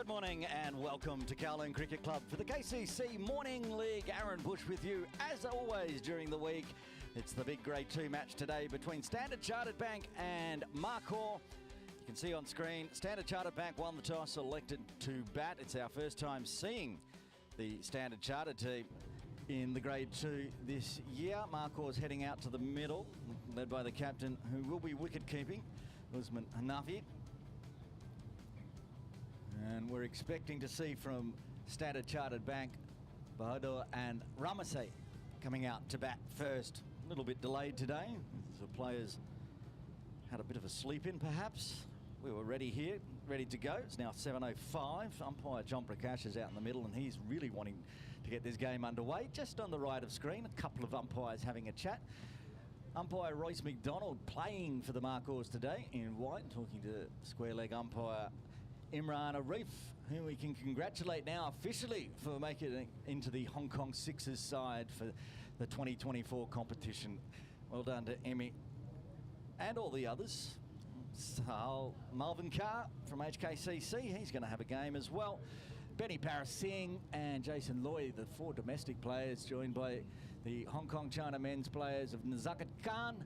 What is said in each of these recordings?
Good morning and welcome to Kowloon Cricket Club for the KCC Morning League. Aaron Bush with you as always during the week. It's the big Grade 2 match today between Standard Chartered Bank and Markhor. You can see on screen, Standard Chartered Bank won the toss, elected to bat. It's our first time seeing the Standard Chartered team in the Grade 2 this year. Markhor's heading out to the middle, led by the captain who will be wicket-keeping, Usman Hanafi. And we're expecting to see from Standard Chartered Bank, Bahadur and Ramase coming out to bat first. A little bit delayed today. The players had a bit of a sleep in, perhaps. We were ready here, ready to go. It's now 7:05. Umpire John Prakash is out in the middle and he's really wanting to get this game underway. Just on the right of screen, a couple of umpires having a chat. Umpire Royce McDonald playing for the Markhors today in white, talking to square leg umpire Imran Arif, who we can congratulate now officially for making it into the Hong Kong Sixers side for the 2024 competition. Well done to Emmy and all the others. So Malvin Carr from HKCC, he's going to have a game as well. Benny Paris Singh and Jason Loy, the four domestic players, joined by the Hong Kong China men's players of Nazakat Khan,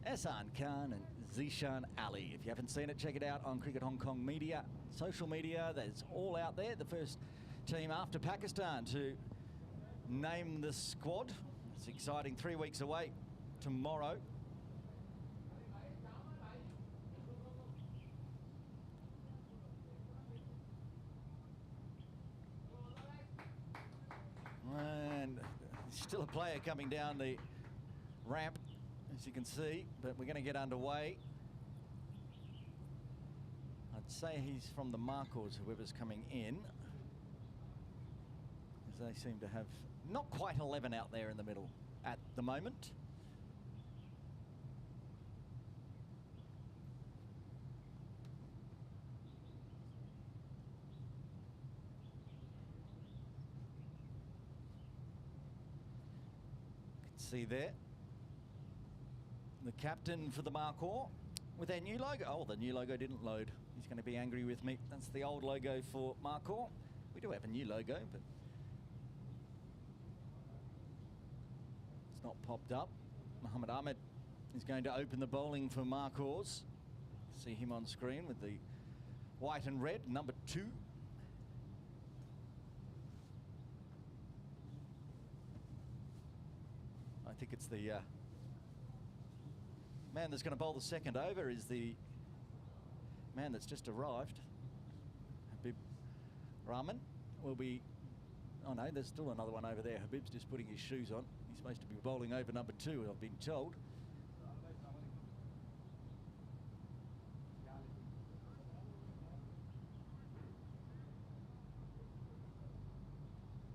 Ehsan Khan and Zishan Ali. If you haven't seen it, check it out on Cricket Hong Kong media, social media. That's all out there. The first team after Pakistan to name the squad. It's exciting. 3 weeks away tomorrow. And still a player coming down the ramp, as you can see, but we're going to get underway. I'd say he's from the Markhors, whoever's coming in, as they seem to have not quite 11 out there in the middle at the moment. You can see there the captain for the Markhor with their new logo. Oh, the new logo didn't load. He's going to be angry with me. That's the old logo for Markhor. We do have a new logo, but it's not popped up. Muhammad Ahmed is going to open the bowling for Markhors. See him on screen with the white and red, number 2. I think it's the man that's going to bowl the second over is the man that's just arrived. Habib Rahman will be... Oh no, there's still another one over there. Habib's just putting his shoes on. He's supposed to be bowling over number 2, I've been told.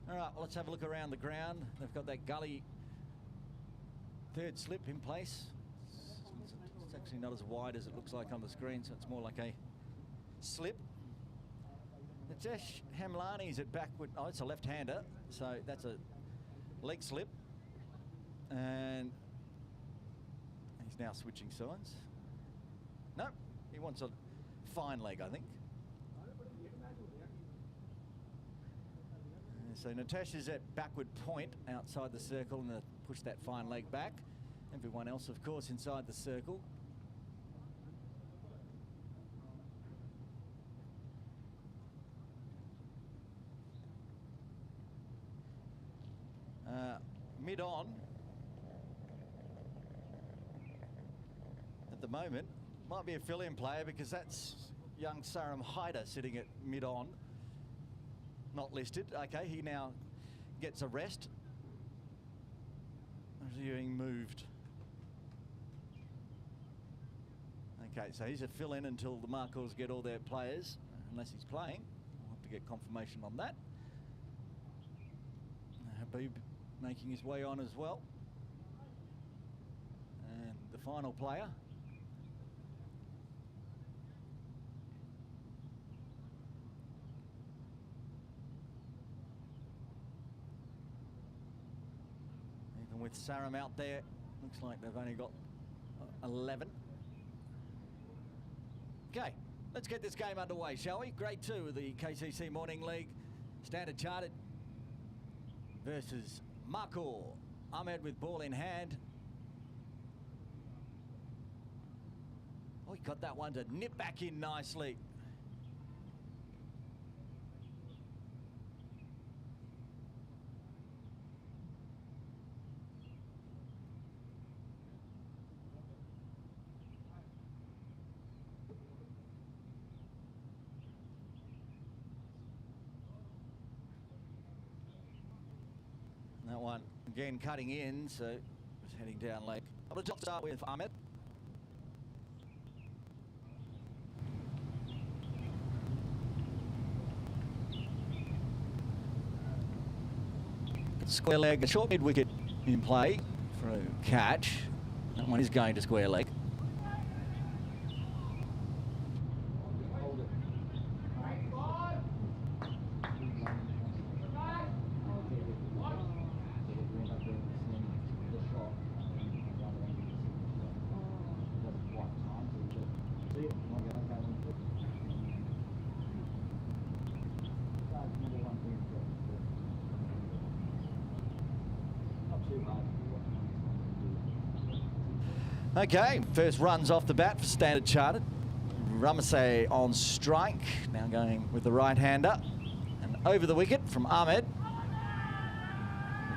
All right, well, let's have a look around the ground. They've got that gully third slip in place. It's actually not as wide as it looks like on the screen, so it's more like a slip. Najesh Hamlani's at backward. Oh, it's a left-hander, so that's a leg slip. And he's now switching sides. No, he wants a fine leg, I think. So Natesh is at backward point outside the circle and push that fine leg back. Everyone else, of course, inside the circle. Mid-on at the moment. Might be a fill-in player because that's young Saram Haider sitting at mid-on. Not listed. Okay, he now gets a rest. Being moved. Okay, so he's a fill-in until the Markhors get all their players, unless he's playing. We'll have to get confirmation on that. Habib making his way on as well. And the final player. Even with Saram out there, looks like they've only got 11. Okay, Let's get this game underway, shall we? Grade 2 of the KCC Morning League. Standard Chartered versus Markhor. Ahmed with ball in hand. Oh, he got that one to nip back in nicely. That one again cutting in, so it's heading down late. I'll just start with Ahmed. Square leg, a short mid wicket in play for a catch. That one is going to square leg. Okay, first runs off the bat for Standard Chartered. Ramasay on strike, now going with the right-hander. And over the wicket from Ahmed.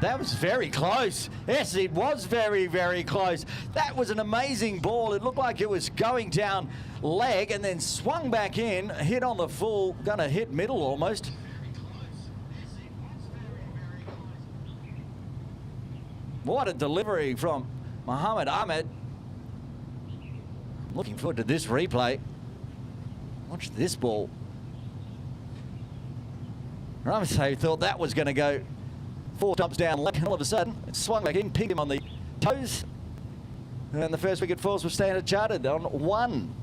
That was very close. Yes, it was very, very close. That was an amazing ball. It looked like it was going down leg and then swung back in, hit on the full, gonna hit middle almost. What a delivery from Mohamed Ahmed. Looking forward to this replay. Watch this ball. Ramasay thought that was going to go 4 stumps down left, and all of a sudden it swung back in, pinged him on the toes. And the first wicket falls for Standard Chartered on 1.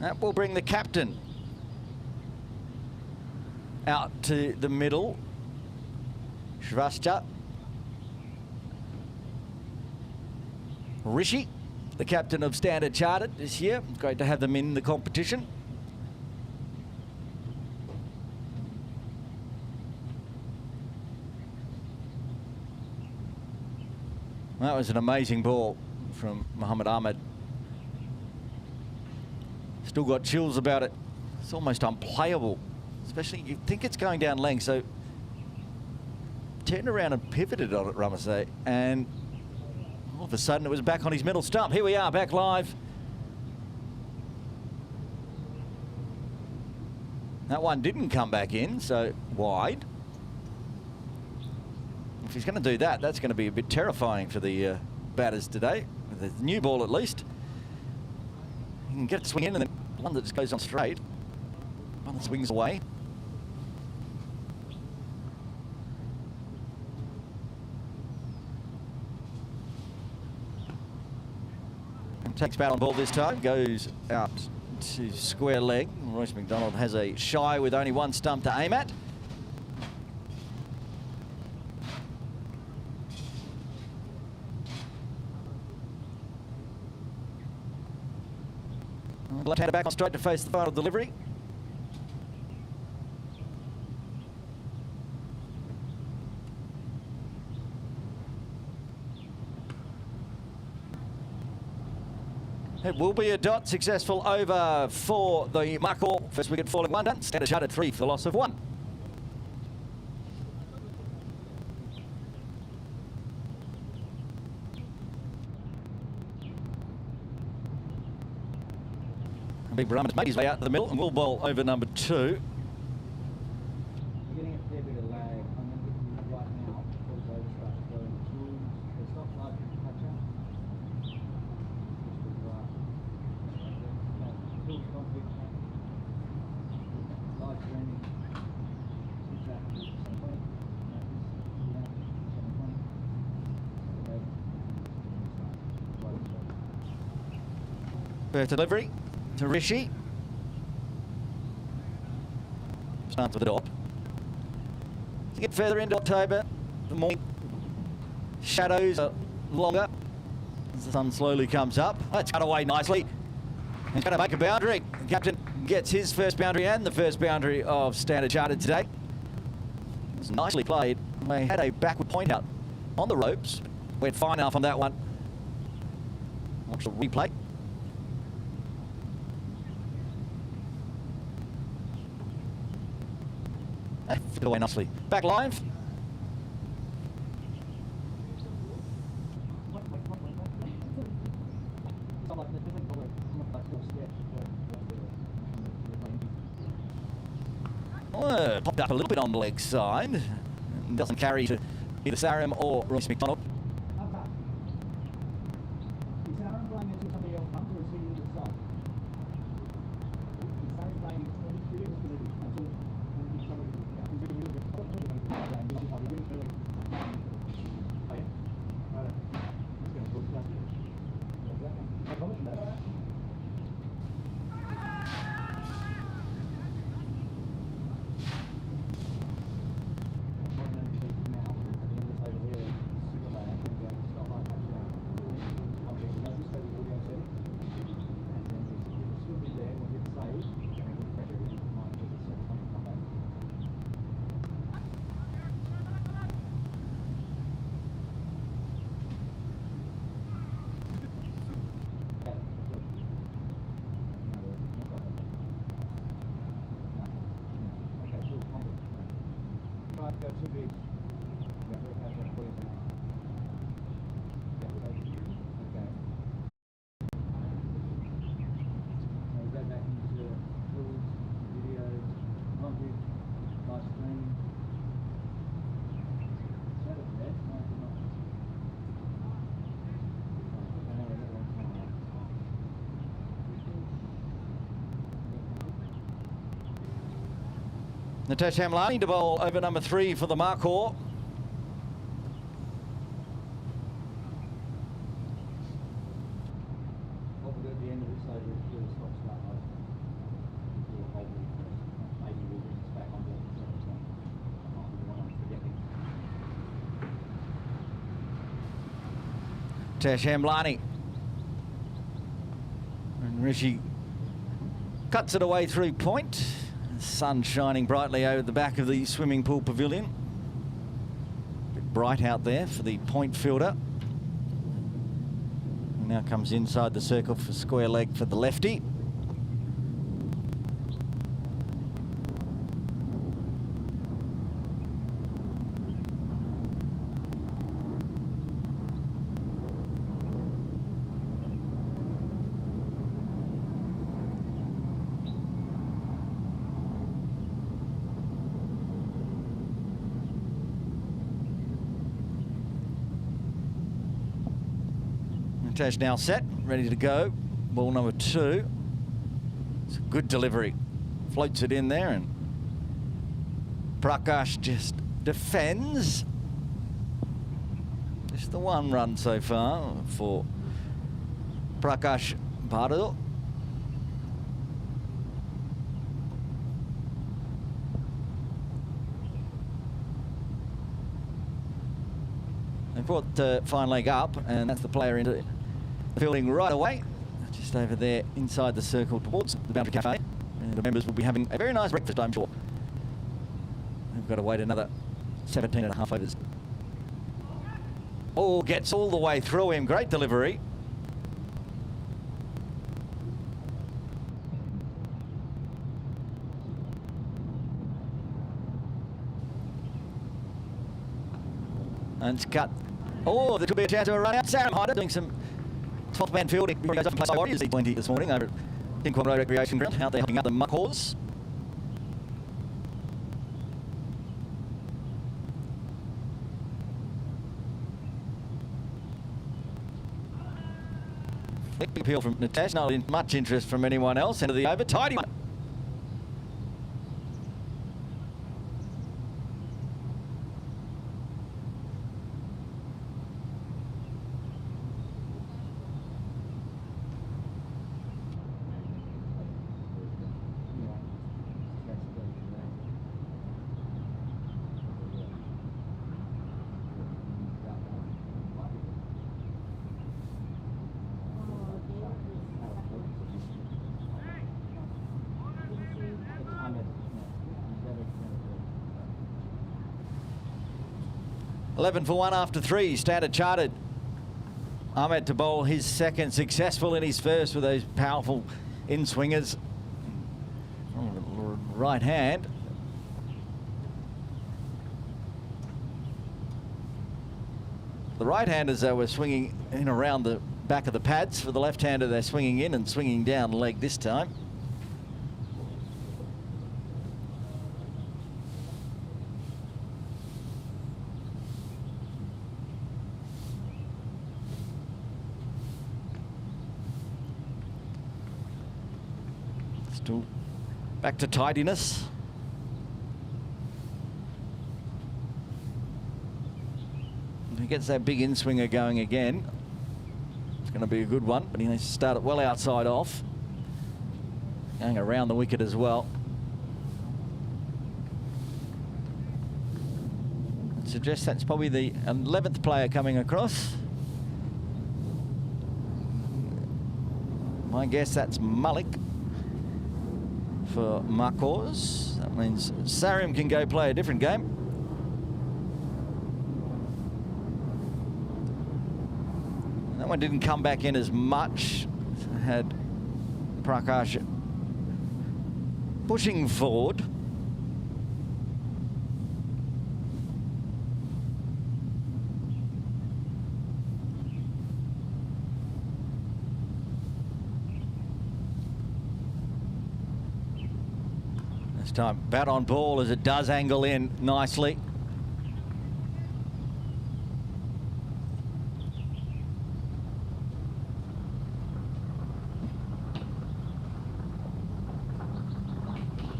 That will bring the captain out to the middle. Shrivastava. Rishi, the captain of Standard Chartered this year. Great to have them in the competition. That was an amazing ball from Mohamed Ahmed. Still got chills about it. It's almost unplayable, especially you think it's going down length, so turned around and pivoted on it, Ramasay, and all of a sudden it was back on his middle stump. Here we are, back live. That one didn't come back in, so wide. If he's going to do that, that's going to be a bit terrifying for the batters today. With the new ball at least. You can get it swing in and then one that just goes on straight. One that swings away. Takes bat on ball this time, goes out to square leg. Royce McDonald has a shy with only 1 stump to aim at. Left-hander back on straight to face the final delivery. It will be a dot, successful over for the Markhor. First wicket falling 1 done. Standard Chartered 3 for the loss of 1. Big Brahman's made his way out to the middle and will bowl over number 2. First delivery to Rishi. Starts with the dot. To get further into October, the morning shadows are longer as the sun slowly comes up. That's cut away nicely. He's going to make a boundary. The captain gets his first boundary and the first boundary of Standard Chartered today. It's nicely played. They had a backward point out on the ropes. Went fine enough on that one. Watch the replay. Fit away nicely. Back live. Popped up a little bit on the leg side. Doesn't carry to either Sarum or Royce McDonald. Natasha Hamlani to bowl over number 3 for the Markhor. Tash Hamlani. And Rishi cuts it away through point. The sun shining brightly over the back of the swimming pool pavilion. A bit bright out there for the point fielder. He now comes inside the circle for square leg for the lefty. Tash now set, ready to go. Ball number 2. It's a good delivery. Floats it in there and Prakash just defends. Just the 1 run so far for Prakash Bhadal. They brought the fine leg up and that's the player into fielding right away, just over there inside the circle towards the Boundary Cafe. And the members will be having a very nice breakfast, I'm sure. They've got to wait another 17 and a half overs. Oh, gets all the way through him. Great delivery. And it's cut. Oh, there could be a chance of a run out. Sarum Hyder doing some 12th man fielding. He goes up and plays Warriors E20 this morning over at Tinkwell Road Recreation Ground, out there helping out the Markhors. Big appeal from Natasha, not much interest from anyone else. End of the over, tidy one. 11 for 1 after 3. Standard Chartered. Ahmed to bowl his second, successful in his first with those powerful in-swingers. Right hand. The right-handers, though, were swinging in around the back of the pads. For the left-hander, they're swinging in and swinging down leg this time. Still back to tidiness. If he gets that big in-swinger going again, it's going to be a good one, but he needs to start it well outside off. Going around the wicket as well. I'd suggest that's probably the 11th player coming across. My guess that's Malik for Markhor. That means Sarim can go play a different game. That one didn't come back in as much. Had Prakash pushing forward. This time bat on ball as it does angle in nicely.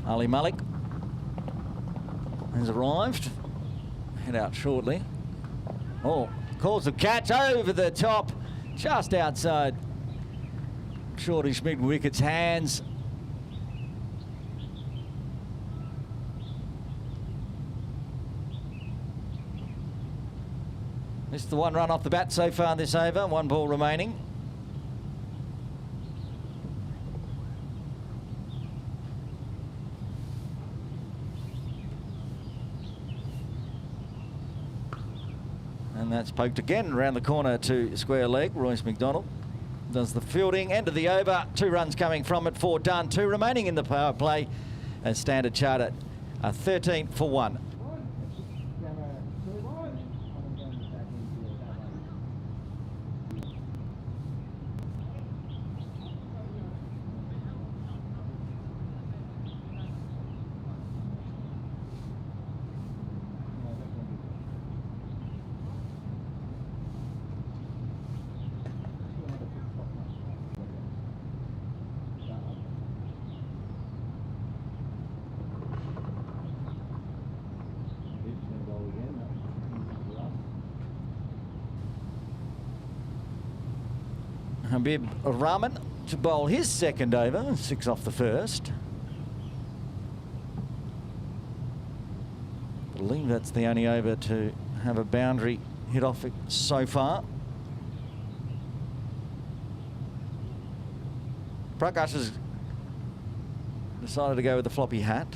Ali Malik has arrived. Head out shortly. Oh, calls the catch over the top, just outside Shortish mid-wicket's hands. Missed the one run off the bat so far this over. One ball remaining. And that's poked again around the corner to square leg. Royce McDonald does the fielding. End of the over. 2 runs coming from it. 4 done. 2 remaining in the power play. As Standard Chartered 13 for 1. Habib Rahman to bowl his second over, 6 off the first. I believe that's the only over to have a boundary hit off it so far. Prakash has decided to go with the floppy hat.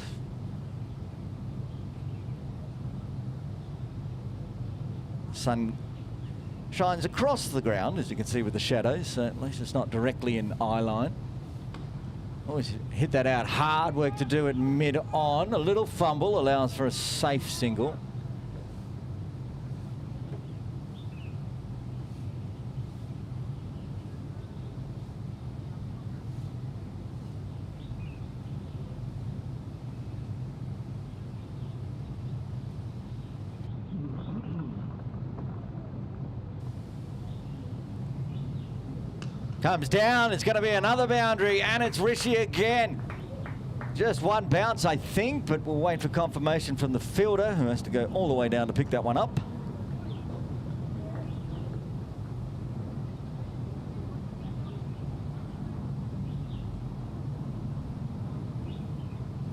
Sun shines across the ground, as you can see with the shadows, so at least it's not directly in eye line. Always hit that out hard, work to do it mid-on. A little fumble allows for a safe single. Comes down, it's going to be another boundary, and it's Rishi again. Just one bounce, I think, but we'll wait for confirmation from the fielder, who has to go all the way down to pick that one up.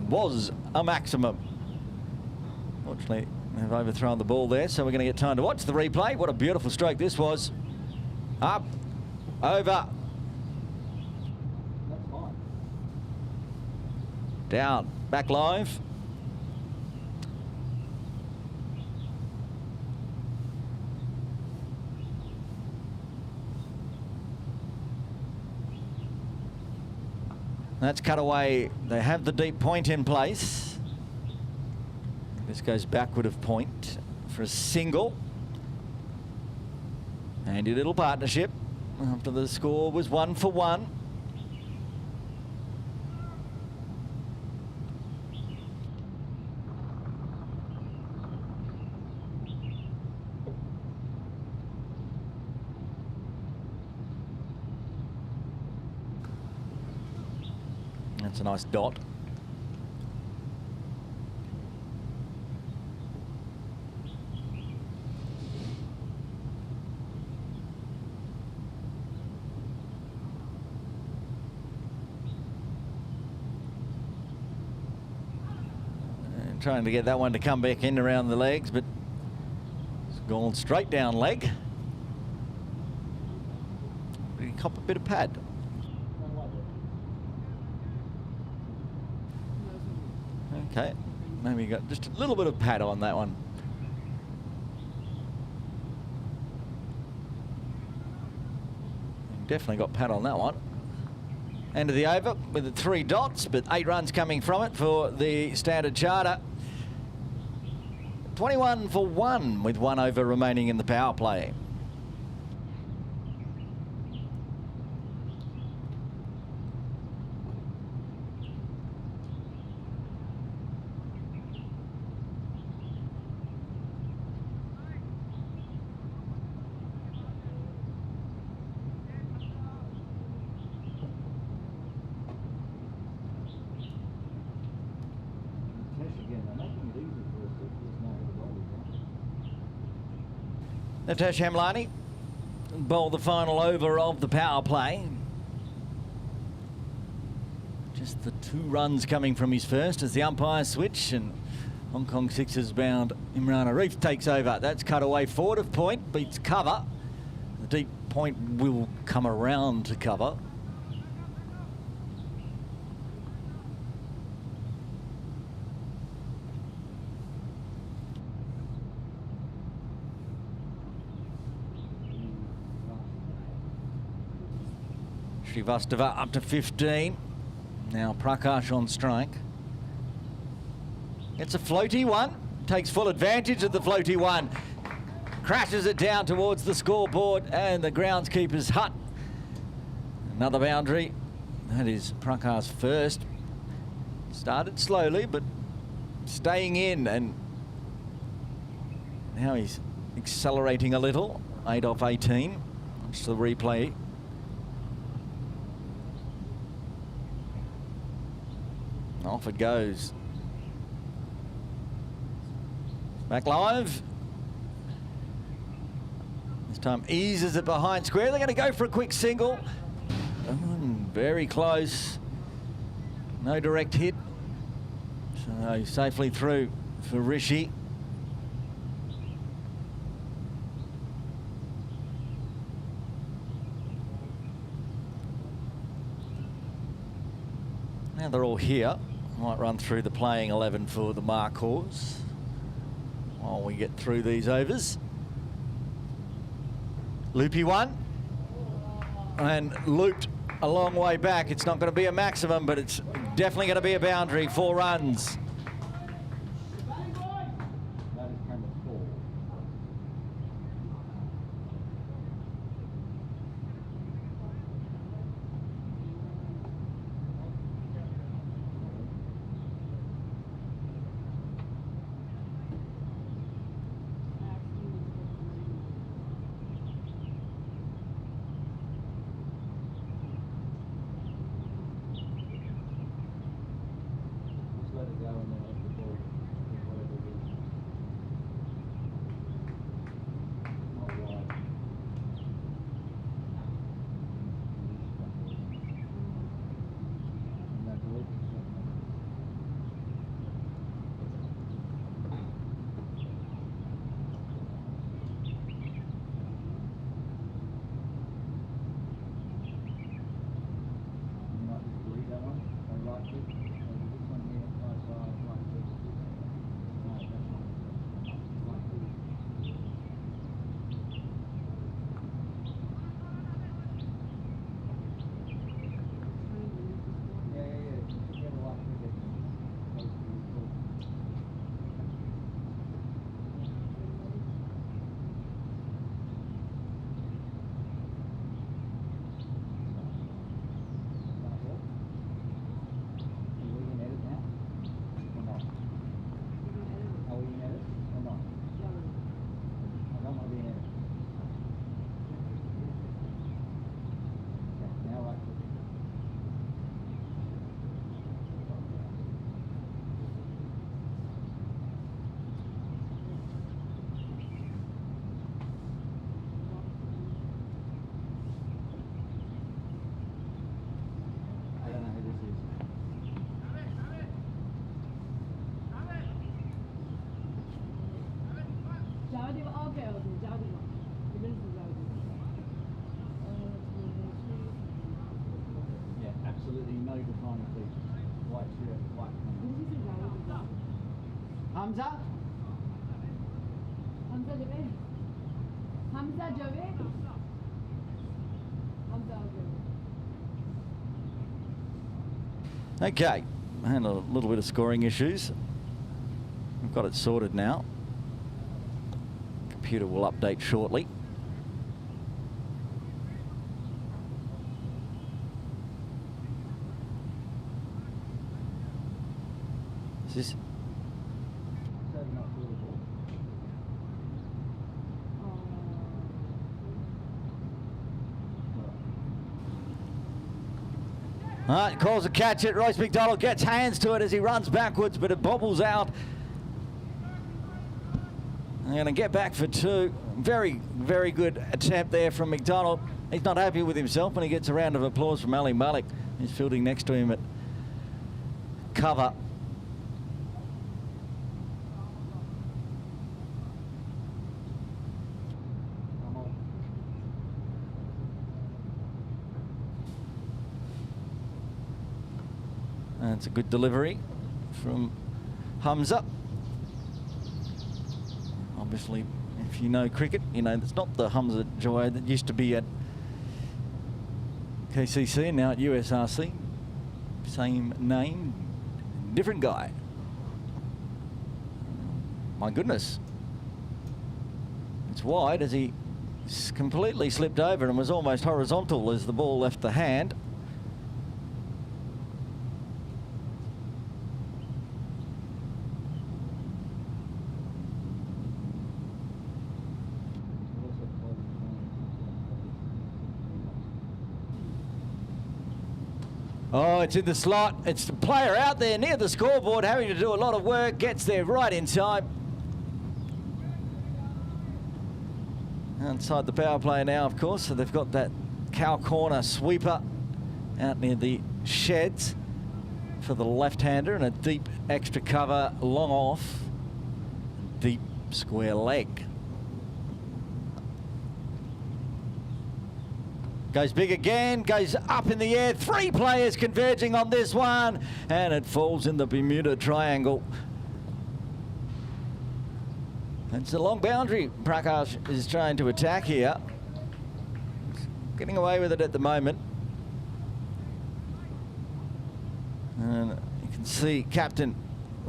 Was a maximum. Fortunately, they've overthrown the ball there, so we're going to get time to watch the replay. What a beautiful stroke this was. Up, over. Down, back live. That's cut away. They have the deep point in place. This goes backward of point for a single. Handy little partnership after the score was 1 for 1. That's a nice dot. And trying to get that one to come back in around the legs, but it's gone straight down leg. You cop a bit of pad. Okay, maybe you got just a little bit of pad on that one. Definitely got pad on that one. End of the over with the 3 dots, but 8 runs coming from it for the Standard Charter. 21 for 1 with 1 over remaining in the power play. Natesh Hamlani bowled the final over of the power play. Just the 2 runs coming from his first as the umpires switch, and Hong Kong Sixers bound Imran Arif takes over. That's cut away forward of point, beats cover. The deep point will come around to cover. Srivastava up to 15. Now Prakash on strike. It's a floaty one. Takes full advantage of the floaty one. Crashes it down towards the scoreboard and the groundskeeper's hut. Another boundary. That is Prakash's first. Started slowly, but staying in, and now he's accelerating a little. 8 off 18. Watch the replay. Off it goes. Back live. This time eases it behind square. They're going to go for a quick single. Very close. No direct hit. So safely through for Rishi. Now they're all here. Might run through the playing 11 for the Markhors while we get through these overs. Loopy one. And looped a long way back. It's not going to be a maximum, but it's definitely going to be a boundary. 4 runs. Hamza? Hamza Javed. Hamza Javed. Hamza Javed. Okay, I had a little bit of scoring issues. We've got it sorted now. Computer will update shortly. Is this? All right, calls a catch it. Royce McDonald gets hands to it as he runs backwards, but it bobbles out. They're going to get back for two. Very, very good attempt there from McDonald. He's not happy with himself when he gets a round of applause from Ali Malik. He's fielding next to him at cover. That's a good delivery from Hamza. Obviously, if you know cricket, you know it's not the Hamza Jawad that used to be at KCC and now at USRC. Same name, different guy. My goodness. It's wide as he completely slipped over and was almost horizontal as the ball left the hand. Oh, it's in the slot. It's the player out there near the scoreboard having to do a lot of work. Gets there right in time. Outside the power play now, of course. So they've got that cow corner sweeper out near the sheds for the left-hander and a deep extra cover long off. Deep square leg. Goes big again, goes up in the air. Three players converging on this one, and it falls in the Bermuda Triangle. It's a long boundary Prakash is trying to attack here. Getting away with it at the moment. And you can see Captain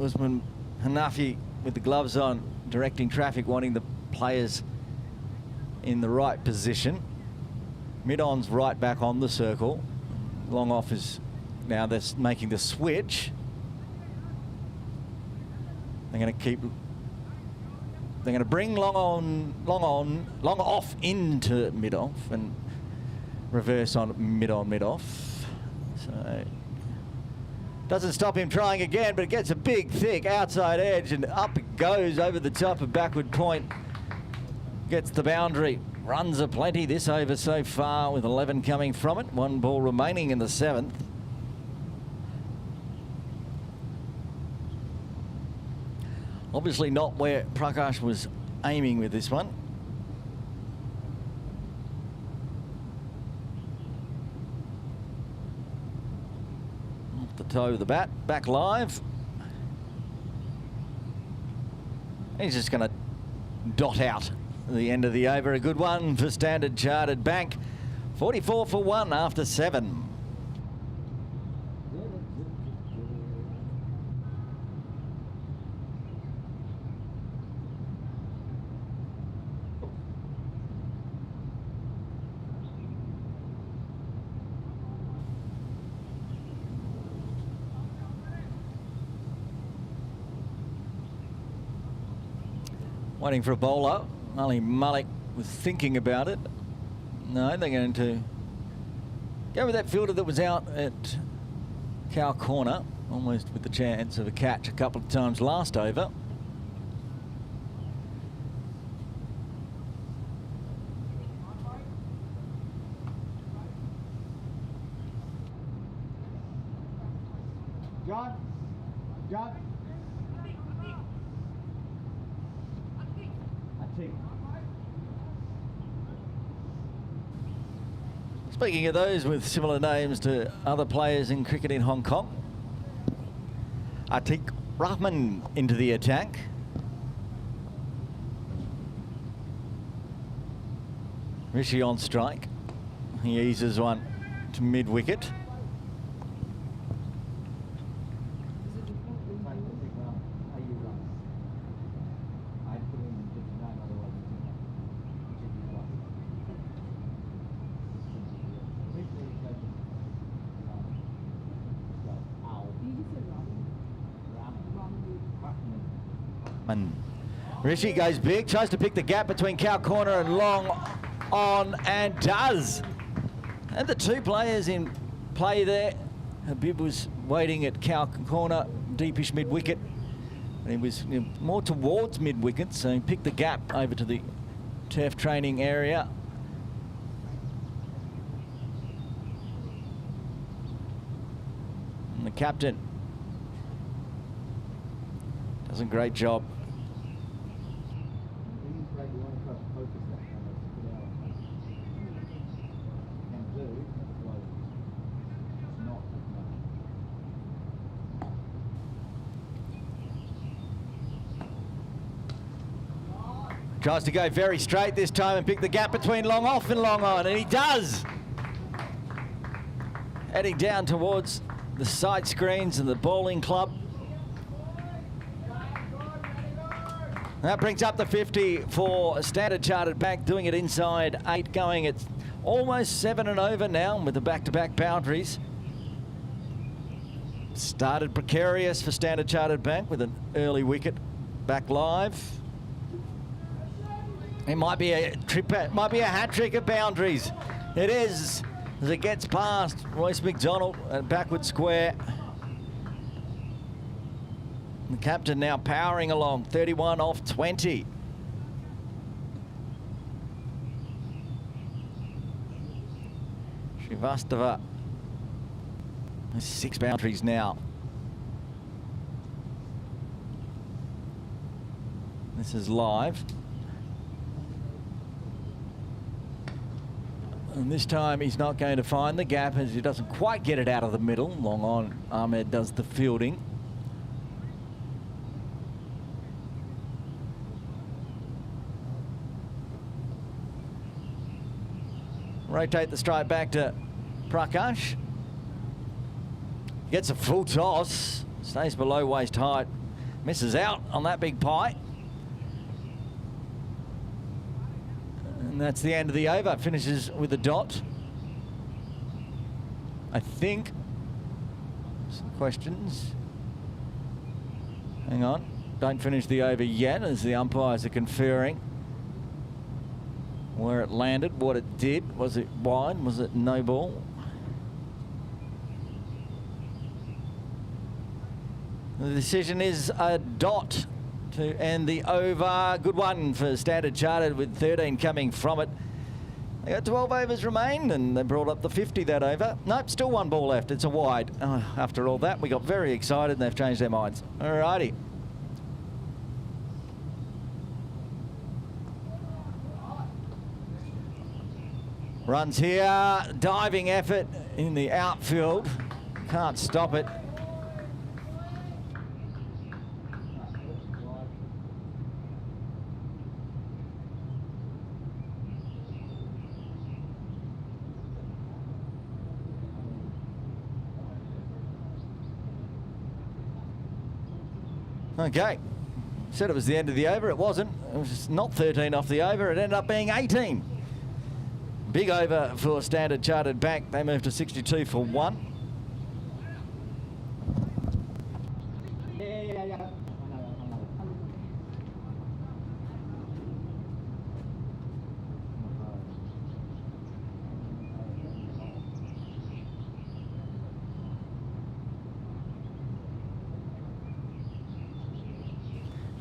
Usman Hanafi with the gloves on, directing traffic, wanting the players in the right position. Mid-on's right back on the circle. Long off is now that's making the switch. They're going to keep. They're going to bring long off into mid-off and reverse on mid-off. So doesn't stop him trying again, but it gets a big, thick outside edge and up it goes over the top of backward point. Gets the boundary. Runs aplenty this over so far with 11 coming from it. One ball remaining in the seventh. Obviously not where Prakash was aiming with this one. Off the toe of the bat, back live. He's just going to dot out the end of the over. A good one for Standard Chartered Bank. 44 for 1 after 7. Waiting for a bowler. Ali Malik was thinking about it. No, they're going to go with that fielder that was out at cow corner, almost with the chance of a catch a couple of times last over. John. Speaking of those with similar names to other players in cricket in Hong Kong, Atiq Rahman into the attack. Rishi on strike. He eases one to mid-wicket. And Rishi goes big, tries to pick the gap between cow corner and long on, and does. And the two players in play there. Habib was waiting at cow corner, deepish mid-wicket. And he was more towards mid-wicket, so he picked the gap over to the turf training area. And the captain does a great job. Tries to go very straight this time and pick the gap between long off and long on, and he does. Heading down towards the side screens and the bowling club. That brings up the 50 for Standard Chartered Bank, doing it inside 8, going at almost 7 and over now with the back-to-back boundaries. Started precarious for Standard Chartered Bank with an early wicket back live. It might be a trip, might be a hat-trick of boundaries. It is, as it gets past Royce McDonald at backward square. The captain now powering along, 31 off 20. Srivastava has 6 boundaries now. This is live. And this time he's not going to find the gap as he doesn't quite get it out of the middle. Long on, Ahmed does the fielding. Rotate the strike back to Prakash. Gets a full toss, stays below waist height, misses out on that big pie. And that's the end of the over. Finishes with a dot. I think. Some questions. Hang on. Don't finish the over yet as the umpires are conferring where it landed, what it did. Was it wide? Was it no ball? The decision is a dot to end the over. Good one for Standard Chartered with 13 coming from it. They got 12 overs remain and they brought up the 50 that over. Nope, still one ball left. It's a wide. After all that, we got very excited and they've changed their minds. All righty. Runs here, diving effort in the outfield. Can't stop it. Okay, said it was the end of the over. It wasn't. It was not 13 off the over. It ended up being 18. Big over for Standard Chartered Bank. They moved to 62 for 1.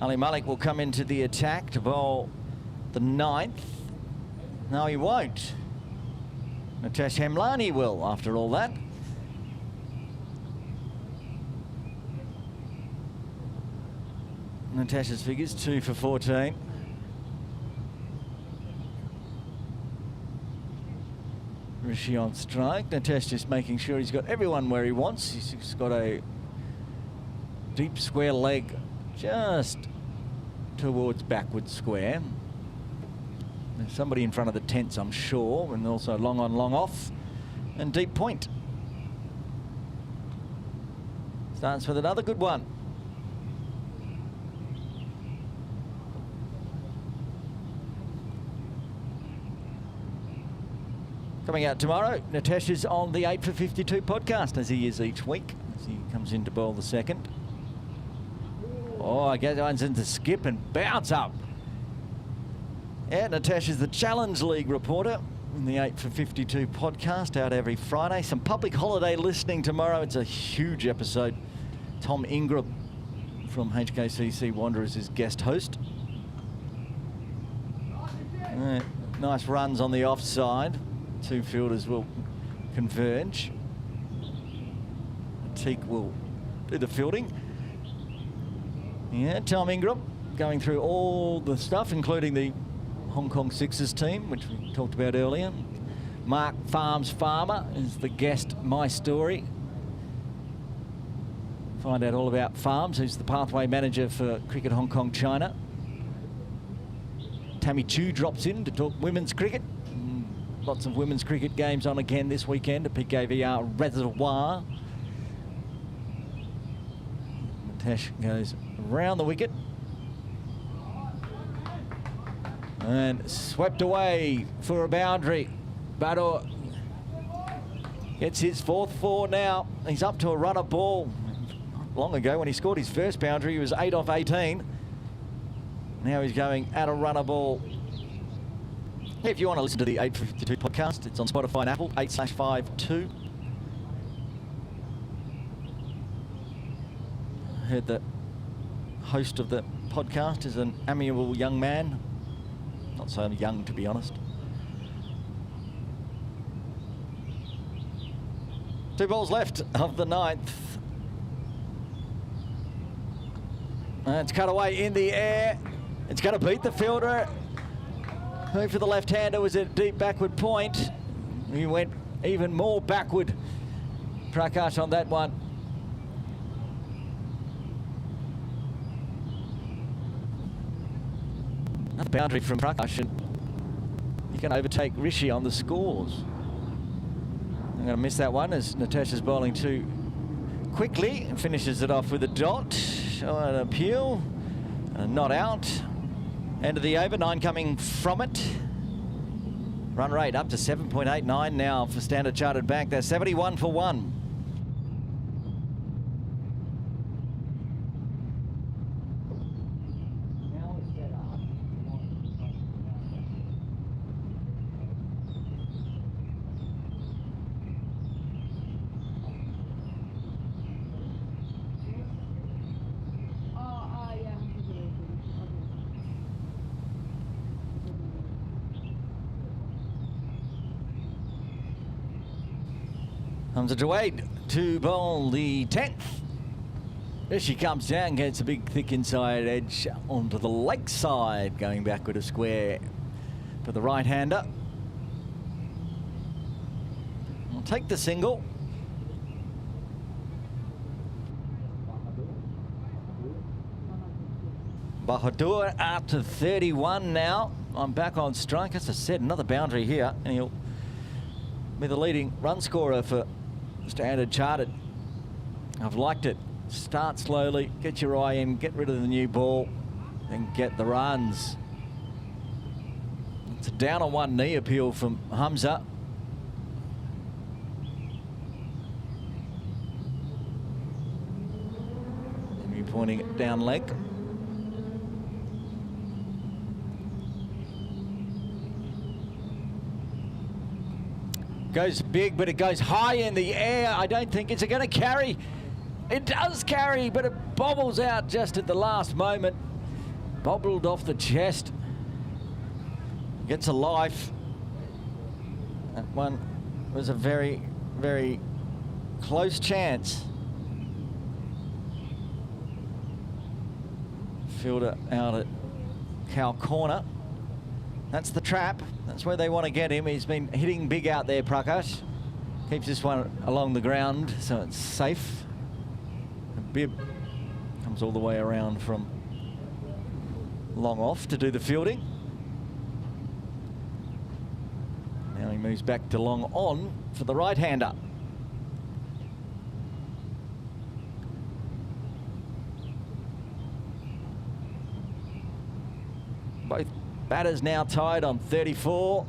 Ali Malik will come into the attack to bowl the 9th. No, he won't. Nitesh Hemlani will, after all that. Nitesh's figures 2 for 14. Rishi on strike. Nitesh just making sure he's got everyone where he wants. He's got a deep square leg just towards backward square. There's somebody in front of the tents, I'm sure, and also long on, long off, and deep point. Starts with another good one. Coming out tomorrow, Nitesh is on the 8 for 52 podcast, as he is each week, as he comes in to bowl the second. Oh, I guess one's into skip and bounce up. Yeah, Nitesh is the Challenge League reporter in the 8 for 52 podcast, out every Friday. Some public holiday listening tomorrow. It's a huge episode. Tom Ingram from HKCC Wanderers is guest host. Nice runs on the offside. Two fielders will converge. Teak will do the fielding. Yeah, Tom Ingram going through all the stuff, including the Hong Kong Sixers team, which we talked about earlier. Mark Farmer is the guest My Story. Find out all about Farms, who's the pathway manager for Cricket Hong Kong China. Tammy Chu drops in to talk women's cricket. Lots of women's cricket games on again this weekend at PKVR Reservoir. Nitesh goes round the wicket. And swept away for a boundary. Bador gets his fourth four now. He's up to a runner ball. Long ago when he scored his first boundary, he was 8 off 18. Now he's going at a runner ball. If you want to listen to the 852 podcast, it's on Spotify and Apple, 8/52. I heard the host of the podcast is an amiable young man. Not so young, to be honest. 2 balls left of the 9th. And it's cut away in the air. It's going to beat the fielder. Who for the left-hander was at a deep backward point. He went even more backward. Prakash on that one. Another boundary from Prakash, and he can overtake Rishi on the scores. I'm going to miss that one as Nitesh is bowling too quickly and finishes it off with a dot. An appeal, and a not out. End of the over, 9 coming from it. Run rate up to 7.89 now for Standard Chartered Bank. They're 71 for 1. Comes to Wade to bowl the 10th. There she comes down, gets a big thick inside edge onto the leg side, going backward a square for the right-hander. We'll take the single. Bahadur out to 31 now. I'm back on strike. As I said, another boundary here, and he'll be the leading run scorer for Standard Chartered. I've liked it. Start slowly, get your eye in, get rid of the new ball, and get the runs. It's a down on one knee appeal from Hamza. And you're pointing it down leg. Goes big, but it goes high in the air. I don't think it's going to carry. It does carry, but it bobbles out just at the last moment. Bobbled off the chest. Gets a life. That one was a very, very close chance. Fielder out at cow corner. That's the trap. That's where they want to get him. He's been hitting big out there, Prakash. Keeps this one along the ground, so it's safe. Bibb comes all the way around from long off to do the fielding. Now he moves back to long on for the right-hander. Both batters now tied on 34.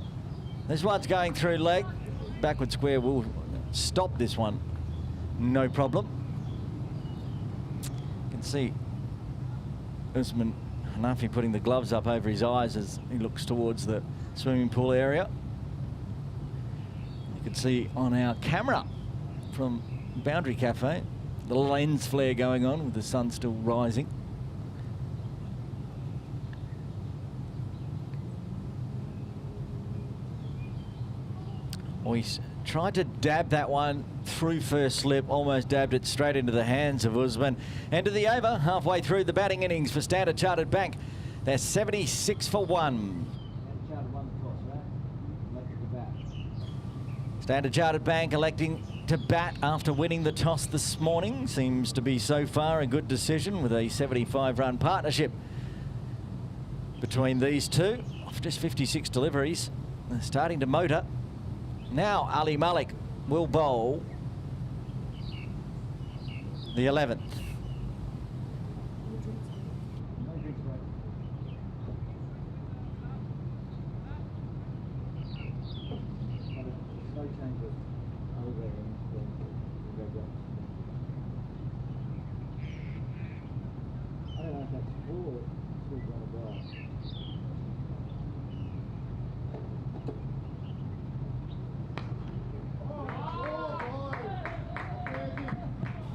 This one's going through leg. Backward square will stop this one, no problem. You can see Usman Hanafi putting the gloves up over his eyes as he looks towards the swimming pool area. You can see on our camera from Boundary Cafe the lens flare going on with the sun still rising. Oh, he's tried to dab that one through first slip, almost dabbed it straight into the hands of Usman. End of the over, halfway through the batting innings for Standard Chartered Bank. They're 76 for 1. Standard Chartered Bank electing to bat after winning the toss this morning. Seems to be so far a good decision with a 75-run partnership between these two. Off just 56 deliveries. They're starting to motor. Now Ali Malik will bowl the 11th.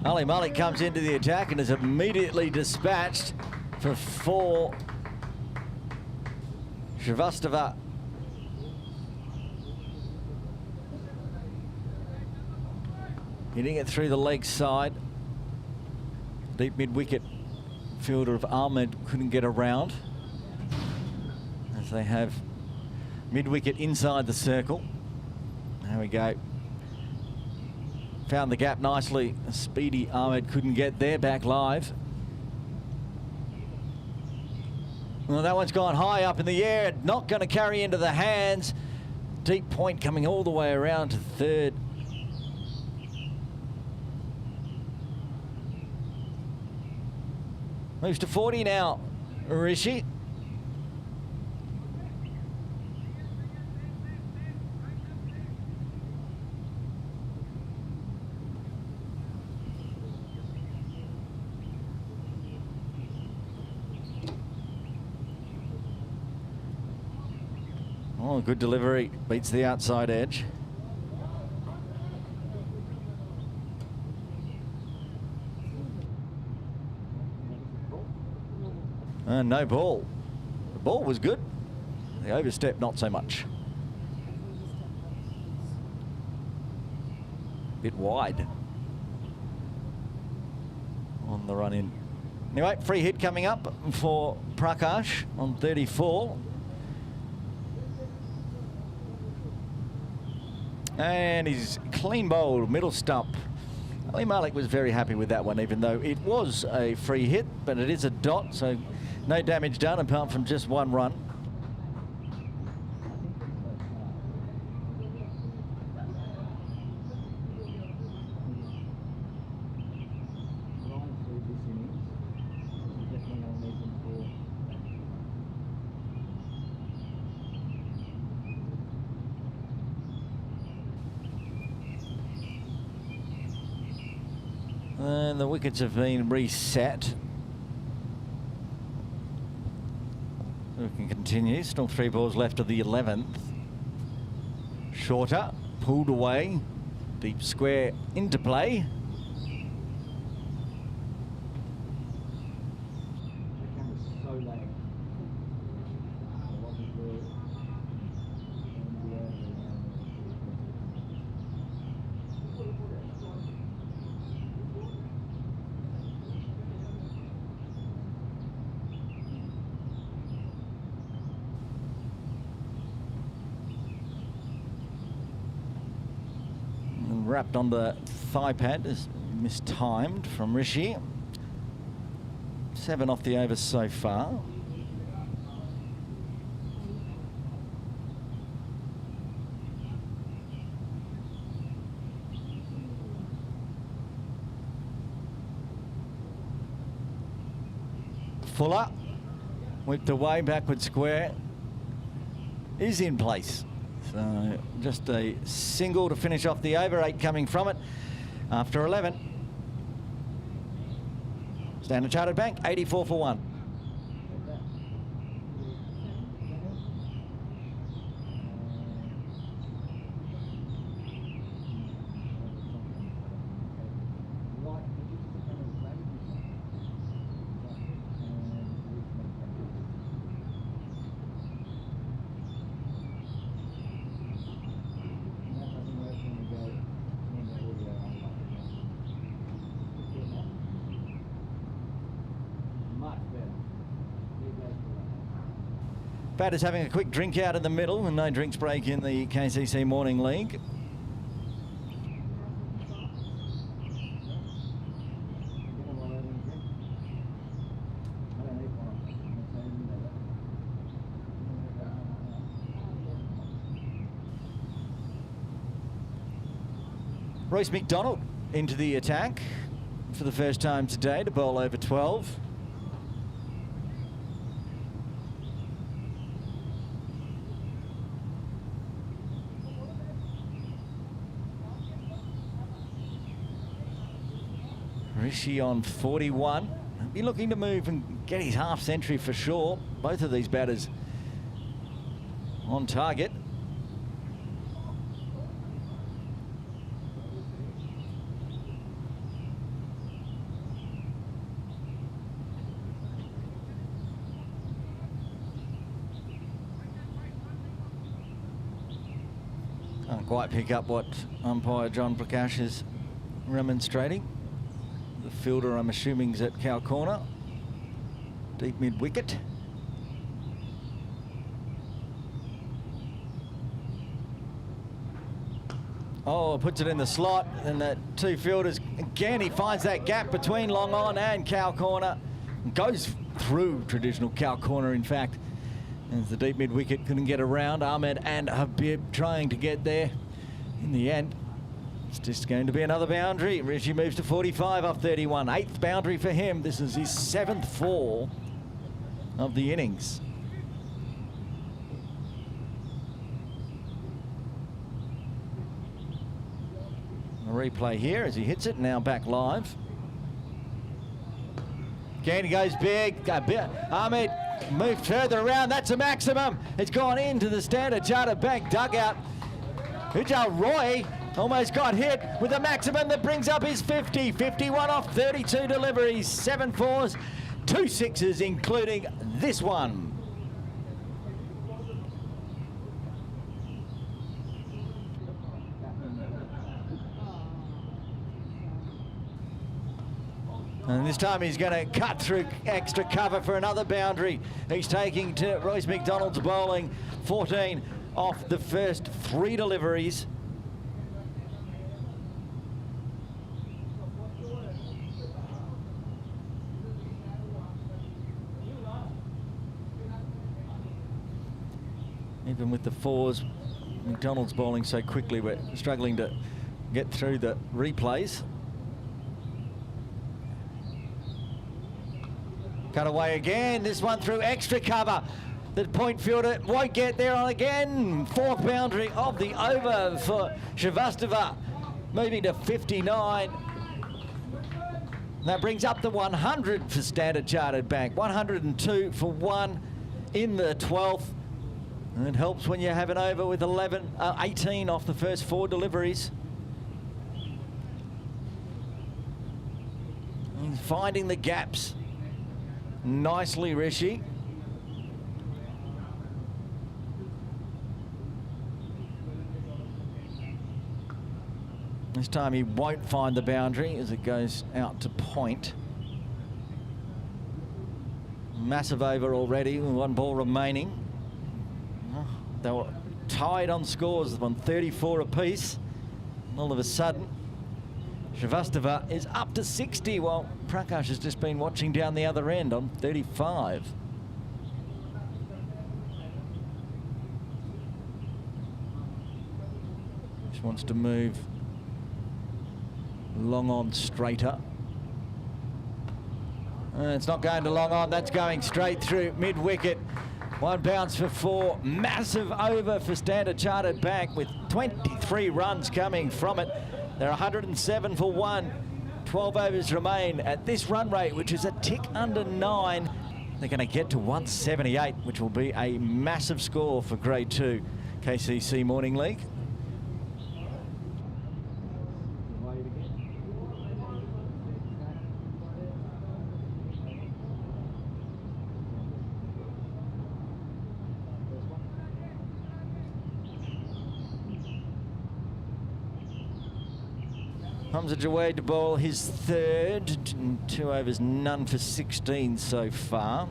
Ali Malik comes into the attack and is immediately dispatched for 4. Shrivastava hitting it through the leg side. Deep mid-wicket fielder of Ahmed couldn't get around as they have mid-wicket inside the circle. There we go. Found the gap nicely. Speedy Ahmed couldn't get there. Back live. Well, that one's gone high up in the air. Not going to carry into the hands. Deep point coming all the way around to third. Moves to 40 now, Rishi. Oh, good delivery. Beats the outside edge. And no ball. The ball was good. The overstep, not so much. Bit wide on the run in. Anyway, free hit coming up for Prakash on 34. And he's clean bowled, middle stump. Ali Malik was very happy with that one, even though it was a free hit, but it is a dot, so no damage done apart from just one run. And the wickets have been reset. We can continue. Still 3 balls left of the 11th. Shorter, pulled away. Deep square into play. wrapped on the thigh pad is mistimed from Rishi. 7 off the over so far. Fuller, whipped away, backward square, is in place. So just a single to finish off the over, 8 coming from it after 11. Standard Chartered Bank, 84 for 1. Batters having a quick drink out in the middle, and no drinks break in the KCC Morning League. Royce McDonald into the attack for the first time today to bowl over 12. Rishi on 41. He'll be looking to move and get his half century for sure. Both of these batters on target. Can't quite pick up what umpire John Prakash is remonstrating. The fielder, I'm assuming, is at cow corner. Deep mid wicket. Oh, puts it in the slot, and the 2 fielders, again, he finds that gap between long on and cow corner. Goes through traditional cow corner, in fact, as the deep mid wicket couldn't get around. Ahmed and Habib trying to get there. In the end, it's just going to be another boundary. Rishi moves to 45 off 31. 8th boundary for him. This is his 7th 4 of the innings. A replay here as he hits it, now back live. Again, he goes big. Ahmed moved further around. That's a maximum. It's gone into the Standard Chartered Bank dugout. Ujjal Roy almost got hit with a maximum that brings up his 50. 51 off 32 deliveries. 7 4s, 2 6s, including this one. And this time he's going to cut through extra cover for another boundary. He's taking to Royce McDonald's bowling. 14 off the first 3 deliveries. Even with the 4s, McDonald's bowling so quickly, we're struggling to get through the replays. Cut away again, this one through extra cover. The point fielder won't get there on again. 4th boundary of the over for Shrivastava, moving to 59. That brings up the 100 for Standard Chartered Bank. 102 for 1 in the 12th. And it helps when you have an over with 18 off the first 4 deliveries. He's finding the gaps nicely, Rishi. This time he won't find the boundary as it goes out to point. Massive over already with 1 ball remaining. They were tied on scores on 34 apiece. All of a sudden, Shrivastava is up to 60, while Prakash has just been watching down the other end on 35. Just wants to move long on straighter. It's not going to long on, that's going straight through mid-wicket. One bounce for 4, massive over for Standard Chartered Bank with 23 runs coming from it. They're 107 for 1, 12 overs remain at this run rate, which is a tick under 9. They're going to get to 178, which will be a massive score for Grade 2 KCC Morning League. Hamza Javed to bowl his third, 2 overs, none for 16 so far.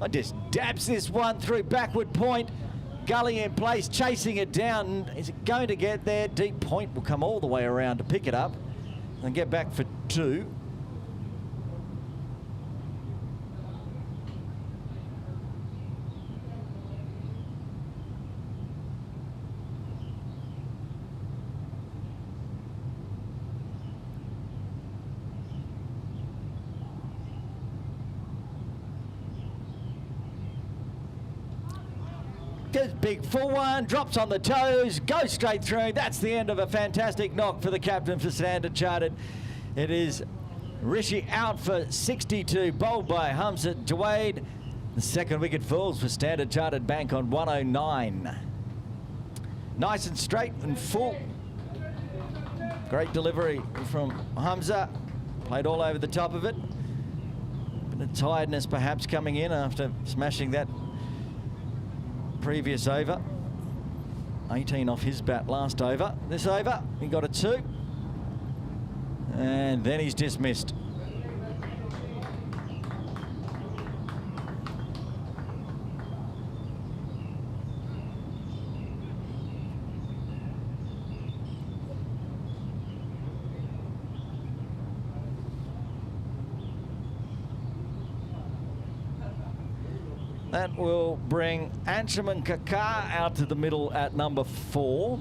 I just dabs this one through backward point. Gully in place, chasing it down. Is it going to get there? Deep point will come all the way around to pick it up and get back for 2. Goes big for 1, drops on the toes, goes straight through. That's the end of a fantastic knock for the captain for Standard Chartered. It is Rishi out for 62, bowled by Hamza Javed. The second wicket falls for Standard Chartered Bank on 109. Nice and straight and full. Great delivery from Hamza. Played all over the top of it. Bit of tiredness perhaps coming in after smashing that previous over. 18 off his bat last over. This over, he got a 2. And then he's dismissed. That will bring Anshuman Kakar out to the middle at number 4.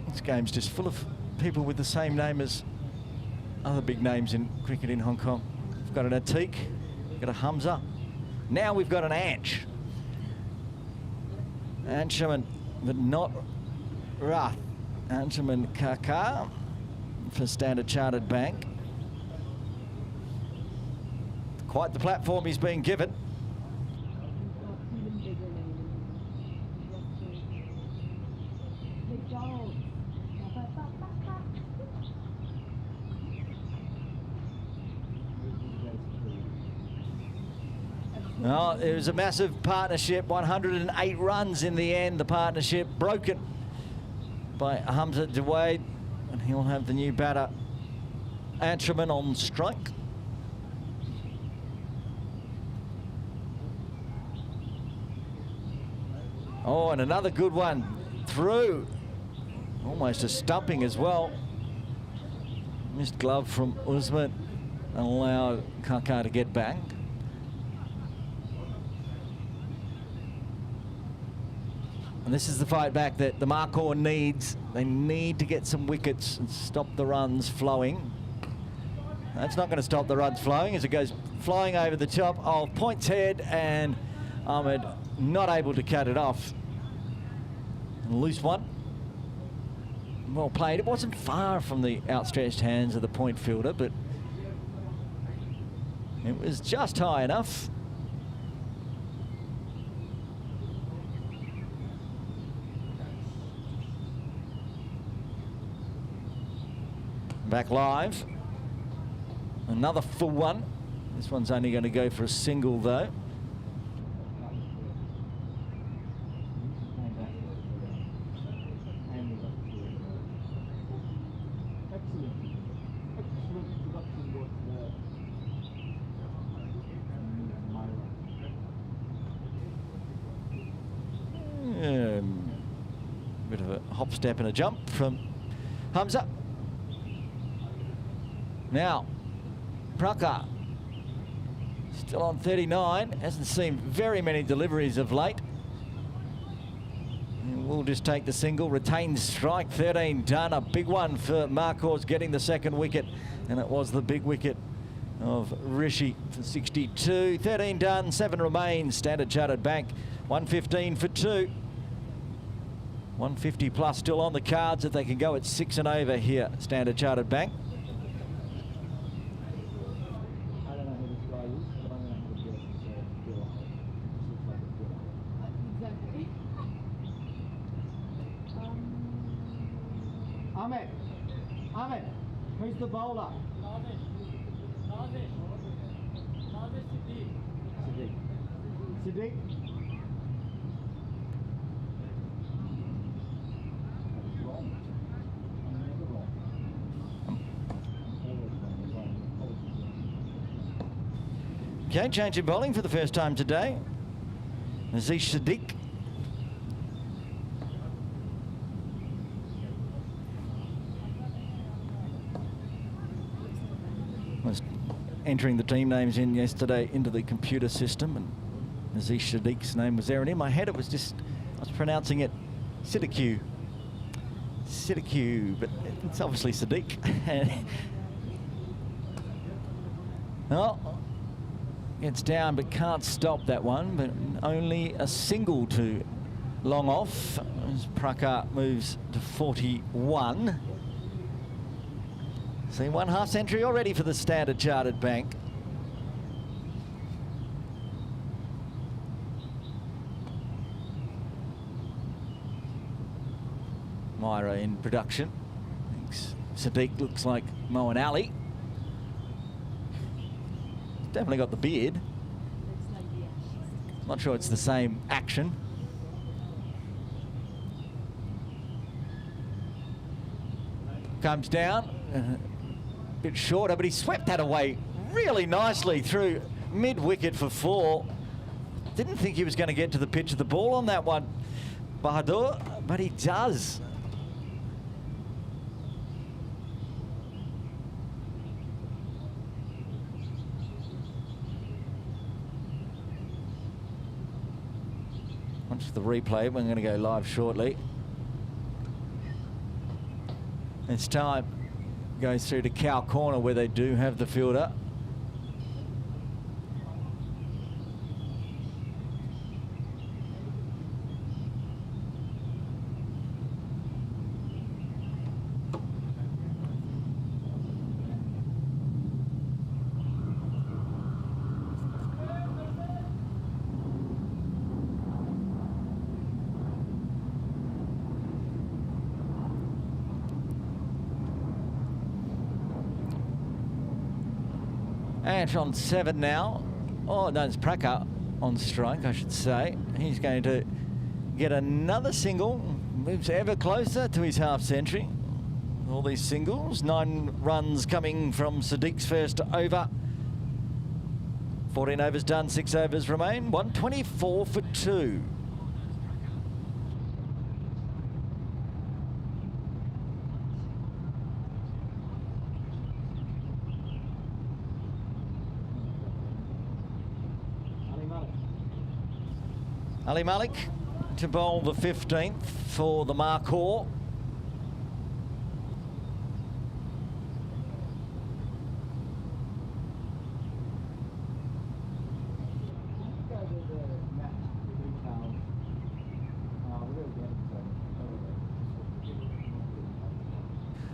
This game's just full of people with the same name as other big names in cricket in Hong Kong. We've got an Atik, we've got a Hamza. Now we've got an Ansh. Anshuman, but not Rath. Anshuman Kakar for Standard Chartered Bank. Quite the platform he's being given. Well, it was a massive partnership, 108 runs in the end. The partnership broken by Hamza Javed, and he'll have the new batter Anshuman on strike. Oh, and another good one through. Almost a stumping as well. Missed glove from Usman and allowed Kakar to get back. And this is the fight back that the Markhor needs. They need to get some wickets and stop the runs flowing. That's not going to stop the runs flowing as it goes flying over the top of Point's head, and Ahmed not able to cut it off. Loose one. Well played. It wasn't far from the outstretched hands of the point fielder, but it was just high enough. Back live. Another full one. This one's only going to go for a single though. Bit of a hop, step and a jump from Hamza. Now, Markhor still on 39. Hasn't seen very many deliveries of late. And we'll just take the single. Retained strike, 13 done. A big one for Markhor's getting the second wicket. And it was the big wicket of Rishi for 62. 13 done, 7 remains. Standard Chartered Bank, 115 for 2. 150 plus still on the cards if they can go at 6 and over here, Standard Chartered Bank. I don't know who this guy is, but I'm going to have a guess. Exactly. Ahmed, who's the bowler? Siddiq. Okay, change of bowling for the first time today. Aziz Siddiq. Was entering the team names in yesterday into the computer system, and Aziz Siddiq's name was there, and in my head it was just, I was pronouncing it Siddiq, but it's obviously Siddiq. Oh, gets down but can't stop that one, but only a single to long off as Markhor moves to 41. See, 1 half century already for the Standard Chartered Bank. Myra in production. Siddiq looks like Moeen Ali. Definitely got the beard. Not sure it's the same action. Comes down, a bit shorter, but he swept that away really nicely through mid-wicket for 4. Didn't think he was going to get to the pitch of the ball on that one, Bahadur, but he does. Watch the replay. We're going to go live shortly. It's time. Goes through to Cow Corner where they do have the fielder. Ash on 7 now. Oh, no, it's Markhor on strike, I should say. He's going to get another single. Moves ever closer to his half century. All these singles. 9 runs coming from Siddiq's first over. 14 overs done, 6 overs remain. 124 for 2. Ali Malik to bowl the 15th for the Markhor.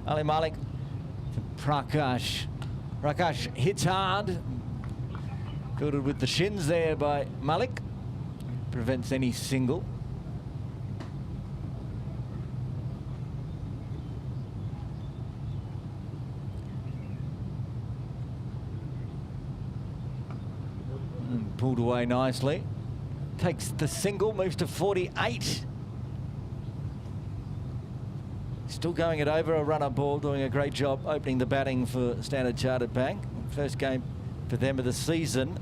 Ali Malik to Prakash. Prakash hits hard. Fielded with the shins there by Malik. Prevents any single. And pulled away nicely. Takes the single, moves to 48. Still going it over a runner ball, doing a great job opening the batting for Standard Chartered Bank. First game for them of the season.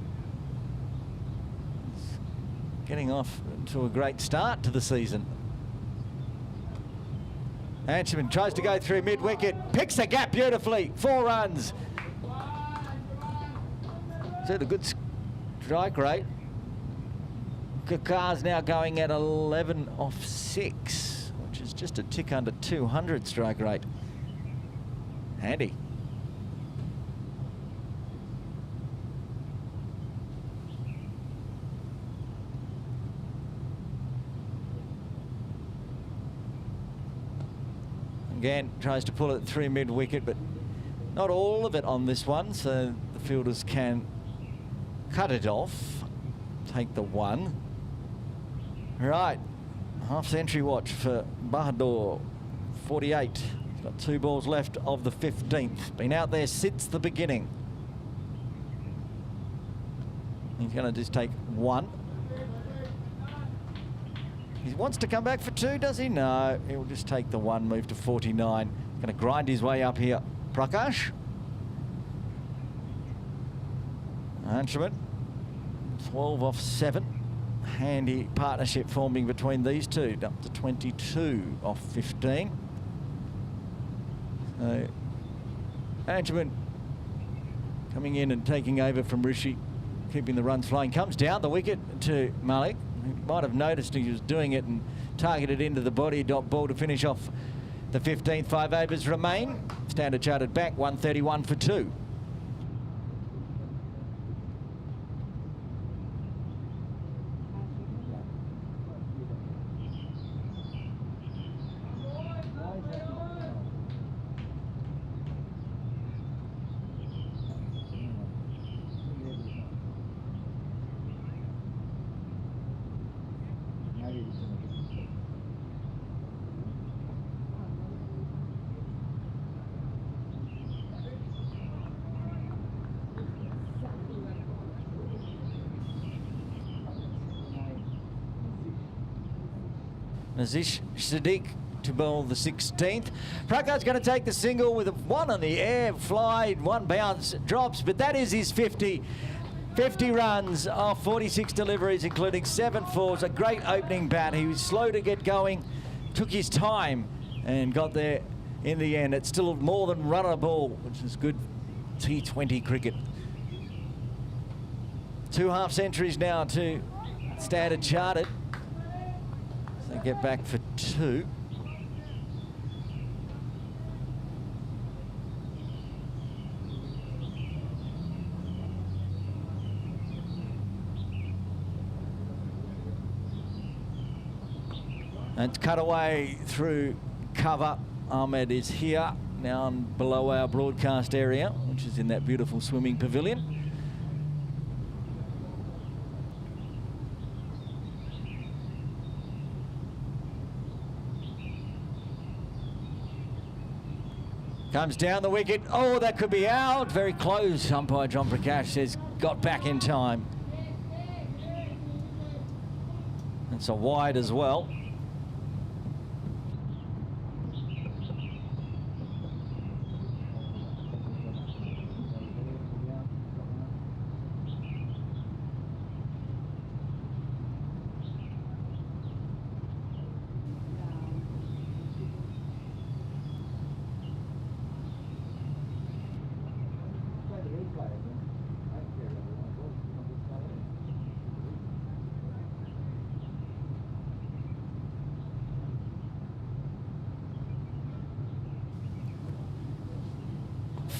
Getting off to a great start to the season. Anchorman tries to go through mid-wicket, picks the gap beautifully, 4 runs. Is that a good strike rate? Kakar's now going at 11 off 6, which is just a tick under 200 strike rate. Handy. Again, tries to pull it through mid-wicket, but not all of it on this one, so the fielders can cut it off, take the 1. Right, half-century watch for Bahadur, 48. He's got 2 balls left of the 15th. Been out there since the beginning. He's going to just take 1. He wants to come back for 2, does he? No, he'll just take the 1, move to 49. Going to grind his way up here. Prakash. Anchorman, 12 off 7. Handy partnership forming between these two, up to 22 off 15. So, Anchorman coming in and taking over from Rishi, keeping the runs flying. Comes down the wicket to Malik. He might have noticed he was doing it and targeted into the body. Dot ball to finish off the 15th. 5 overs remain. Standard Chartered Bank, 131 for 2. Nazish Sadiq to bowl the 16th. Prakash's going to take the single with a 1 on the air, fly, 1 bounce, drops, but that is his 50. 50 runs off 46 deliveries, including 7 fours. A great opening bat. He was slow to get going, took his time, and got there in the end. It's still more than run a ball, which is good T20 cricket. 2 half centuries now to Standard Chartered. So get back for 2. And it's cut away through cover. Ahmed is here, now below our broadcast area, which is in that beautiful swimming pavilion. Comes down the wicket. Oh, that could be out. Very close. Umpire John Prakash says got back in time. It's a wide as well.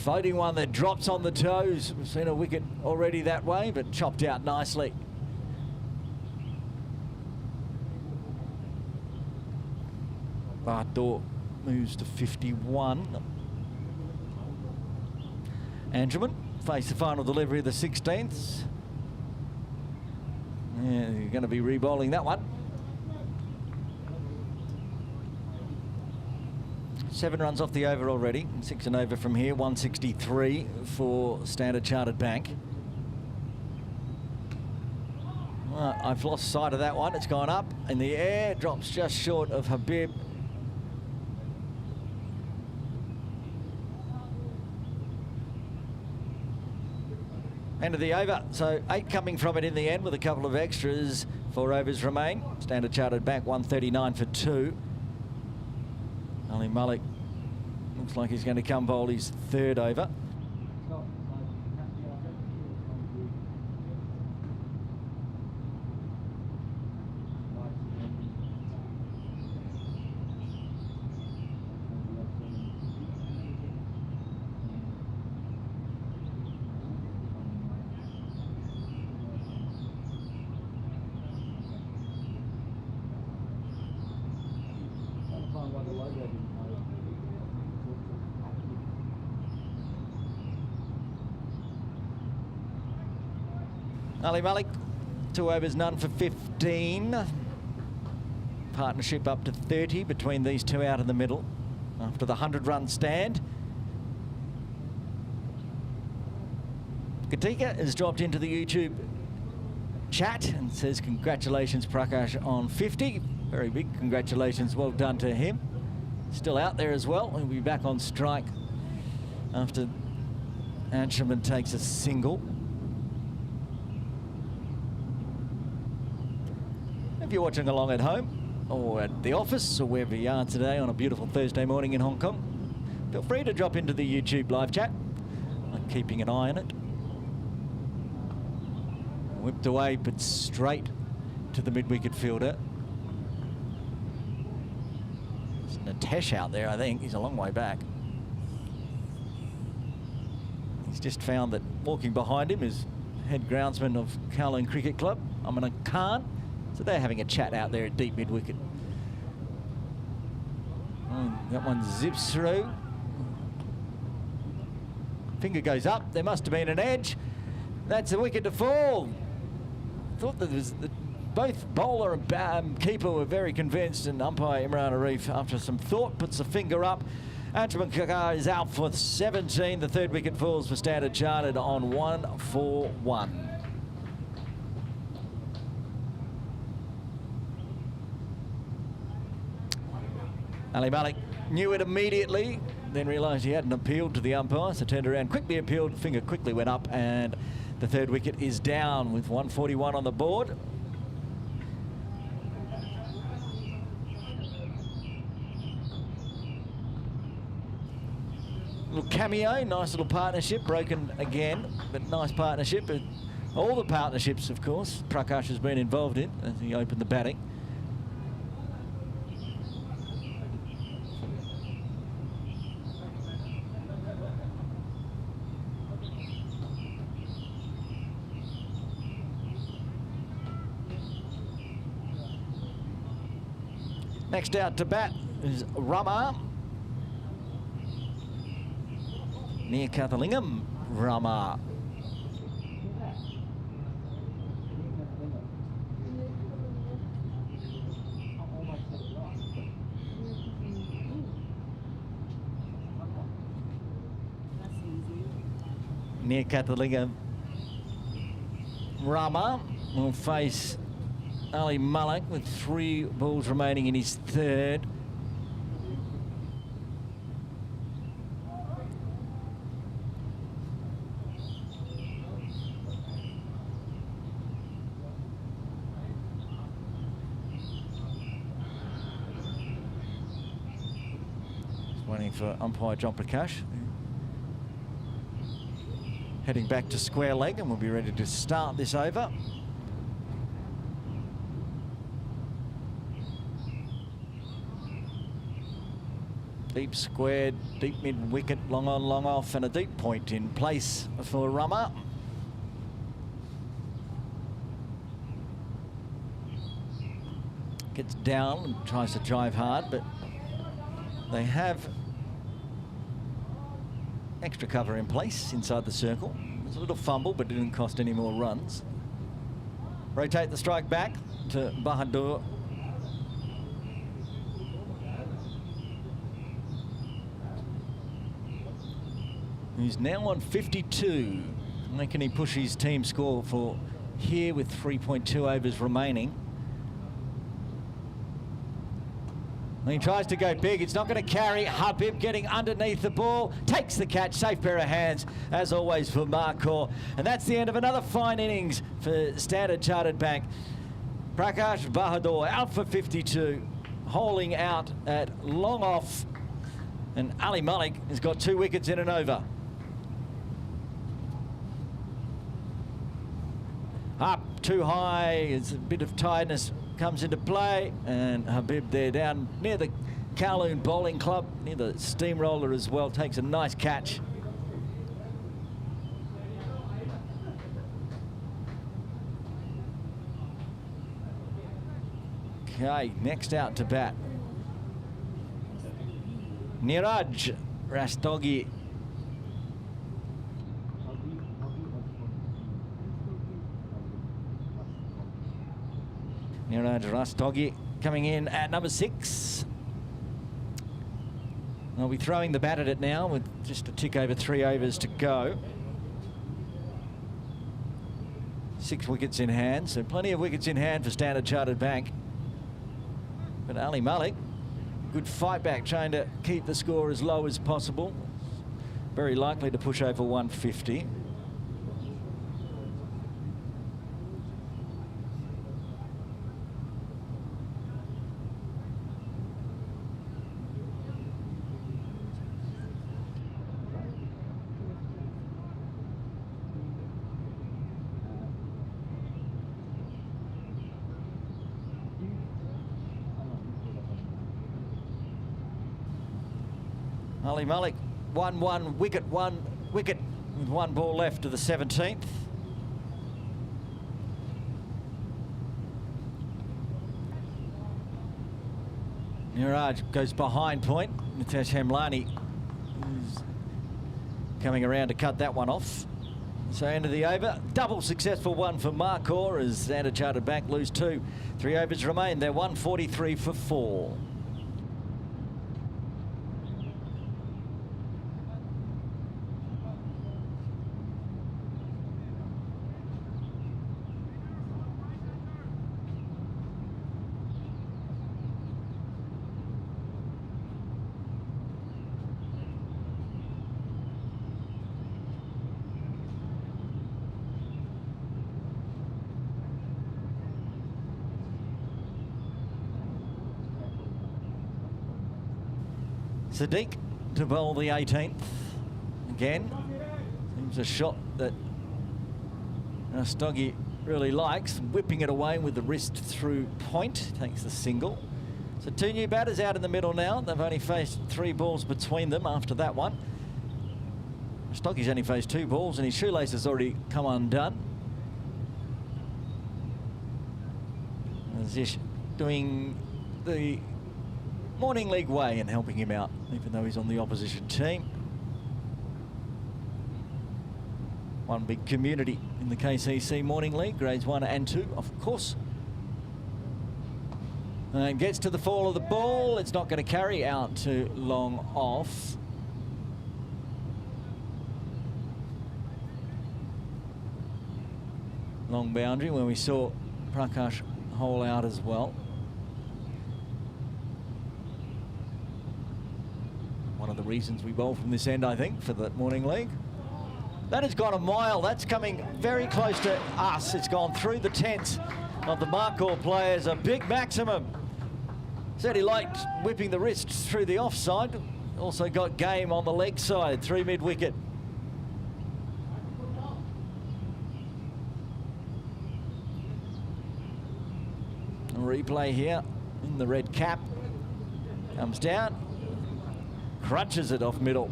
Floating one that drops on the toes. We've seen a wicket already that way, but chopped out nicely. Bahadur moves to 51. Angerman face the final delivery of the 16th. Yeah, you're going to be re-bowling that one. 7 runs off the over already, 6 and over from here, 163 for Standard Chartered Bank. I've lost sight of that one. It's gone up in the air, drops just short of Habib. End of the over, so 8 coming from it in the end with a couple of extras. 4 overs remain. Standard Chartered Bank 139 for 2. Ali Malik looks like he's going to come bowl his third over. Ali Malik, 2 overs, none for 15. Partnership up to 30 between these two out in the middle after the 100-run stand. Katika has dropped into the YouTube chat and says congratulations Prakash on 50. Very big congratulations, well done to him. Still out there as well. He'll be back on strike after Anshuman takes a single. If you're watching along at home or at the office or wherever you are today on a beautiful Thursday morning in Hong Kong, feel free to drop into the YouTube live chat. I'm keeping an eye on it. Whipped away, but straight to the mid-wicket fielder. There's Natesh out there, I think. He's a long way back. He's just found that walking behind him is head groundsman of Kowloon Cricket Club, Amina Khan. So they're having a chat out there at deep mid-wicket. Oh, that one zips through. Finger goes up. There must have been an edge. That's a wicket to fall. Thought that both bowler and keeper were very convinced, and umpire Imran Arif, after some thought, puts the finger up. Anshuman Kakar is out for 17. The third wicket falls for Standard Chartered on 1-4-1. Ali Malik knew it immediately, then realised he hadn't appealed to the umpire, so turned around, quickly appealed, finger quickly went up, and the third wicket is down with 141 on the board. Little cameo, nice little partnership, broken again, but nice partnership. But all the partnerships, of course, Prakash has been involved in as he opened the batting. Next out to bat is Rama. Near Kathalingam, Rama. Near Kathalingam, Rama will face Ali Malik with 3 balls remaining in his third. Just waiting for umpire John Prakash. Heading back to square leg, and we'll be ready to start this over. Deep squared, deep mid-wicket, long on, long off, and a deep point in place for Rama. Gets down and tries to drive hard, but they have extra cover in place inside the circle. There's a little fumble, but it didn't cost any more runs. Rotate the strike back to Bahadur. He's now on 52. And can he push his team score for here with 3.2 overs remaining? And he tries to go big. It's not going to carry. Habib getting underneath the ball. Takes the catch. Safe pair of hands, as always, for Markhor. And that's the end of another fine innings for Standard Chartered Bank. Prakash Bahadur out for 52. Holing out at long off And Ali Malik has got 2 wickets in and over. Up too high, it's a bit of tiredness comes into play, and Habib there down near the Kowloon Bowling Club, near the steamroller as well, takes a nice catch. Okay, next out to bat, Niraj Rastogi. Niraj Rastogi coming in at number 6. They'll be throwing the bat at it now with just a tick over 3 overs to go. 6 wickets in hand, so plenty of wickets in hand for Standard Chartered Bank. But Ali Malik, good fight back, trying to keep the score as low as possible. Very likely to push over 150. Ali Malik, 1 wicket, 1 wicket with 1 ball left to the 17th. Niraj goes behind point. Nitesh Hemlani is coming around to cut that one off. So end of the over. Double successful one for Markhor as Standard Chartered Bank lose 2. 3 overs remain. They're 143 for 4. Sadiq to bowl the 18th. Again, seems a shot that Rastogi really likes, whipping it away with the wrist through point, takes the single. So 2 new batters out in the middle now. They've only faced 3 balls between them after that one. Rastogi's only faced 2 balls and his shoelace has already come undone. Zish doing the morning league way and helping him out, even though he's on the opposition team. One big community in the KCC morning league, grades 1 and 2, of course. And gets to the fall of the ball. It's not going to carry out too long off. Long boundary when we saw Prakash hole out as well. One of the reasons we bowl from this end, I think, for the morning league. That has gone a mile. That's coming very close to us. It's gone through the tents of the Markhor players. A big maximum. Said he liked whipping the wrist through the offside. Also got game on the leg side through mid-wicket. A replay here in the red cap. Comes down. Crunches it off middle.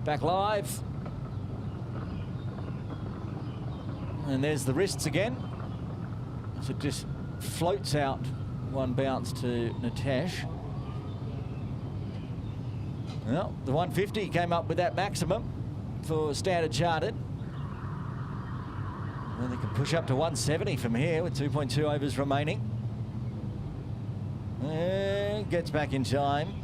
Back live. And there's the wrists again. So it just floats out 1 bounce to Nitesh. Well, the 150 came up with that maximum for Standard Chartered. And they can push up to 170 from here with 2.2 overs remaining. And gets back in time.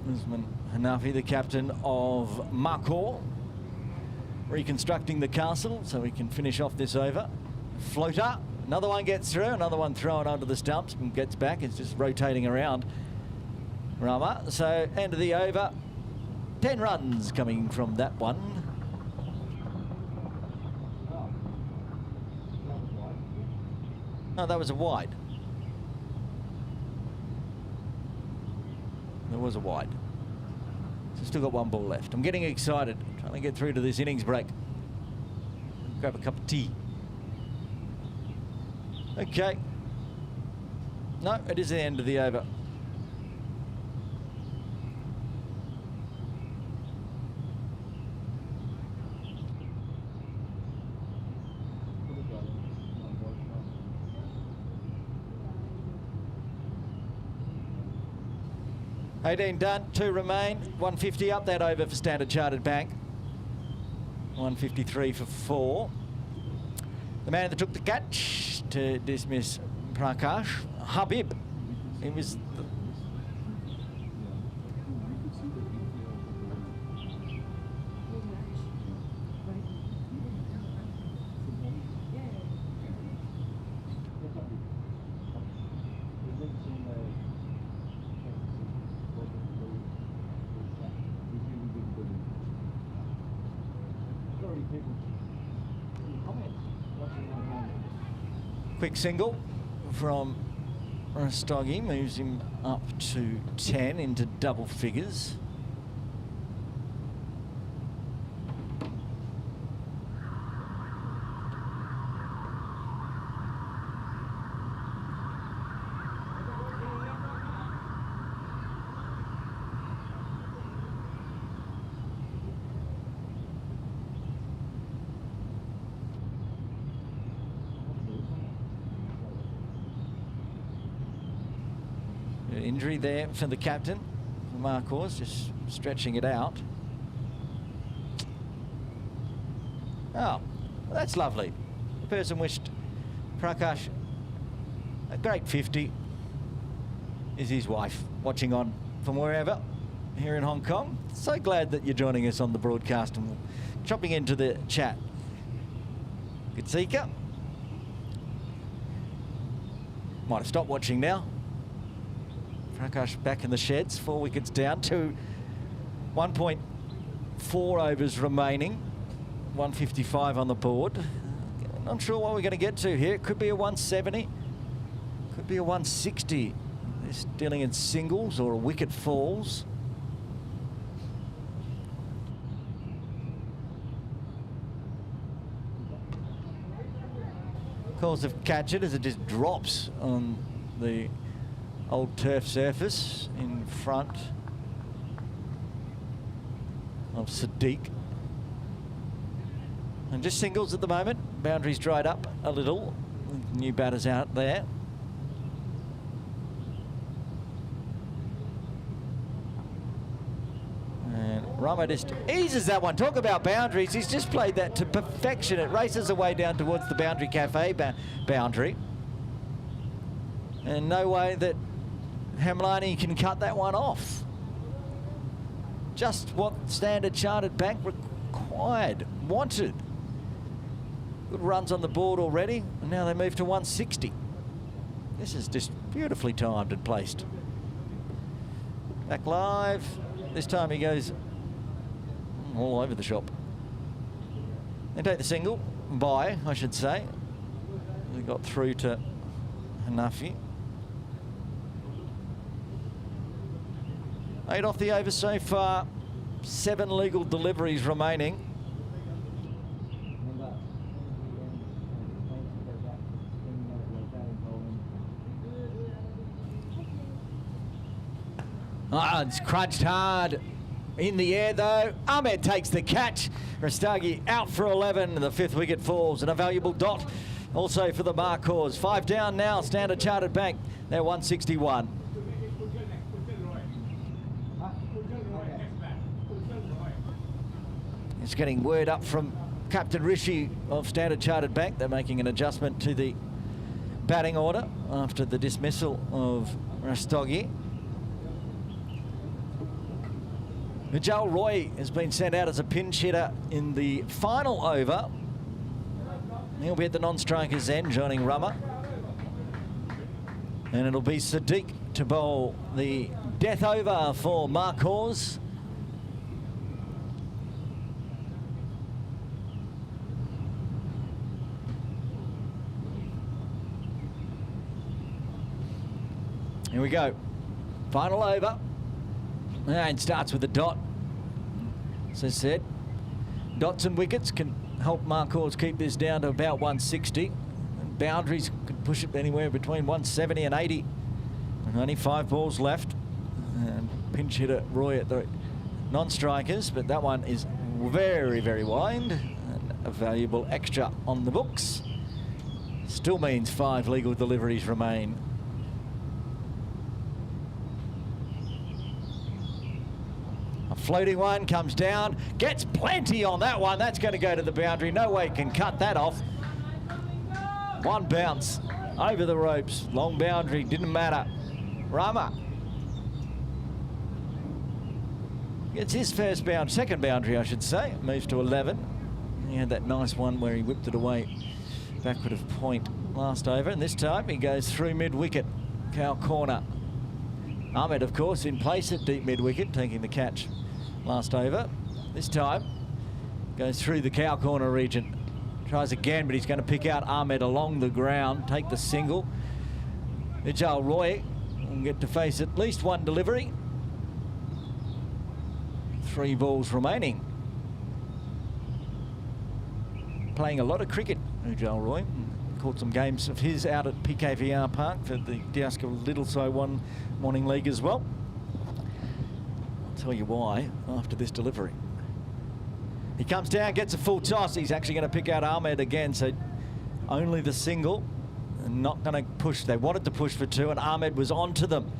Usman Hanafi, the captain of Markhor, reconstructing the castle so we can finish off this over. Floater, another one gets through, another one thrown onto the stumps and gets back. It's just rotating around Rama. So end of the over, 10 runs coming from that one. No, that was a wide. There was a wide. So still got one ball left. I'm getting excited, trying to get through to this innings break. Grab a cup of tea. Okay. No, it is the end of the over. $18 done, 2 remain. 150 up that over for Standard Chartered Bank. 153 for 4. The man that took the catch to dismiss Prakash, Habib. He was quick single from Rastogi, moves him up to 10 into double figures. Injury there for the captain, Markhor, just stretching it out. Oh, well, that's lovely. The person wished Prakash a great 50 is his wife, watching on from wherever here in Hong Kong. So glad that you're joining us on the broadcast and chopping into the chat. Gatsika. Might have stopped watching now. Prakash back in the sheds, 4 wickets down to 1.4 overs remaining, 155 on the board. Not sure what we're going to get to here. It could be a 170, could be a 160. This dealing in singles or a wicket falls. Calls of catch it as it just drops on the old turf surface in front of Sadiq. And just singles at the moment. Boundaries dried up a little. New batters out there. And Rama just eases that one. Talk about boundaries. He's just played that to perfection. It races away down towards the Boundary Cafe boundary. And no way that Hamlani can cut that one off. Just what Standard Chartered Bank required, wanted. Good runs on the board already, and now they move to 160. This is just beautifully timed and placed. Back live. This time he goes all over the shop. They take the single, by, I should say. They got through to Hanafi. 8 off the over so far, 7 legal deliveries remaining. It's crunched hard in the air though. Ahmed takes the catch. Rastagi out for 11. The 5th wicket falls and a valuable dot also for the Markhors. 5 down now, Standard Chartered Bank. They're 161. It's getting word up from Captain Rishi of Standard Chartered Bank. They're making an adjustment to the batting order after the dismissal of Rastogi. Vijay Roy has been sent out as a pinch hitter in the final over. He'll be at the non-striker's end, joining Rama. And it'll be Sadiq to bowl the death over for Markhors. Here we go. Final over. And starts with a dot. As I said, dots and wickets can help Markhor keep this down to about 160. And boundaries could push it anywhere between 170 and 80. And only 5 balls left. And pinch hitter Roy at the non-strikers, but that one is very, very wide. And a valuable extra on the books. Still means 5 legal deliveries remain. A floating one comes down, gets plenty on that one. That's going to go to the boundary. No way can cut that off. One bounce over the ropes. Long boundary, didn't matter. Rama gets his first boundary, second boundary, I should say. Moves to 11. He had that nice one where he whipped it away backward of point last over, and this time he goes through mid-wicket, cow corner. Ahmed, of course, in place at deep mid-wicket, taking the catch last over. This time goes through the cow corner region. Tries again, but he's going to pick out Ahmed along the ground, take the single. Vijay Roy will get to face at least one delivery. 3 balls remaining. Playing a lot of cricket, Vijay Roy. Caught some games of his out at PKVR Park for the Diaska Little So One Morning League as well. I'll tell you why after this delivery. He comes down, gets a full toss. He's actually going to pick out Ahmed again, so only the single. And not going to push. They wanted to push for 2, and Ahmed was onto them.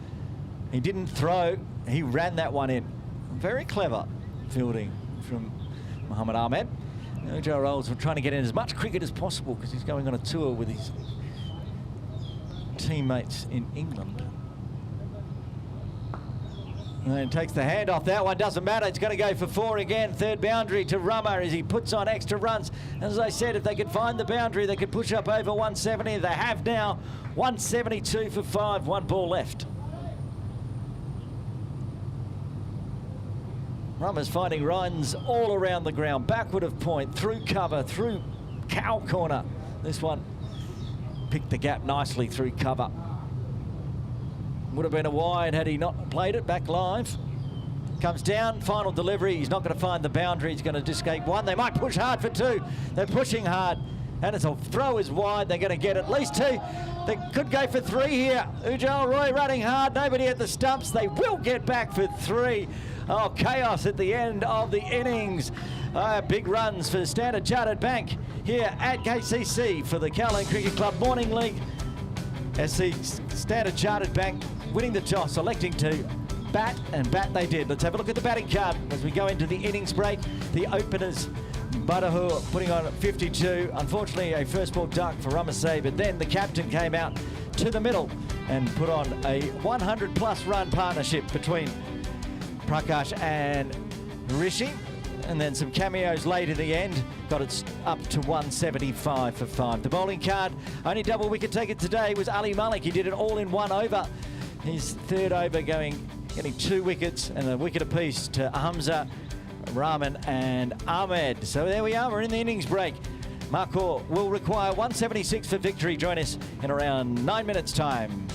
He didn't throw. He ran that one in. Very clever fielding from Mohamed Ahmed. Joe Rolls were trying to get in as much cricket as possible because he's going on a tour with his teammates in England. And takes the hand off that one, doesn't matter, it's going to go for 4 again. Third boundary to Rama as he puts on extra runs. As I said, if they could find the boundary, they could push up over 170. They have now. 172 for 5, 1 ball left. Rama's finding runs all around the ground, backward of point, through cover, through cow corner. This one picked the gap nicely through cover. Would have been a wide had he not played it back live. Comes down, final delivery. He's not going to find the boundary. He's going to escape 1. They might push hard for 2. They're pushing hard. And it's a throw is wide. They're going to get at least 2. They could go for 3 here. Ujjal Roy running hard. Nobody at the stumps. They will get back for 3. Oh, chaos at the end of the innings. Big runs for Standard Chartered Bank here at KCC for the Kowloon Cricket Club Morning League. SC Standard Chartered Bank winning the toss, electing to bat, and bat they did. Let's have a look at the batting card as we go into the innings break. The openers, Badahoor putting on 52. Unfortunately, a first ball duck for Ramasay, but then the captain came out to the middle and put on a 100-plus run partnership between Prakash and Rishi, and then some cameos late in the end got it up to 175 for 5. The bowling card, only double wicket taker today was Ali Malik. He did it all in 1 over. His third over getting 2 wickets and a wicket apiece to Hamza, Rahman and Ahmed. So there we are, we're in the innings break. Markhor will require 176 for victory. Join us in around 9 minutes time.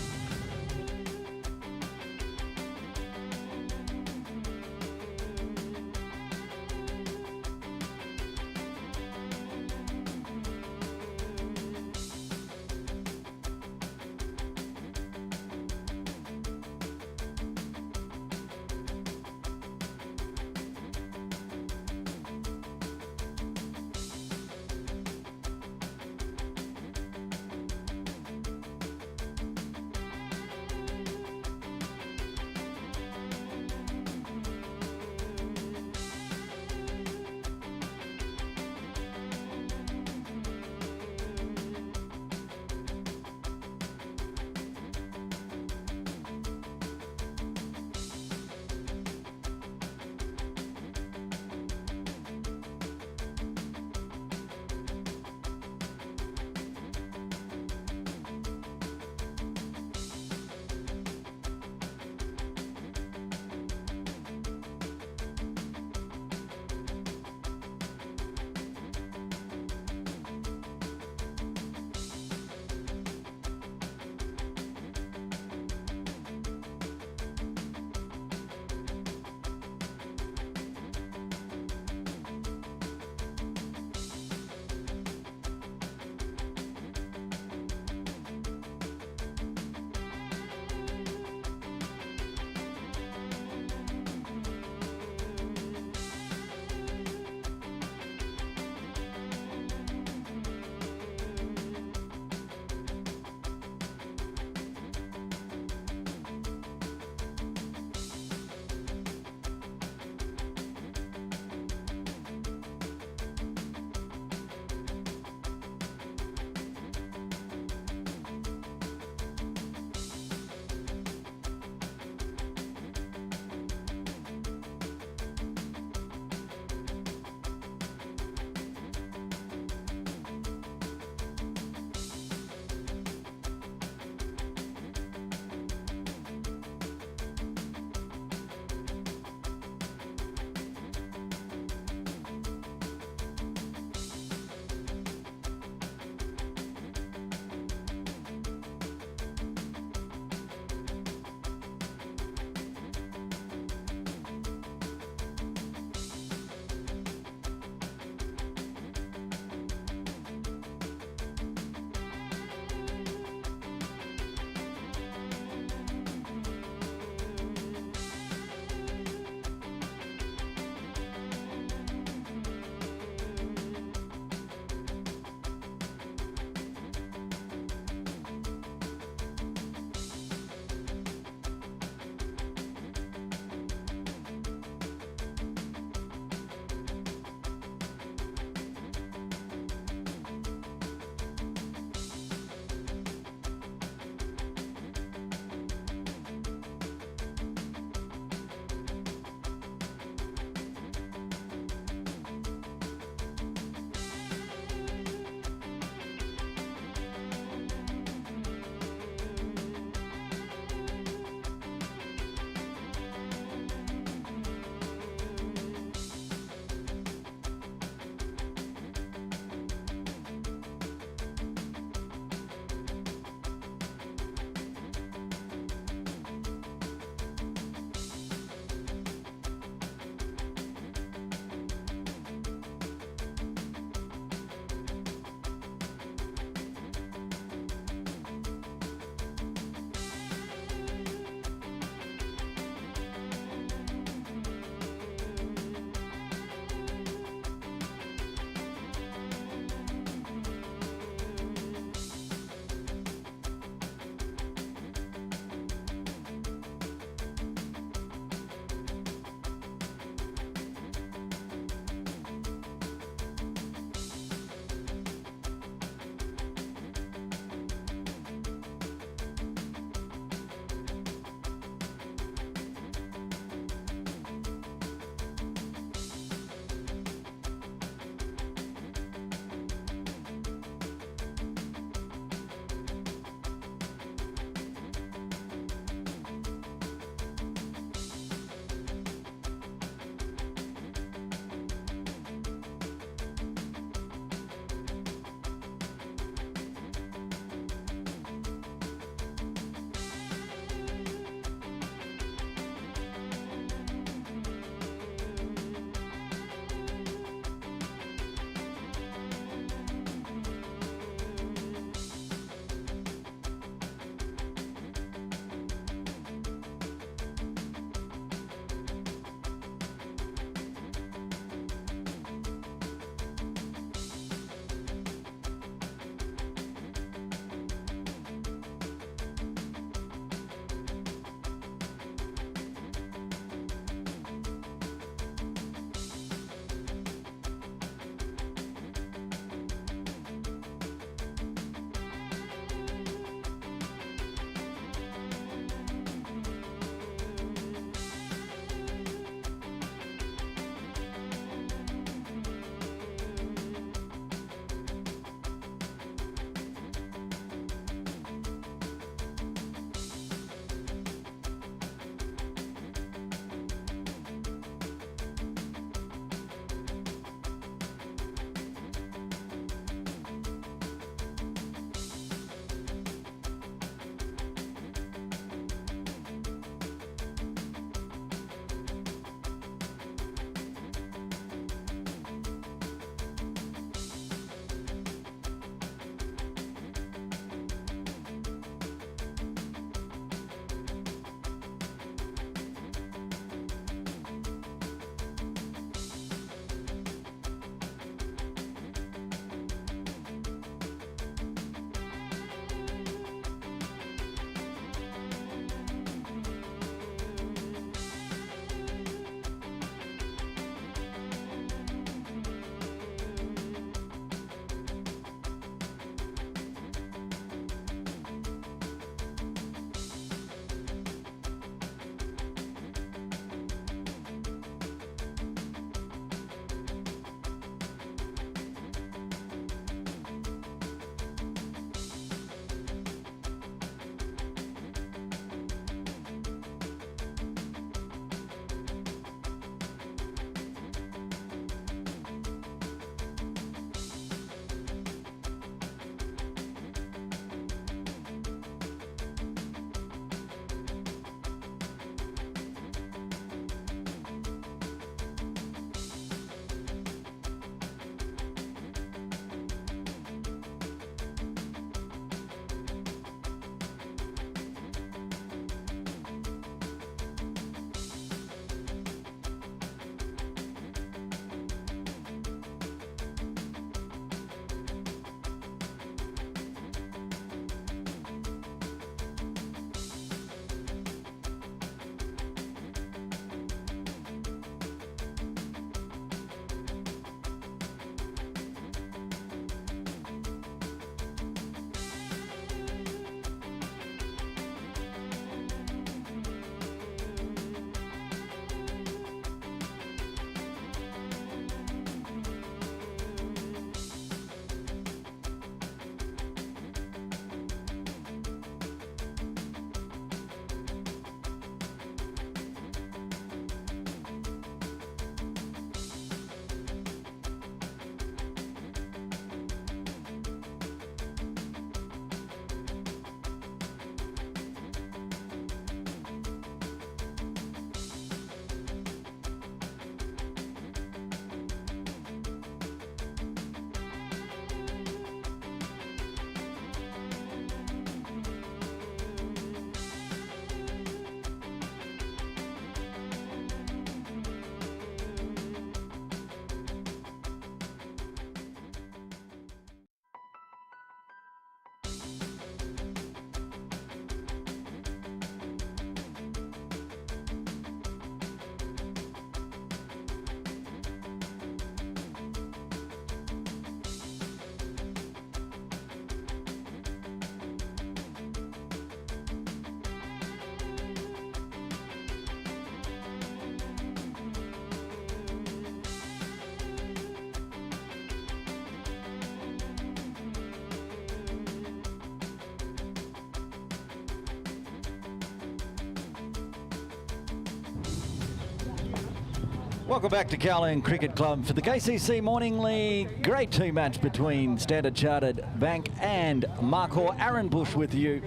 Welcome back to Kowloon Cricket Club for the KCC Morning League Grade 2 match between Standard Chartered Bank and Markhor. Aaron Bush with you.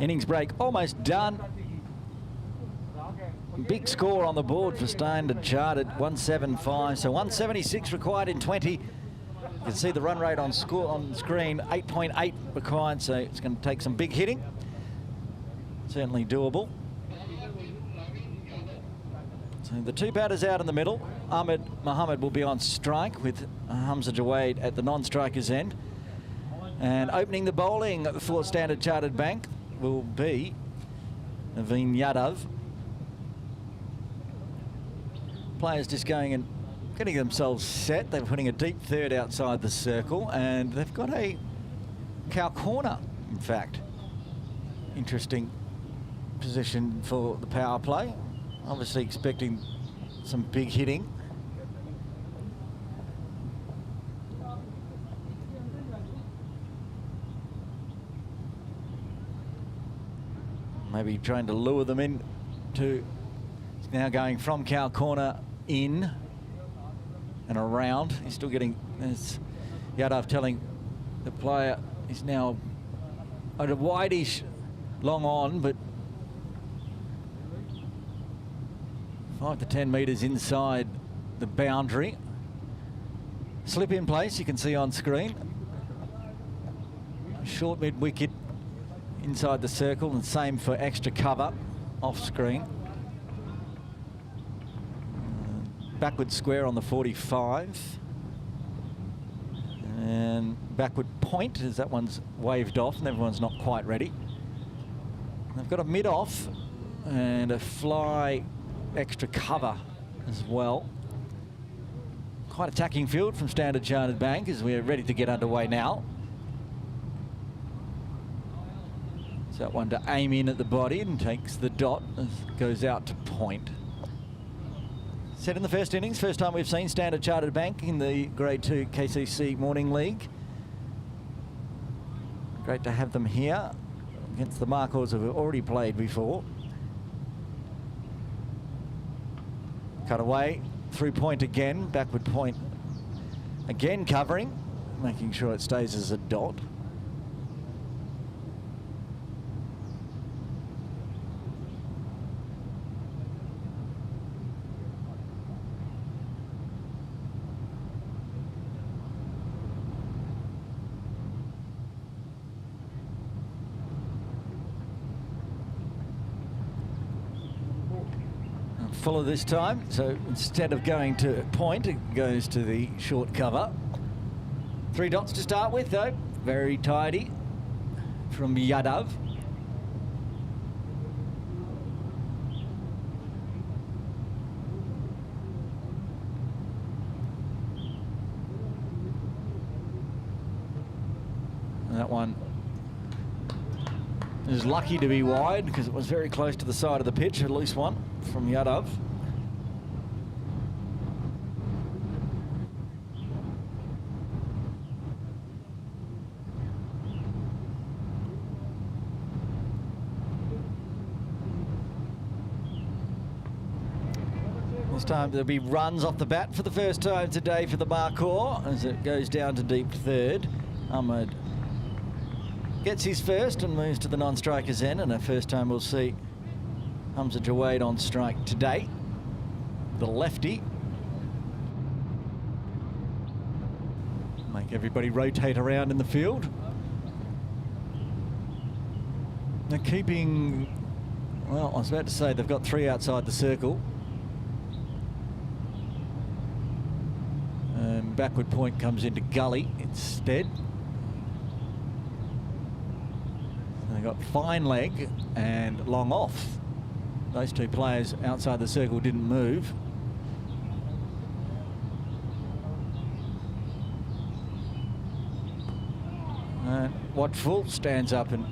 Innings break almost done. Big score on the board for Standard Chartered, 175. So 176 required in 20. You can see the run rate on screen, 8.8 required. So it's going to take some big hitting. Certainly doable. So the two batters out in the middle. Ahmed Mohammed will be on strike with Hamza Jawaid at the non-striker's end. And opening the bowling for Standard Chartered Bank will be Naveen Yadav. Players just going and getting themselves set. They're putting a deep third outside the circle, and they've got a cow corner, in fact. Interesting position for the power play. Obviously expecting some big hitting. Maybe trying to lure them in to, it's now going from cow corner in and around. He's still getting, as Yadav telling the player, he's now at a wideish long on, but 5 to 10 metres inside the boundary. Slip in place, you can see on screen. Short mid wicket inside the circle, and same for extra cover off screen. Backward square on the 45. And backward point, as that one's waved off and everyone's not quite ready. They've got a mid off and a fly extra cover as well. Quite attacking field from Standard Chartered Bank as we're ready to get underway now. So that one to aim in at the body and takes the dot as it goes out to point. Set in the first innings, first time we've seen Standard Chartered Bank in the Grade 2 KCC Morning League. Great to have them here against the Markhors who have already played before. Cut away, through point again, backward point again covering, making sure it stays as a dot. Fuller this time, so instead of going to point, it goes to the short cover. 3 dots to start with though, very tidy from Yadav. And that one is lucky to be wide because it was very close to the side of the pitch, a loose one from Yadav. This time there'll be runs off the bat for the first time today for the Markhor as it goes down to deep third. Ahmed gets his first and moves to the non-striker's end, and the first time we'll see Hamza Jawaid on strike today, the lefty. Make everybody rotate around in the field. They're keeping, well, I was about to say they've got 3 outside the circle. And backward point comes into gully instead. They've got fine leg and long off. Those 2 players outside the circle didn't move. And Watful stands up and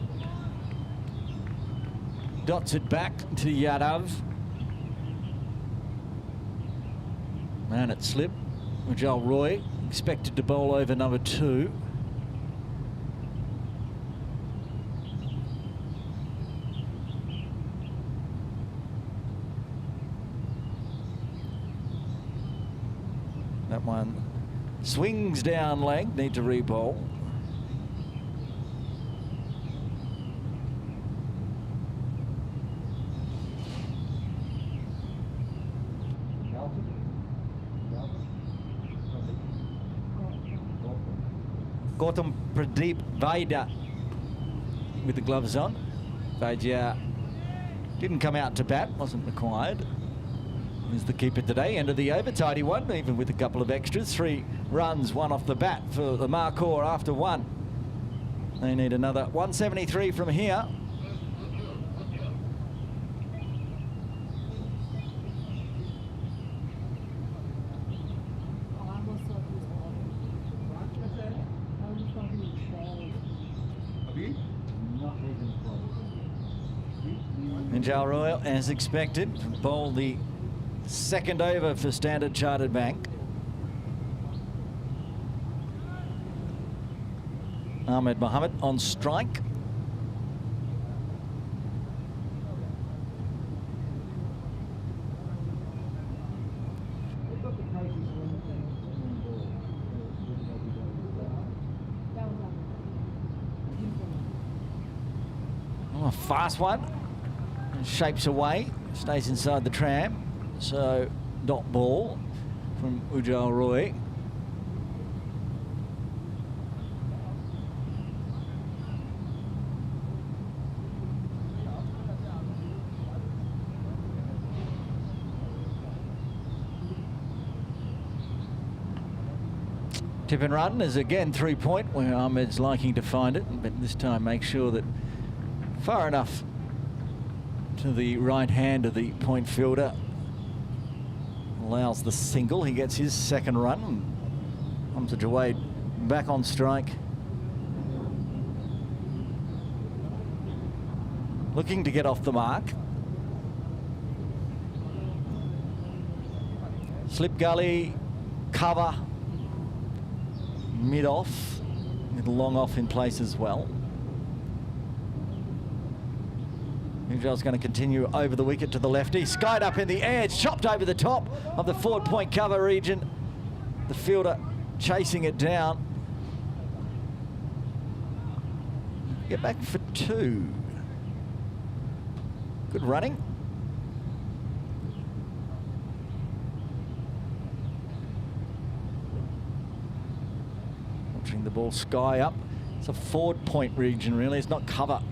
dots it back to Yadav. Man at slip. Joel Roy expected to bowl over number 2. That one swings down leg, need to re-bowl. Gautam Pradeep Vaidya with the gloves on. Vaidya didn't come out to bat, wasn't required. Is the keeper today. End of the over, tidy one, even with a couple of extras. 3 runs, 1 off the bat for the Markhor after 1. They need another 173 from here. Minjal Royal, as expected, bowled the second over for Standard Chartered Bank. Ahmed Mohammed on strike. Oh, a fast one. Shapes away, stays inside the tram. So, dot ball from Ujjal Roy. Tip and run is again 3-point, where Ahmed's liking to find it, but this time make sure that far enough to the right hand of the point fielder allows the single. He gets his second run. Hamza Jawaid back on strike. Looking to get off the mark. Slip gully, cover, mid-off, with long off in place as well. Ujal's going to continue over the wicket to the lefty. Skied up in the air, it's chopped over the top of the forward point cover region. The fielder chasing it down. Get back for 2. Good running. Watching the ball sky up. It's a forward point region really, it's not cover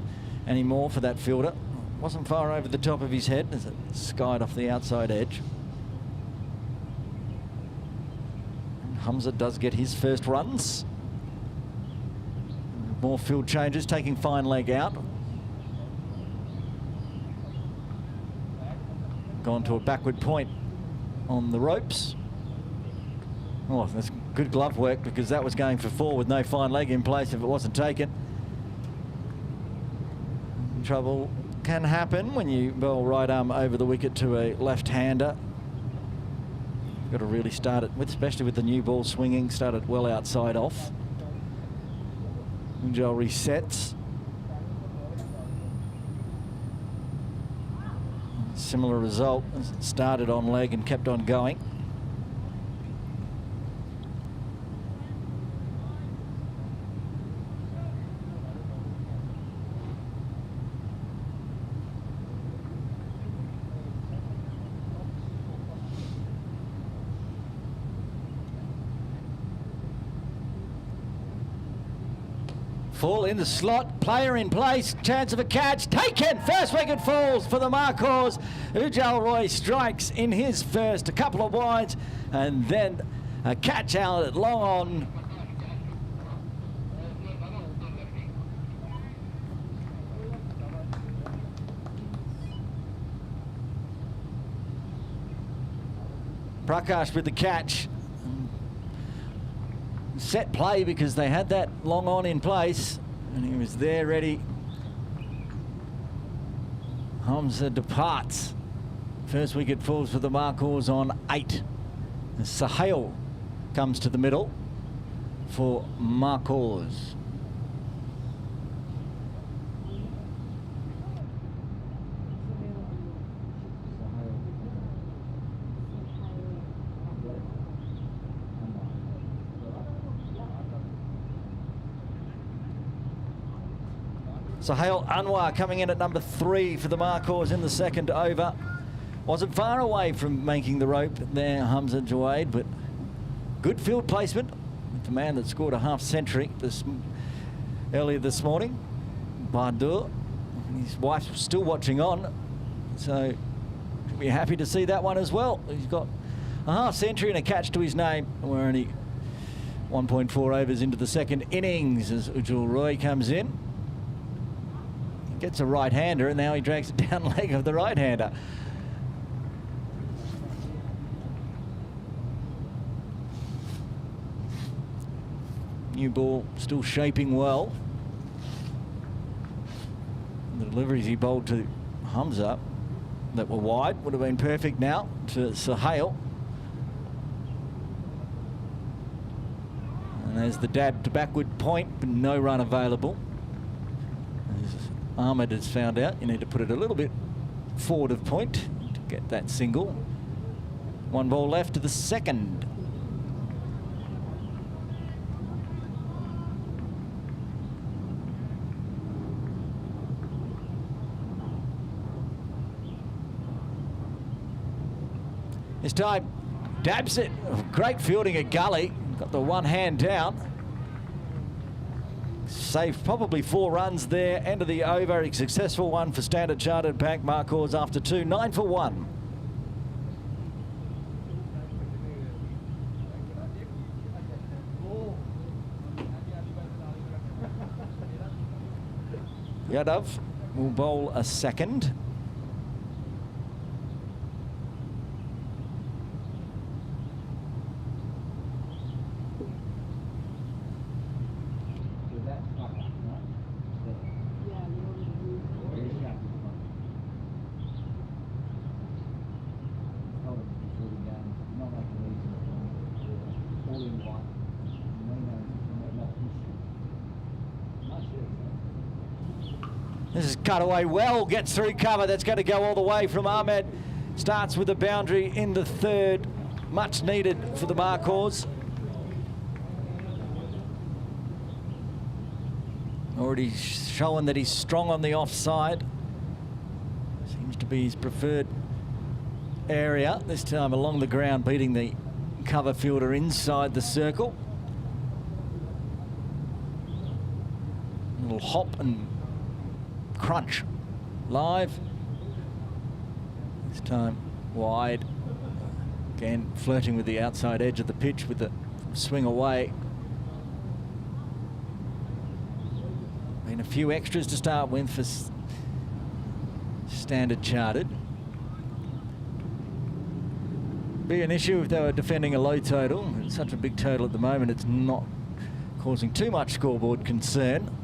anymore for that fielder. Wasn't far over the top of his head as it skied off the outside edge. And Hamza does get his first runs. More field changes, taking fine leg out. Gone to a backward point on the ropes. Oh, that's good glove work because that was going for 4 with no fine leg in place if it wasn't taken. Trouble can happen when you bowl right arm over the wicket to a left-hander. Got to really start it with, especially with the new ball swinging, started well outside off. Ujjal resets. Similar result, started on leg and kept on going. Full in the slot, player in place, chance of a catch, taken! First wicket falls for the Markhors. Ujjal Roy strikes in his first, a couple of wides, and then a catch out at long on. Prakash with the catch. Set play because they had that long on in place and he was there ready. Hamza departs. First wicket falls for the Markhors on 8. Sahel comes to the middle for Markhors. Sohail Anwar coming in at number 3 for the Markhors in the second over. Wasn't far away from making the rope there, Hamza Jawaid, but good field placement with the man that scored a half century earlier this morning, Bahadur. His wife's still watching on, so she'll be happy to see that one as well. He's got a half century and a catch to his name. We're only 1.4 overs into the second innings as Ujjwal Roy comes in. Gets a right-hander, and now he drags it down leg of the right-hander. New ball still shaping well. The deliveries he bowled to Hamza that were wide would have been perfect now to Sohail. And there's the dab to backward point, but no run available. Ahmed has found out you need to put it a little bit forward of point to get that single. One ball left to the second. This time, dabs it. Great fielding at gully. Got the one hand down. Saved probably 4 runs there. End of the over. A successful one for Standard Chartered Bank. Markhors after 2, 9 for 1. Yadav will bowl a second. This is cut away well, gets through cover. That's going to go all the way from Ahmed. Starts with a boundary in the third. Much needed for the Markhors. Already showing that he's strong on the offside. Seems to be his preferred area. This time along the ground, beating the cover fielder inside the circle. A little hop and crunch live. This time wide. Again, flirting with the outside edge of the pitch with the swing away. Been a few extras to start with for Standard Chartered. Be an issue if they were defending a low total. It's such a big total at the moment, it's not causing too much scoreboard concern.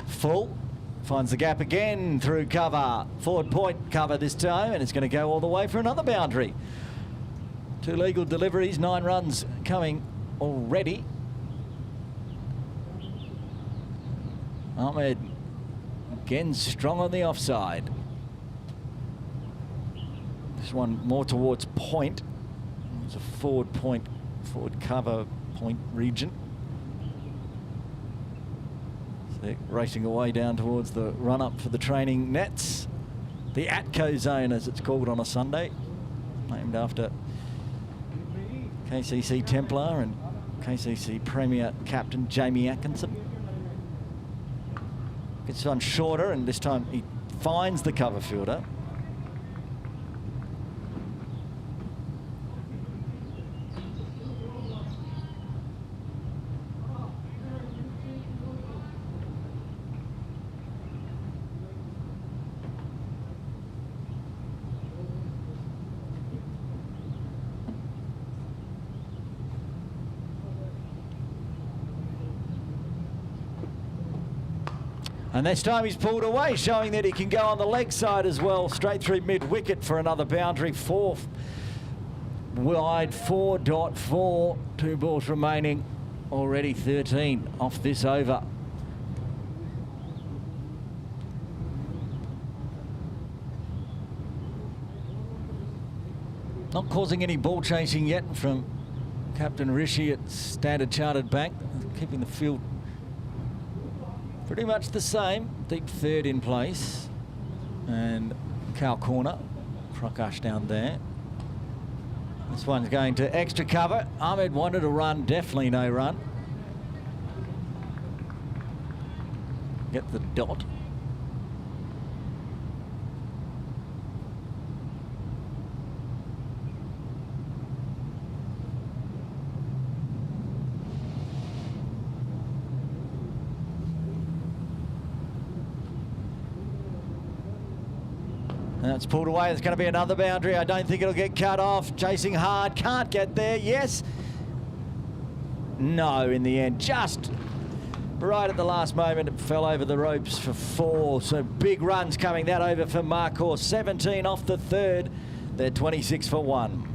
Full. Finds the gap again through cover. Forward point cover this time, and it's going to go all the way for another boundary. 2 legal deliveries, 9 runs coming already. Ahmed again strong on the offside. This one more towards point. It's a forward point, forward cover point region. They're racing away down towards the run-up for the training nets. The Atco Zone, as it's called on a Sunday, named after KCC Templar and KCC Premier Captain Jamie Atkinson. Gets one shorter, and this time he finds the cover fielder. And this time he's pulled away, showing that he can go on the leg side as well, straight through mid-wicket for another boundary. 4 wide, 4.4, 2 balls remaining, already 13 off this over. Not causing any ball chasing yet from Captain Rishi at Standard Chartered Bank, keeping the field Pretty much the same. Deep third in place. And cow corner. Prakash down there. This one's going to extra cover. Ahmed wanted a run, definitely no run. Get the dot. That's pulled away. There's going to be another boundary. I don't think it'll get cut off. Chasing hard. Can't get there. Yes. No, in the end. Just right at the last moment, it fell over the ropes for 4. So big runs coming that over for Markhor. 17 off the third. They're 26 for 1.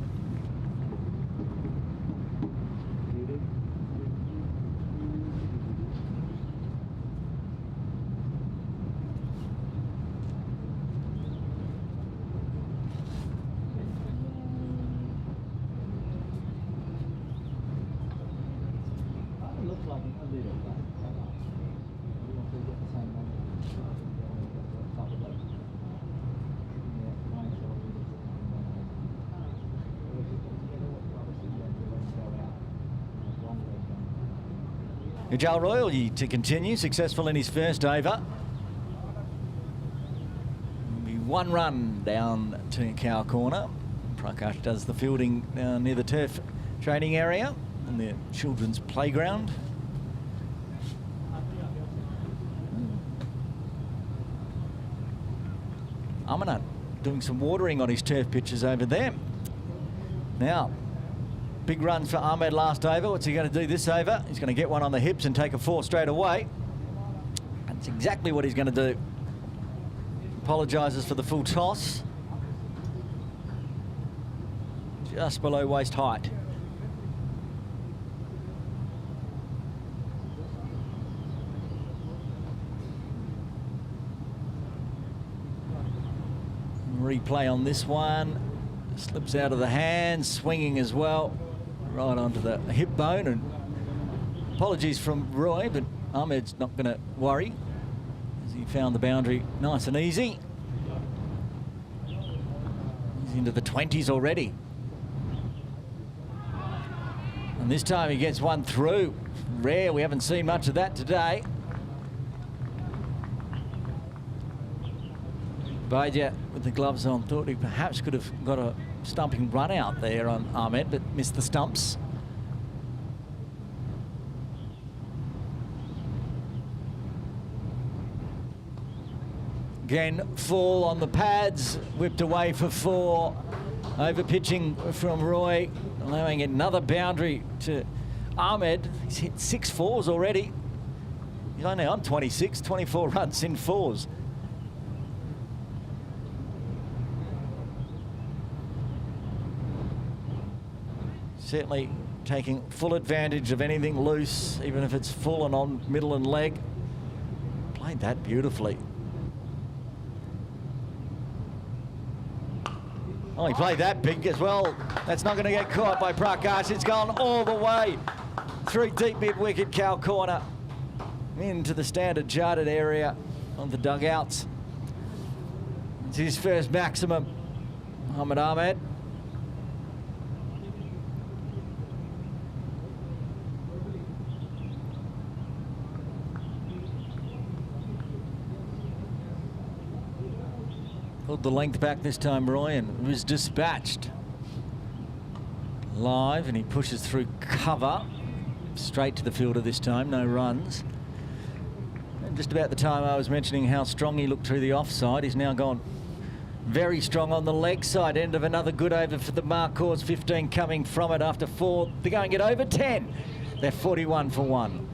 Ujal Royal to continue, successful in his first over. Be 1 run down to cow corner. Prakash does the fielding down near the turf training area on the children's playground. Amanat doing some watering on his turf pitches over there. Now, big runs for Ahmed last over. What's he going to do this over? He's going to get one on the hips and take a 4 straight away. That's exactly what he's going to do. Apologises for the full toss. Just below waist height. Replay on this one. Slips out of the hands, swinging as well. Right onto the hip bone, and apologies from Roy, but Ahmed's not going to worry as he found the boundary nice and easy. He's into the 20s already. And this time he gets one through. Rare, we haven't seen much of that today. Baja with the gloves on thought he perhaps could have got a stumping run out there on Ahmed, but missed the stumps. Again, fall on the pads, whipped away for 4. Over pitching from Roy, allowing another boundary to Ahmed. He's hit 6 4s already. He's only on 26, 24 runs in 4s. Certainly taking full advantage of anything loose, even if it's full and on middle and leg. Played that beautifully. Oh, he played that big as well. That's not going to get caught by Prakash. It's gone all the way through deep mid-wicket cow corner into the standard charted area on the dugouts. It's his first maximum. Muhammad Ahmed. Pulled the length back this time, Roy, and was dispatched. Live, and he pushes through cover. Straight to the fielder this time, no runs. And just about the time I was mentioning how strong he looked through the offside, he's now gone very strong on the leg side. End of another good over for the Markhors. 15 coming from it after 4. They're going to get over 10. They're 41 for 1.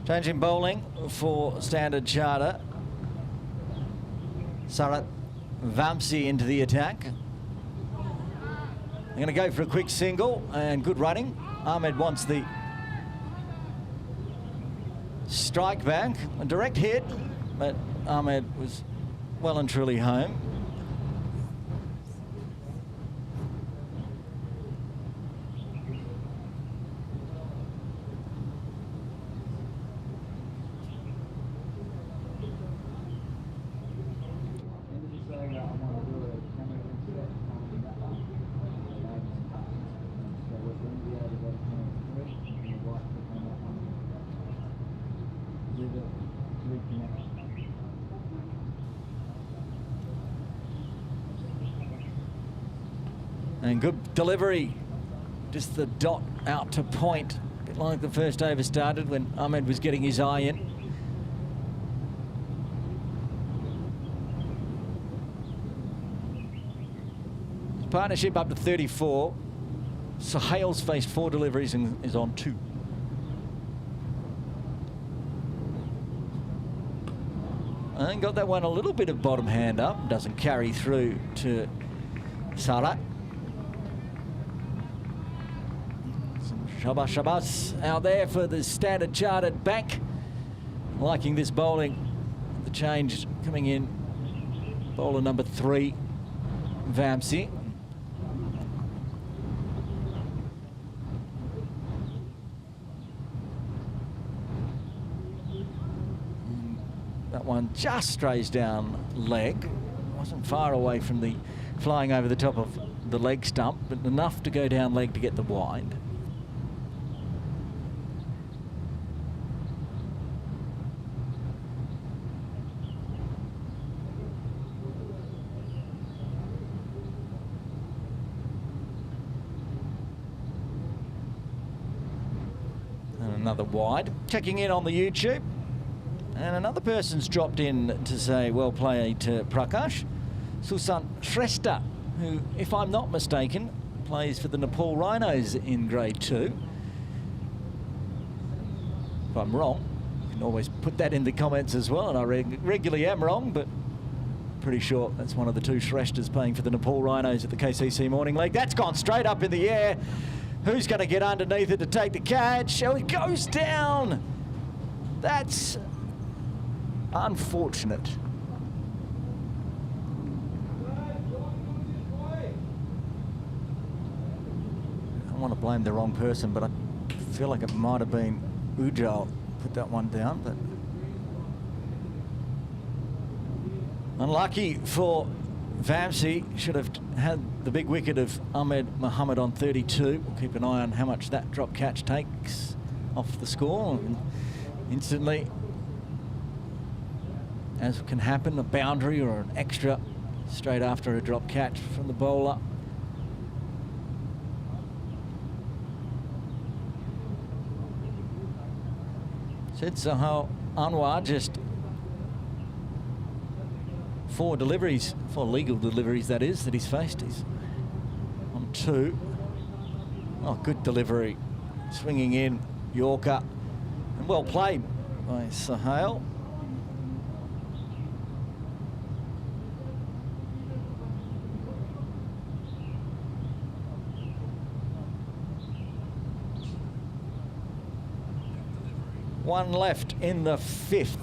Changing bowling for Standard Charter. Sarat Vamsi into the attack. They're going to go for a quick single and good running. Ahmed wants the strike back. A direct hit, but Ahmed was well and truly home. And good delivery, just the dot out to point, a bit like the first over started when Ahmed was getting his eye in. Partnership up to 34. Sohail's faced 4 deliveries and is on 2. And got that one a little bit of bottom hand up, doesn't carry through to Sarat. Shabas out there for the Standard Chartered Bank. Liking this bowling. The change coming in. Bowler number 3, Vamsi. That one just strays down leg. Wasn't far away from the flying over the top of the leg stump, but enough to go down leg to get the wide. Another wide. Checking in on the YouTube. And another person's dropped in to say, well played to Prakash. Susan Shrestha, who, if I'm not mistaken, plays for the Nepal Rhinos in grade 2. If I'm wrong, you can always put that in the comments as well, and I regularly am wrong, but pretty sure that's one of the 2 Shreshthas playing for the Nepal Rhinos at the KCC Morning League. That's gone straight up in the air. Who's going to get underneath it to take the catch? Oh, it goes down. That's unfortunate. I don't want to blame the wrong person, but I feel like it might have been Ujjal put that one down. But unlucky for Vamsi. Should have had the big wicket of Ahmed Mohammed on 32. We'll keep an eye on how much that drop catch takes off the score. And instantly, as can happen, a boundary or an extra straight after a drop catch from the bowler. Said Sahal Anwar, just 4 deliveries, 4 legal deliveries that is, that he's faced. He's on 2. Oh, good delivery. Swinging in, Yorker. And well played by Sahal. One left in the 5th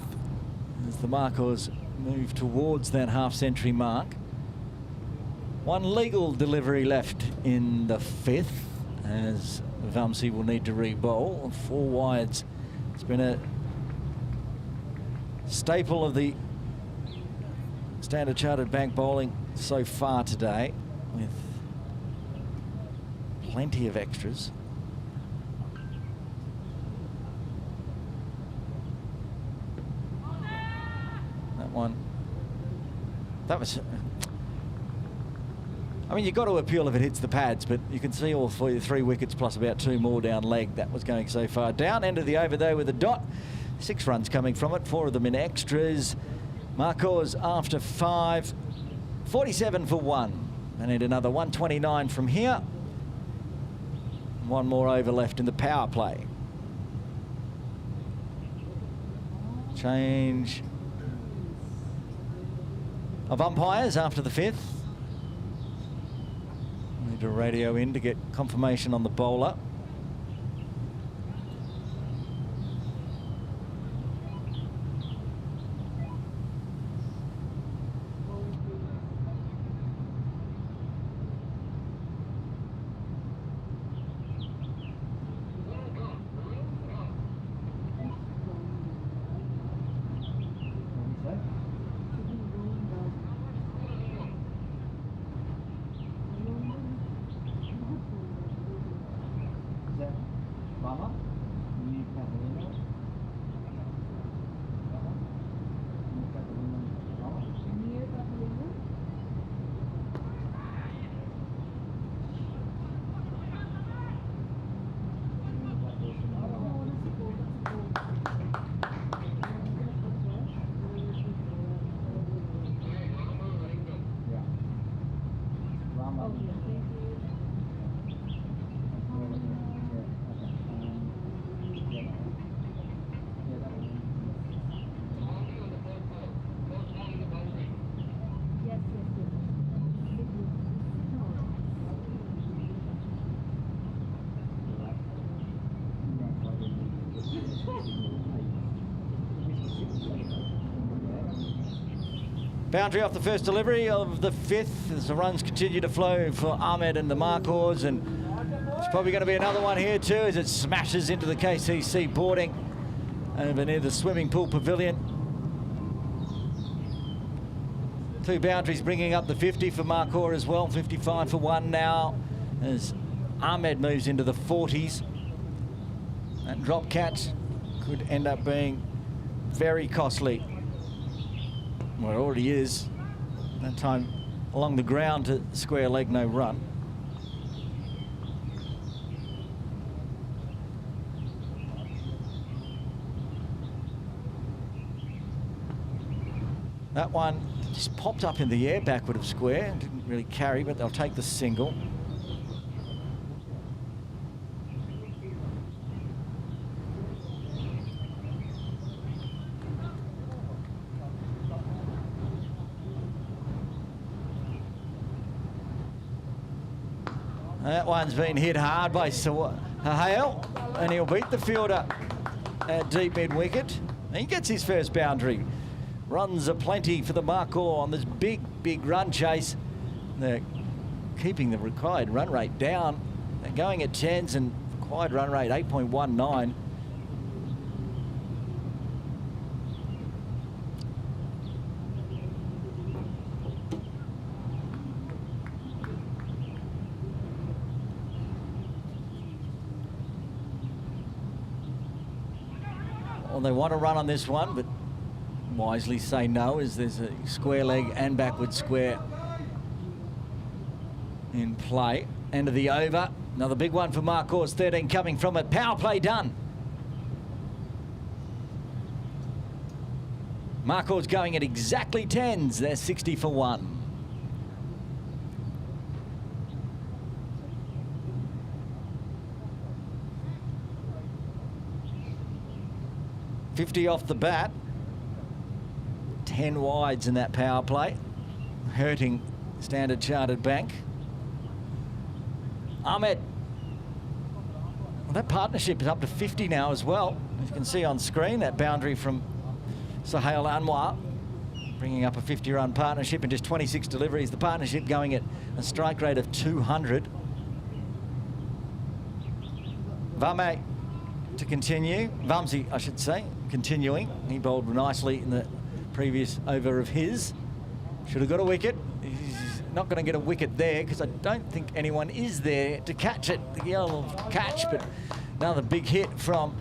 as the Markhors move towards that half-century mark. 1 legal delivery left in the 5th as Vamsi will need to re-bowl. 4 wides. It's been a staple of the Standard Chartered Bank bowling so far today, with plenty of extras. One. That was, I mean, you've got to appeal if it hits the pads, but you can see all 3 wickets plus about 2 more down leg. That was going so far down. End of the over though with a dot. 6 runs coming from it, 4 of them in extras. Markhors after 5, 47 for 1. They need another 129 from here. 1 more over left in the power play. Change of umpires after the 5th. Need to radio in to get confirmation on the bowler. Boundary off the first delivery of the 5th as the runs continue to flow for Ahmed and the Markhors, and it's probably going to be another one here too as it smashes into the KCC boarding over near the swimming pool pavilion. 2 boundaries bringing up the 50 for Markhor as well, 55 for 1 now as Ahmed moves into the 40s. That drop catch could end up being very costly. Well, it already is. That time along the ground to square leg, no run. That one just popped up in the air backward of square. Didn't really carry, but they'll take the single. That one's been hit hard by Hale, and he'll beat the fielder at deep mid-wicket. He gets his first boundary. Runs aplenty for the Markhor on this big run chase. They're keeping the required run rate down. They're going at 10s and required run rate 8.19. Well, they want to run on this one, but wisely say no as there's a square leg and backward square in play. End of the over. Another big one for Markhor's 13 coming from it. Power play done. Markhor's going at exactly 10s. They're 60 for 1. $50 off the bat. 10 wides in that power play, hurting Standard Chartered Bank. Ahmed, well, that partnership is up to 50 now as well. As you can see on screen, that boundary from Sohail Anwar, bringing up a 50-run partnership in just 26 deliveries. The partnership going at a strike rate of 200. Vame to continue. Vamsi, I should say, continuing. He bowled nicely in the previous over of his. Should have got a wicket. He's not going to get a wicket there because I don't think anyone is there to catch it. The yellow catch, but another big hit from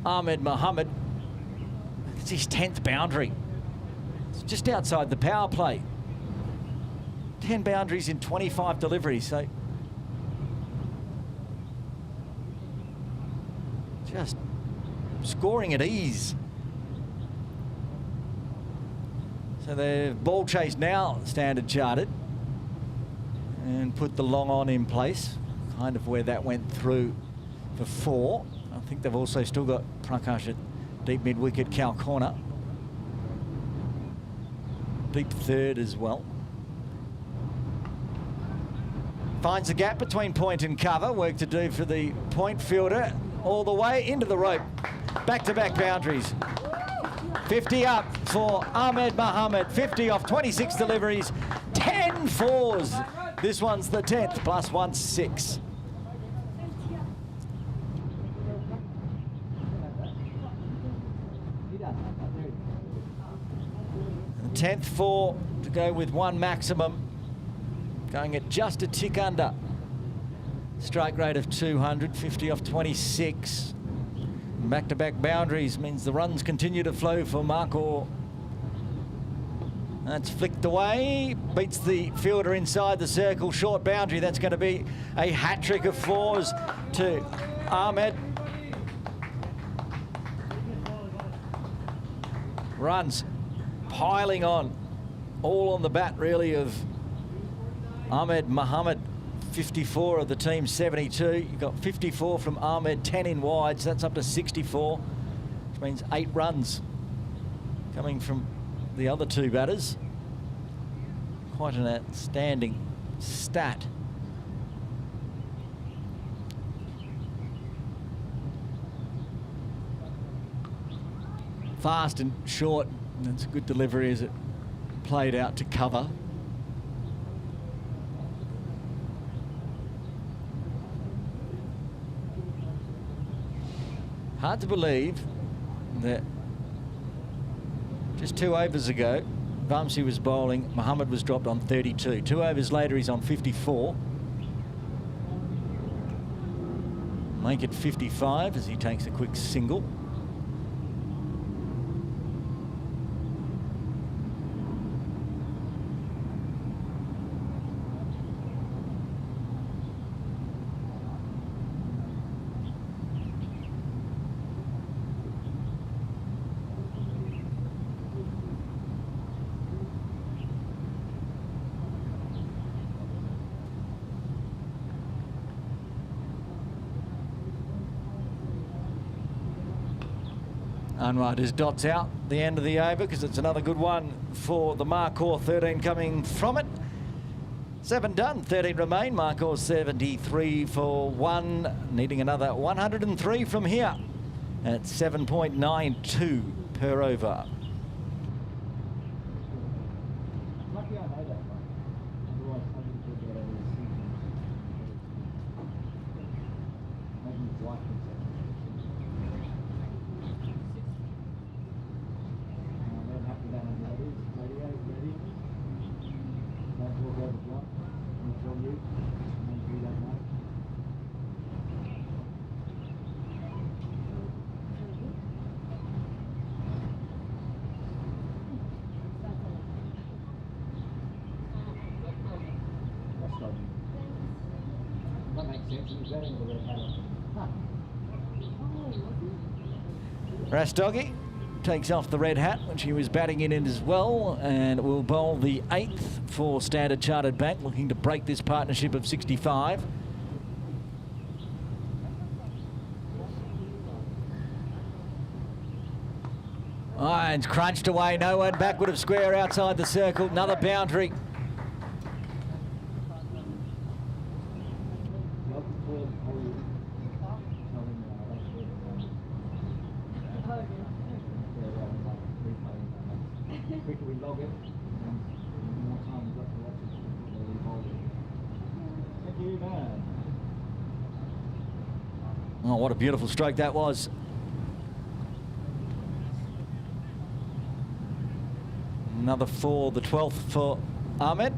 Ahmed Mohammed. It's his 10th boundary. It's just outside the power play. 10 boundaries in 25 deliveries, so just scoring at ease. So they've ball chased now, Standard Chartered, and put the long on in place, kind of where that went through for 4. I think they've also still got Prakash at Deep mid-wicket, cow corner. Deep third as well. Finds the gap between point and cover. Work to do for the point fielder. All the way into the rope. Back-to-back boundaries. 50 up for Ahmed Mohammed. 50 off 26 deliveries. 10 fours. This one's the 10th, plus 1 6. The 10th four to go with one maximum. Going at just a tick under. Strike rate of 200, 50 off 26. Back-to-back boundaries means the runs continue to flow for Markhor. That's flicked away, beats the fielder inside the circle, short boundary. That's going to be a hat-trick of fours to Ahmed. Runs piling on, all on the bat really of Ahmed Mohammed. 54 of the team's 72. You've got 54 from Ahmed, 10 in wide, so that's up to 64, which means 8 runs coming from the other two batters. Quite an outstanding stat. Fast and short. That's a good delivery as it played out to cover. Hard to believe that just 2 overs ago, Vamsi was bowling, Mohammed was dropped on 32. 2 overs later, he's on 54. Make it 55 as he takes a quick single. Anwar just dots out the end of the over because it's another good one for the Markhor. 13 coming from it. 7 done, 13 remain. Markhor 73 for 1, needing another 103 from here at 7.92 per over. Rastogi takes off the red hat, which he was batting in as well, and will bowl the 8th for Standard Chartered Bank, looking to break this partnership of 65. Irons crunched away, no one, backward of square outside the circle, another boundary. Oh, what a beautiful stroke that was. Another 4, the 12th for Ahmed.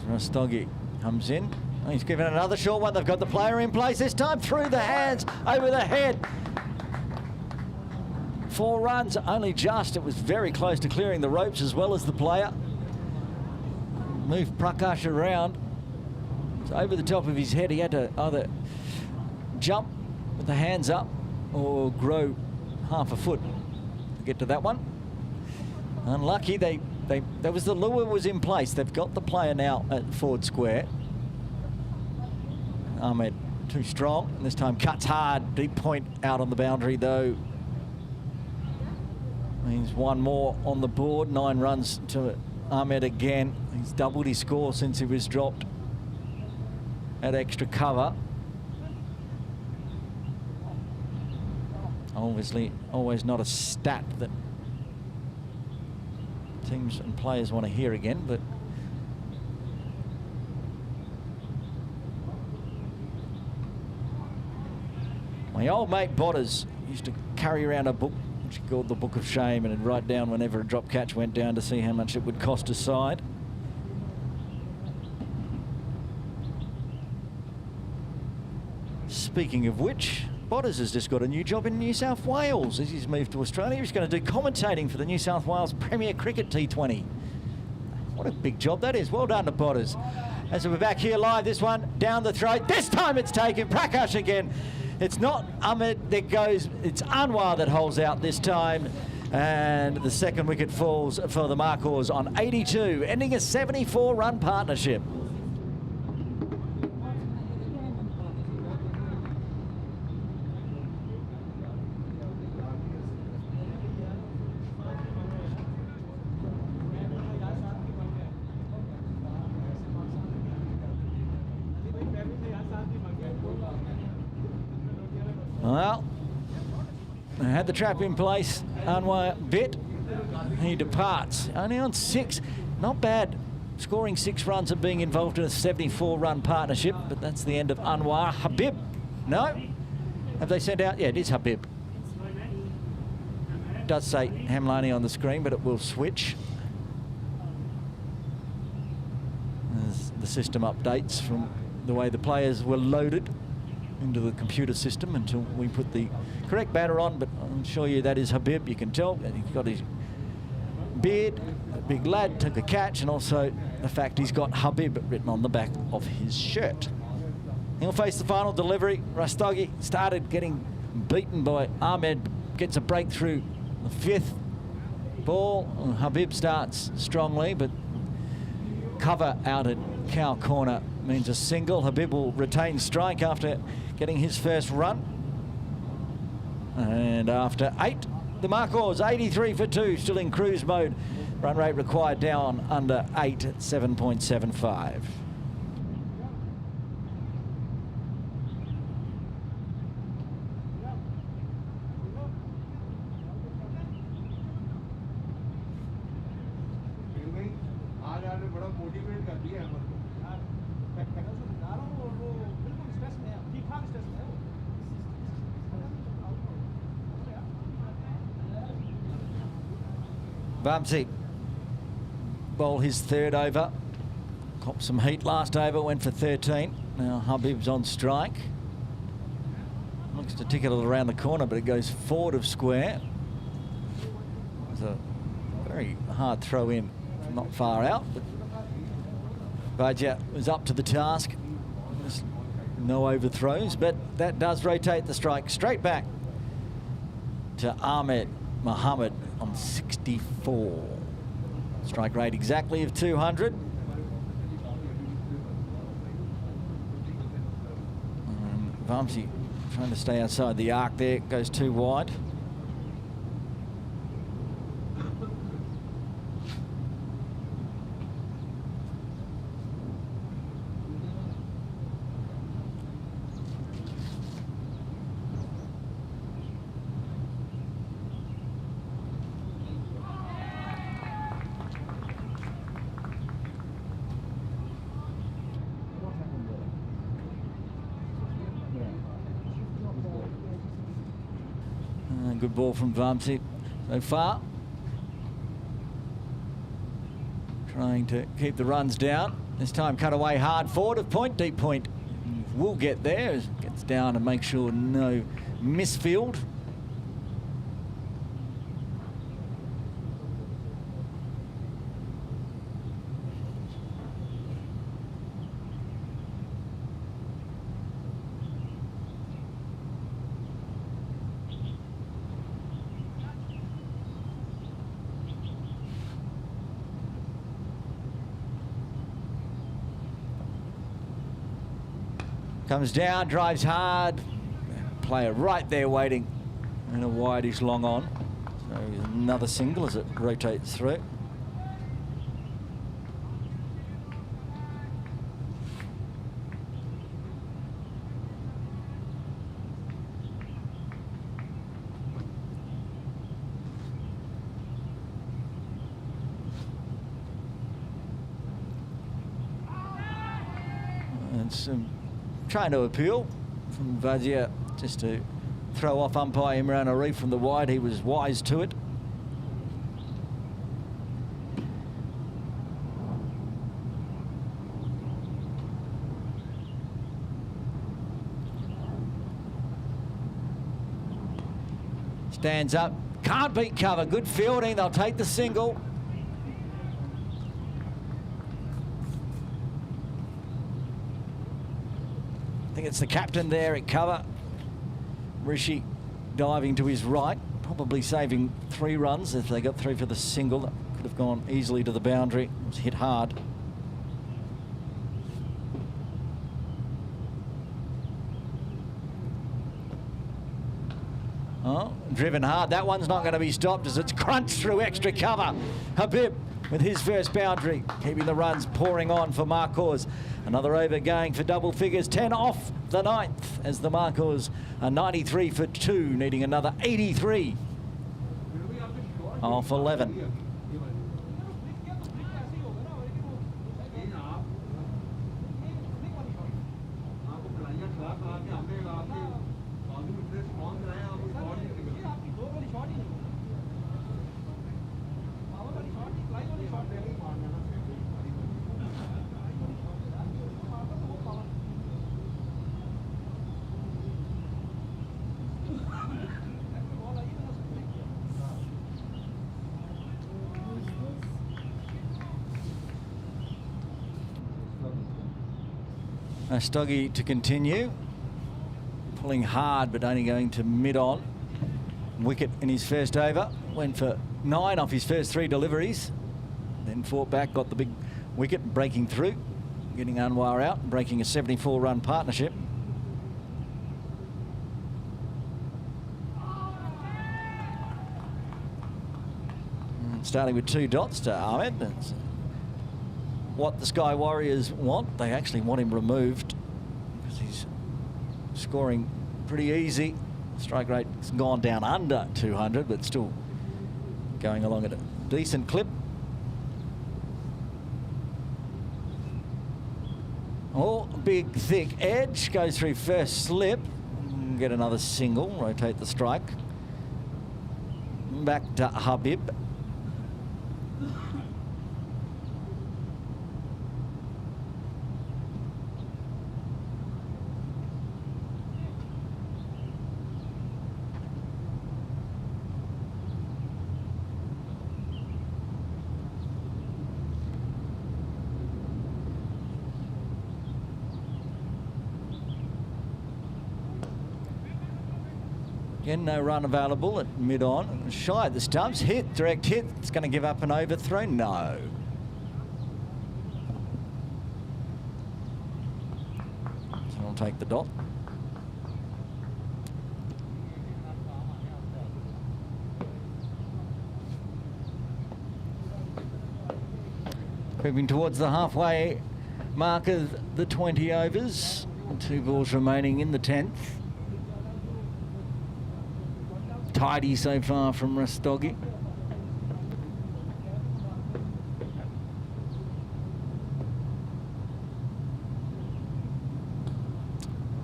Rastogi comes in. Oh, he's given another short one. They've got the player in place this time, through the hands, over the head. 4 runs, only just. It was very close to clearing the ropes as well as the player. Moved Prakash around. It's over the top of his head. He had to either jump with the hands up or grow half a foot to get to that one. Unlucky. That was the lure was in place. They've got the player now at forward square. Ahmed too strong. And this time cuts hard. Deep point out on the boundary, though. Means one more on the board. 9 runs to Ahmed again. He's doubled his score since he was dropped at extra cover. Obviously, always not a stat that teams and players want to hear again, but my old mate Botters used to carry around a book which he called the Book of Shame, and he'd write down whenever a drop catch went down to see how much it would cost a side. Speaking of which, Botters has just got a new job in New South Wales as he's moved to Australia. He's going to do commentating for the New South Wales Premier Cricket T20. What a big job that is. Well done to Botters. As we're back here live, this one down the throat. This time it's taken. Prakash again. It's not Ahmed that goes, it's Anwar that holds out this time. And the second wicket falls for the Markhors on 82, ending a 74-run partnership. Well, they had the trap in place. Anwar bit. He departs. Only on 6. Not bad. Scoring 6 runs and being involved in a 74-run partnership. But that's the end of Anwar. Habib. No? Have they sent out? Yeah, it is Habib. It does say Hamlani on the screen, but it will switch as the system updates from the way the players were loaded into the computer system until we put the correct batter on, but I'll show you that is Habib. You can tell he's got his beard, a big lad, took a catch, and also the fact he's got Habib written on the back of his shirt. He'll face the final delivery. Rastogi started getting beaten by Ahmed, gets a breakthrough the 5th ball. Habib starts strongly, but cover out at cow corner means a single. Habib will retain strike after getting his first run. And after 8, the Markhors 83 for 2, still in cruise mode. Run rate required down under 8 at 7.75. Vamsi bowl his 3rd over. Copped some heat last over, went for 13. Now Habib's on strike. Looks to tick it around the corner, but it goes forward of square. It's a very hard throw in from not far out, but Bhatia was up to the task. There's no overthrows, but that does rotate the strike straight back to Ahmed Mohammed on 64. Strike rate exactly of 200. And Vamsi trying to stay outside the arc there, goes too wide. Good ball from Vamsi so far. Trying to keep the runs down. This time cut away hard forward of point. Deep point will get there as it gets down and make sure no misfield. Comes down, drives hard. Player right there waiting. And a wide-ish long on. So another single as it rotates through. And some trying to appeal from Vazia just to throw off umpire Imran Arif from the wide. He was wise to it. Stands up, can't beat cover, good fielding, they'll take the single. I think it's the captain there at cover. Rishi diving to his right, probably saving 3 runs if they got through for the single. That could have gone easily to the boundary. It was hit hard. Oh, driven hard. That one's not going to be stopped as it's crunched through extra cover. Habib with his first boundary, keeping the runs pouring on for Markhors. Another over going for double figures, 10 off the 9th as the Markhors are 93 for 2, needing another 83 off 11. Stoggy to continue, pulling hard but only going to mid-on. Wicket in his first over, went for 9 off his first 3 deliveries, then fought back, got the big wicket, breaking through, getting Anwar out, breaking a 74-run partnership. Starting with 2 dots to Ahmed. That's what the Sky Warriors want. They actually want him removed because he's scoring pretty easy. Strike rate's gone down under 200, but still going along at a decent clip. Oh, big thick edge, goes through first slip, get another single, rotate the strike. Back to Habib. Again, no run available at mid-on. Shy at the stumps, hit, direct hit. It's going to give up an overthrow. No. So I'll take the dot. Moving towards the halfway mark of the 20 overs. 2 balls remaining in the 10th. Tidy so far from Rastogi.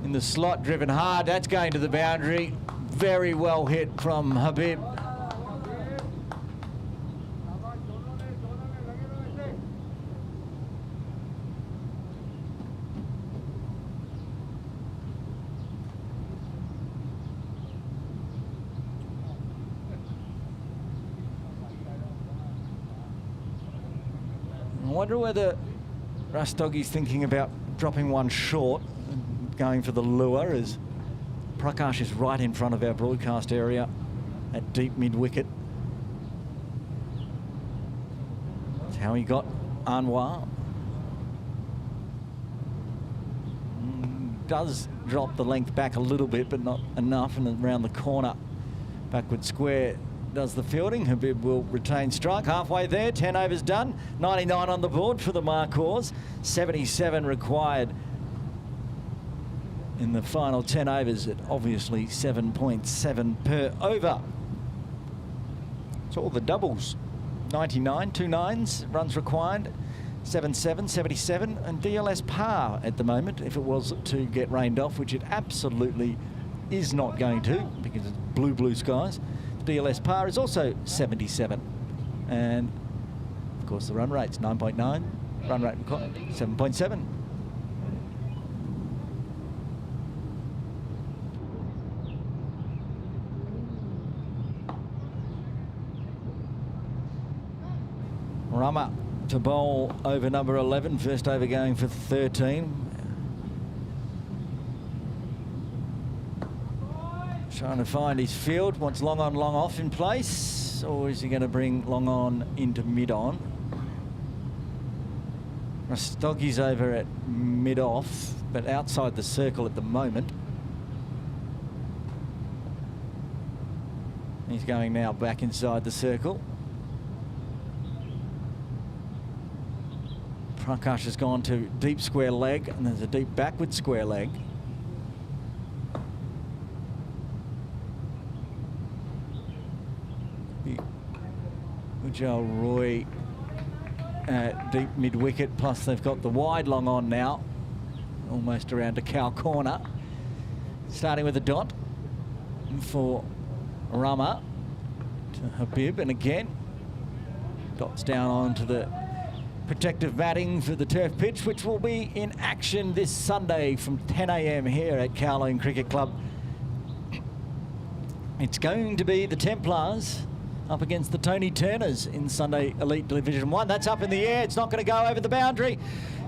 In the slot, driven hard. That's going to the boundary. Very well hit from Habib. I wonder whether Rastogi's thinking about dropping one short, going for the lure, as Prakash is right in front of our broadcast area at deep mid-wicket. That's how he got Anwar. does drop the length back a little bit, but not enough, and around the corner, backward square does the fielding. Habib will retain strike. Halfway there, 10 overs done. 99 on the board for the Markhors. 77 required in the final 10 overs at obviously 7.7 per over. It's all the doubles. 99, 2 nines, runs required. 77, 77, and DLS par at the moment, if it was to get rained off, which it absolutely is not going to, because it's blue skies. DLS par is also 77. And, of course, the run rate's 9.9. Run rate required, 7.7. Rama to bowl over number 11, first over going for 13. Trying to find his field, wants long on, long off in place, or is he going to bring long on into mid on? Rastogi's over at mid off, but outside the circle at the moment. He's going now back inside the circle. Prakash has gone to deep square leg, and there's a deep backward square leg. Ujjal Roy at deep mid wicket, plus they've got the wide long on now, almost around to cow corner. Starting with a dot for Rama to Habib, and again dots down onto the protective matting for the turf pitch, which will be in action this Sunday from 10 a.m. here at Kowloon Cricket Club. It's going to be the Templars up against the Tony Turners in Sunday Elite Division 1. That's up in the air. It's not going to go over the boundary.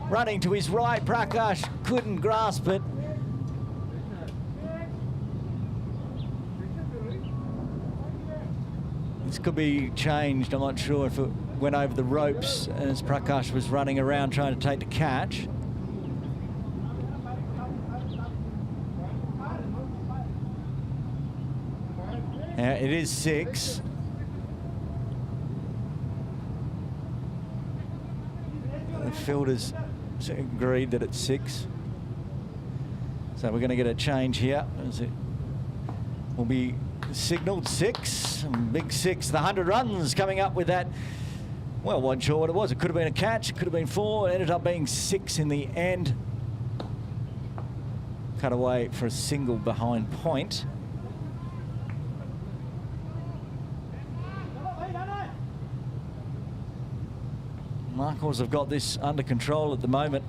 Running to his right, Prakash couldn't grasp it. This could be changed. I'm not sure if it went over the ropes as Prakash was running around trying to take the catch. It is 6. The fielders agreed that it's 6. So we're going to get a change here as it will be signalled 6. Big 6. The 100 runs coming up with that. Well, wasn't sure what it was. It could have been a catch. It could have been 4. It ended up being 6 in the end. Cut away for a single behind point. Markhors have got this under control at the moment.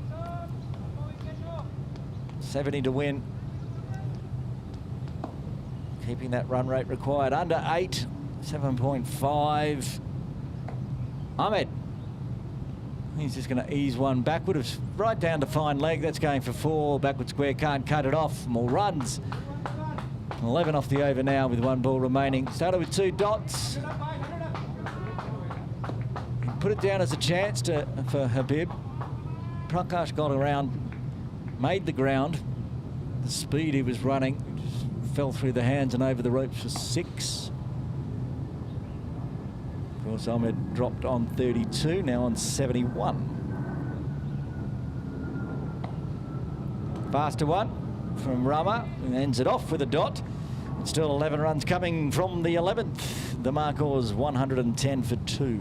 70 to win. Keeping that run rate required under 8. 7.5. Ahmed. He's just going to ease one backward. It's right down to fine leg. That's going for 4. Backward square, can't cut it off. More runs. 11 off the over now with 1 ball remaining. Started with 2 dots. Put it down as a chance for Habib. Prakash got around, made the ground. The speed he was running just fell through the hands and over the ropes for 6. Of course, Ahmed dropped on 32, now on 71. Faster one from Rama, and ends it off with a dot. It's still 11 runs coming from the 11th. The Markhors 110 for 2.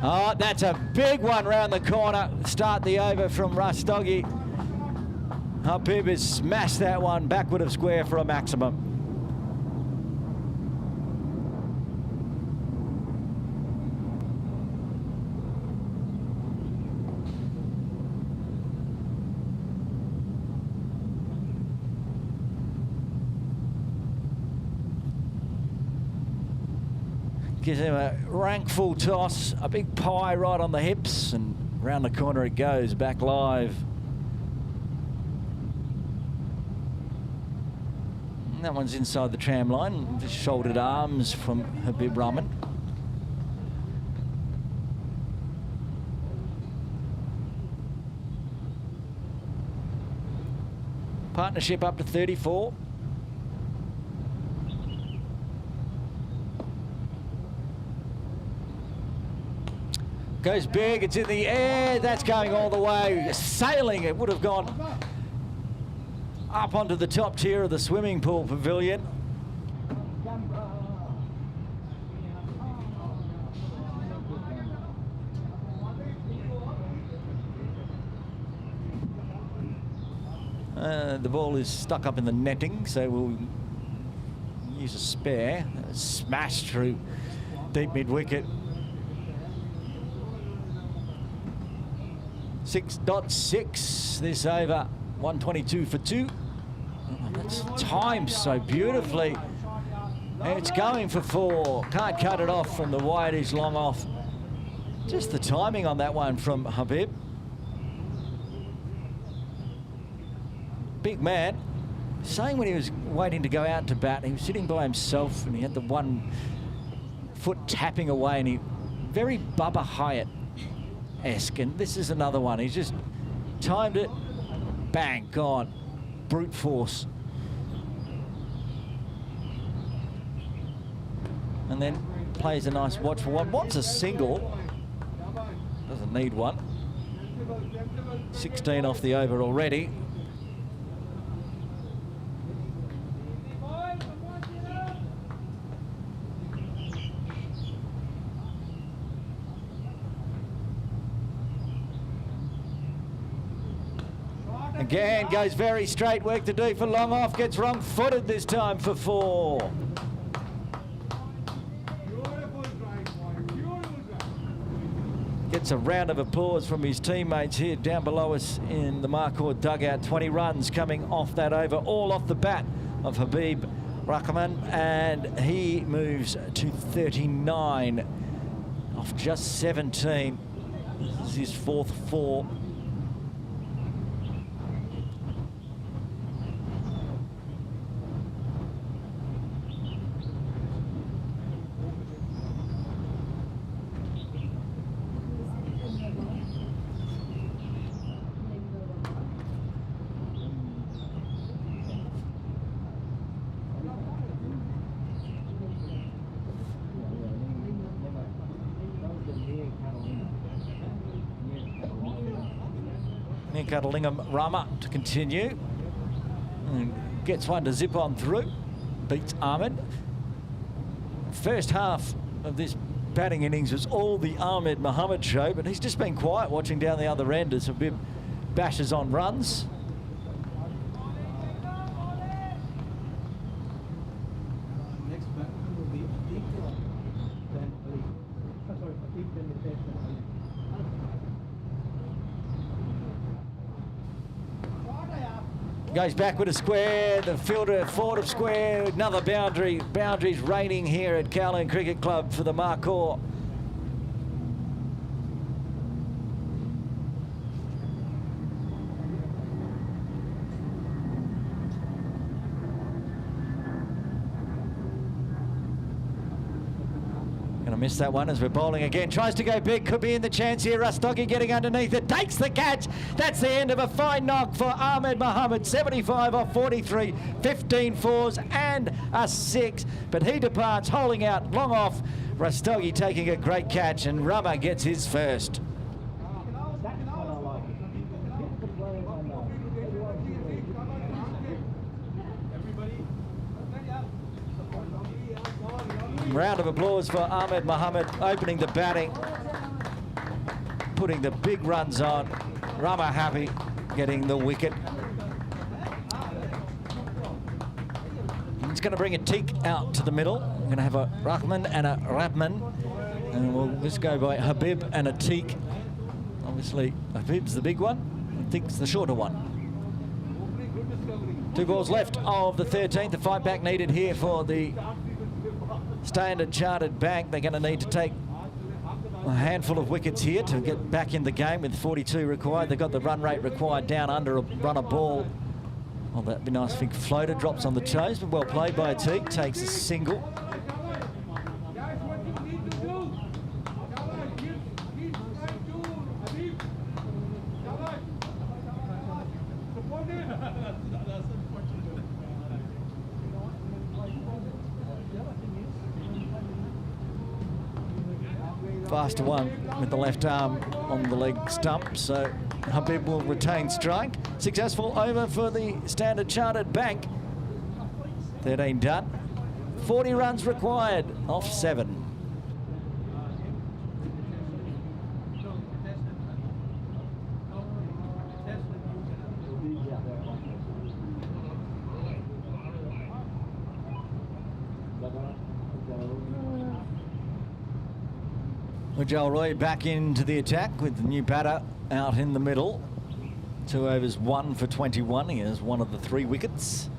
Oh, that's a big one round the corner. Start the over from Rastogi. Habib has smashed that one backward of square for a maximum. Gives him a rank full toss, a big pie right on the hips, and round the corner it goes, back live. And that one's inside the tram line, just shouldered arms from Habib Rahman. Partnership up to 34. Goes big, it's in the air, that's going all the way, sailing. It would have gone up onto the top tier of the swimming pool pavilion. The ball is stuck up in the netting, so we'll use a spare. Smash through deep mid-wicket. 6.6 this over, 122 for 2. Oh, that's timed so beautifully. And it's going for 4. Can't cut it off from the wideish long off. Just the timing on that one from Habib. Big man. Saying when he was waiting to go out to bat, he was sitting by himself and he had the one foot tapping away, and he very Bubba Hyatt-esque, and this is another one. He's just timed it, bang, gone. Brute force. And then plays a nice watch for one. Wants a single. Doesn't need one. 16 off the over already. Again, goes very straight, work to do for long off, gets wrong-footed this time for 4. Gets a round of applause from his teammates here down below us in the Markhor dugout. 20 runs coming off that over, all off the bat of Habib Rahman, and he moves to 39 off just 17. This is his 4th 4. Kowloon Rama to continue. And gets one to zip on through. Beats Ahmed. First half of this batting innings was all the Ahmed Mohammed show, but he's just been quiet watching down the other end as Habib bashes on runs. Goes back with a square, the fielder forward of square, another boundary. Boundaries reigning here at Kowloon Cricket Club for the Markhor. Missed that one as we're bowling again. Tries to go big, could be in the chance here. Rastogi getting underneath it, takes the catch. That's the end of a fine knock for Ahmed Mohammed. 75 off 43, 15 fours and a 6. But he departs, holding out long off. Rastogi taking a great catch, and Rama gets his first. Round of applause for Ahmed Mohammed opening the batting. putting the big runs on. Rama happy getting the wicket. It's going to bring a Teak out to the middle. We're going to have a Rahman and a Rahman. And we'll just go by Habib and a Teak. Obviously, Habib's the big one. I think it's the shorter one. 2 balls left of the 13th. The fight back needed here for the Standard Chartered Bank. They're going to need to take a handful of wickets here to get back in the game with 42 required. They've got the run rate required down under a runner ball. Oh, that'd be nice. Big floater drops on the toes, but well played by a Teak. Takes a single. Faster one with the left arm on the leg stump, so Habib will retain strike. Successful over for the Standard Chartered Bank. 13 done. 40 runs required off 7. Ujjal Roy back into the attack with the new batter out in the middle. 2 overs, 1 for 21. He has one of the 3 wickets.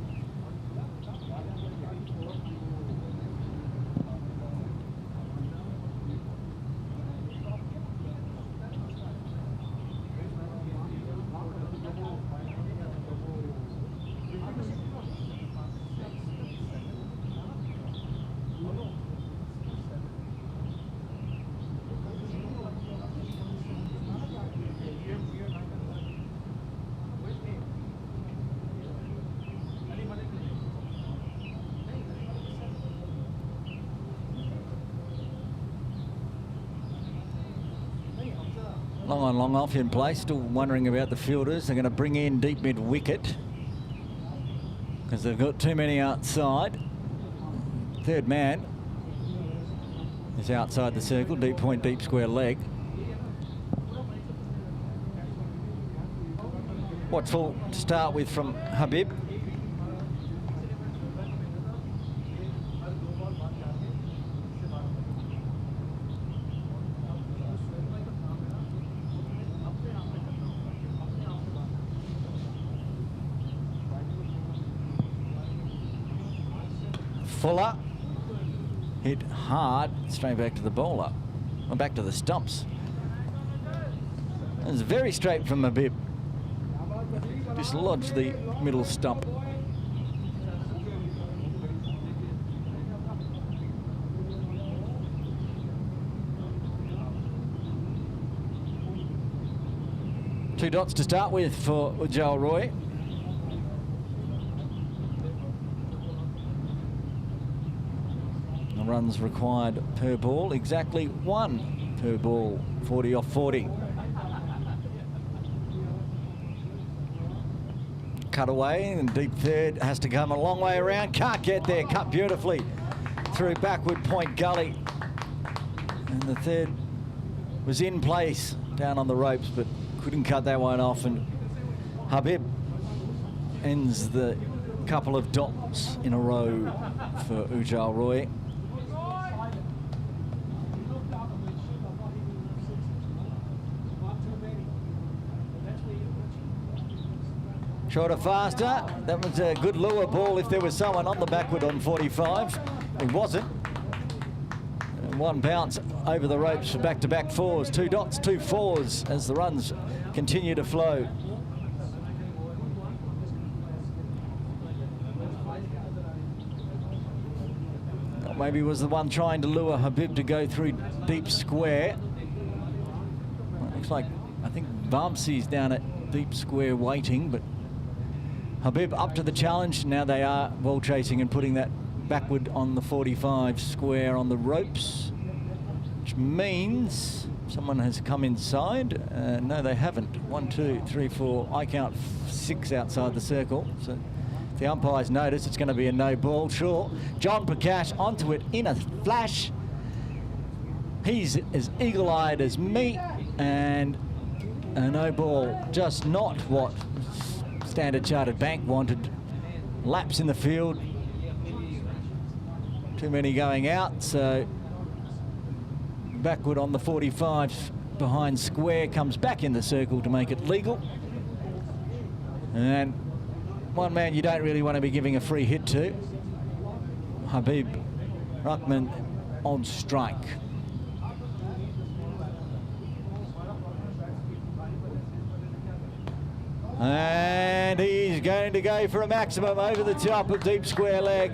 Long on, long off in play. Still wondering about the fielders. They're going to bring in deep mid wicket because they've got too many outside. Third man is outside the circle. Deep point, deep square leg. Watchful to start with from Habib. Fuller hit hard, straight back to the bowler, or back to the stumps. It was very straight from Habib. Dislodged the middle stump. Two dots to start with for Ujjal Roy. Runs required per ball, exactly 1 per ball, 40 off 40. Cut away and deep third has to come a long way around, can't get there, cut beautifully through backward point gully. And the third was in place down on the ropes, but couldn't cut that one off, and Habib ends the couple of dots in a row for Ujjal Roy. Shorter, faster. That was a good lure ball if there was someone on the backward on 45. It wasn't. And 1 bounce over the ropes for back-to-back 4s. 2 dots, 2 4s as the runs continue to flow. Maybe was the one trying to lure Habib to go through deep square. Well, looks like, I think Vamsi's down at deep square waiting, but Habib up to the challenge. Now they are ball chasing and putting that backward on the 45 square on the ropes, which means someone has come inside. No, they haven't. 1, 2, 3, 4. I count 6 outside the circle. So if the umpires notice, it's going to be a no ball. Sure. John Prakash onto it in a flash. He's as eagle-eyed as me. And a no ball, just not what Standard Chartered Bank wanted. Laps in the field, too many going out, so backward on the 45 behind square, comes back in the circle to make it legal. And one man you don't really want to be giving a free hit to, Habib Rahman on strike. And he's going to go for a maximum over the top of deep square leg.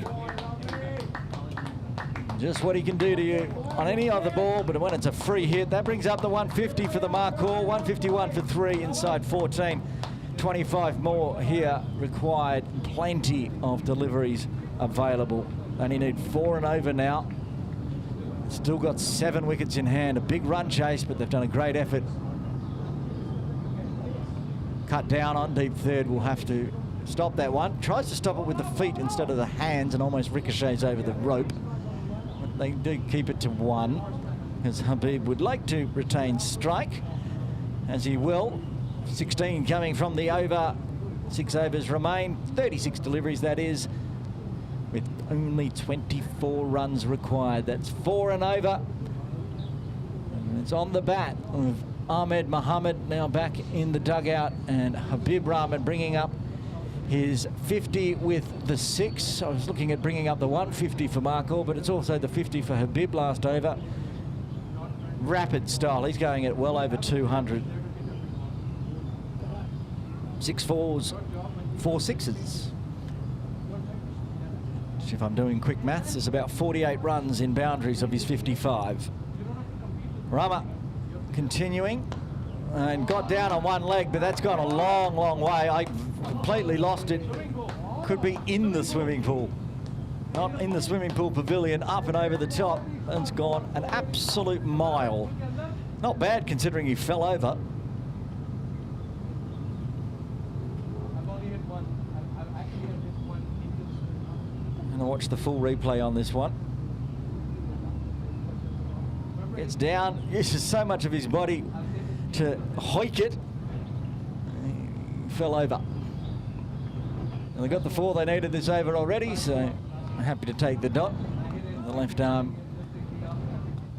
Just what he can do to you on any other ball, but when it's a free hit, that brings up the 150 for the Markhor, 151 for 3 inside 14. 25 more here required, plenty of deliveries available. Only need 4 and over now. Still got 7 wickets in hand, a big run chase, but they've done a great effort. Cut down on deep third, will have to stop that one. Tries to stop it with the feet instead of the hands and almost ricochets over the rope. But they do keep it to 1, as Habib would like to retain strike, as he will. 16 coming from the over. 6 overs remain. 36 deliveries, that is, with only 24 runs required. That's 4 and over. And it's on the bat of Ahmed Mohammed, now back in the dugout, and Habib Rahman bringing up his 50 with the 6. I was looking at bringing up the 150 for Markhor, but it's also the 50 for Habib last over. Rapid style. He's going at well over 200. 6 fours, 4 sixes. If I'm doing quick maths, there's about 48 runs in boundaries of his 55. Rama continuing and got down on one leg, but that's gone a long, long way. I completely lost it. Could be in the swimming pool. Not in the swimming pool pavilion, up and over the top, and it's gone an absolute mile. Not bad considering he fell over. And I'll watch the full replay on this one. Gets down, uses so much of his body to hoik it. He fell over. And they got the 4 they needed this over already, so happy to take the dot. The left arm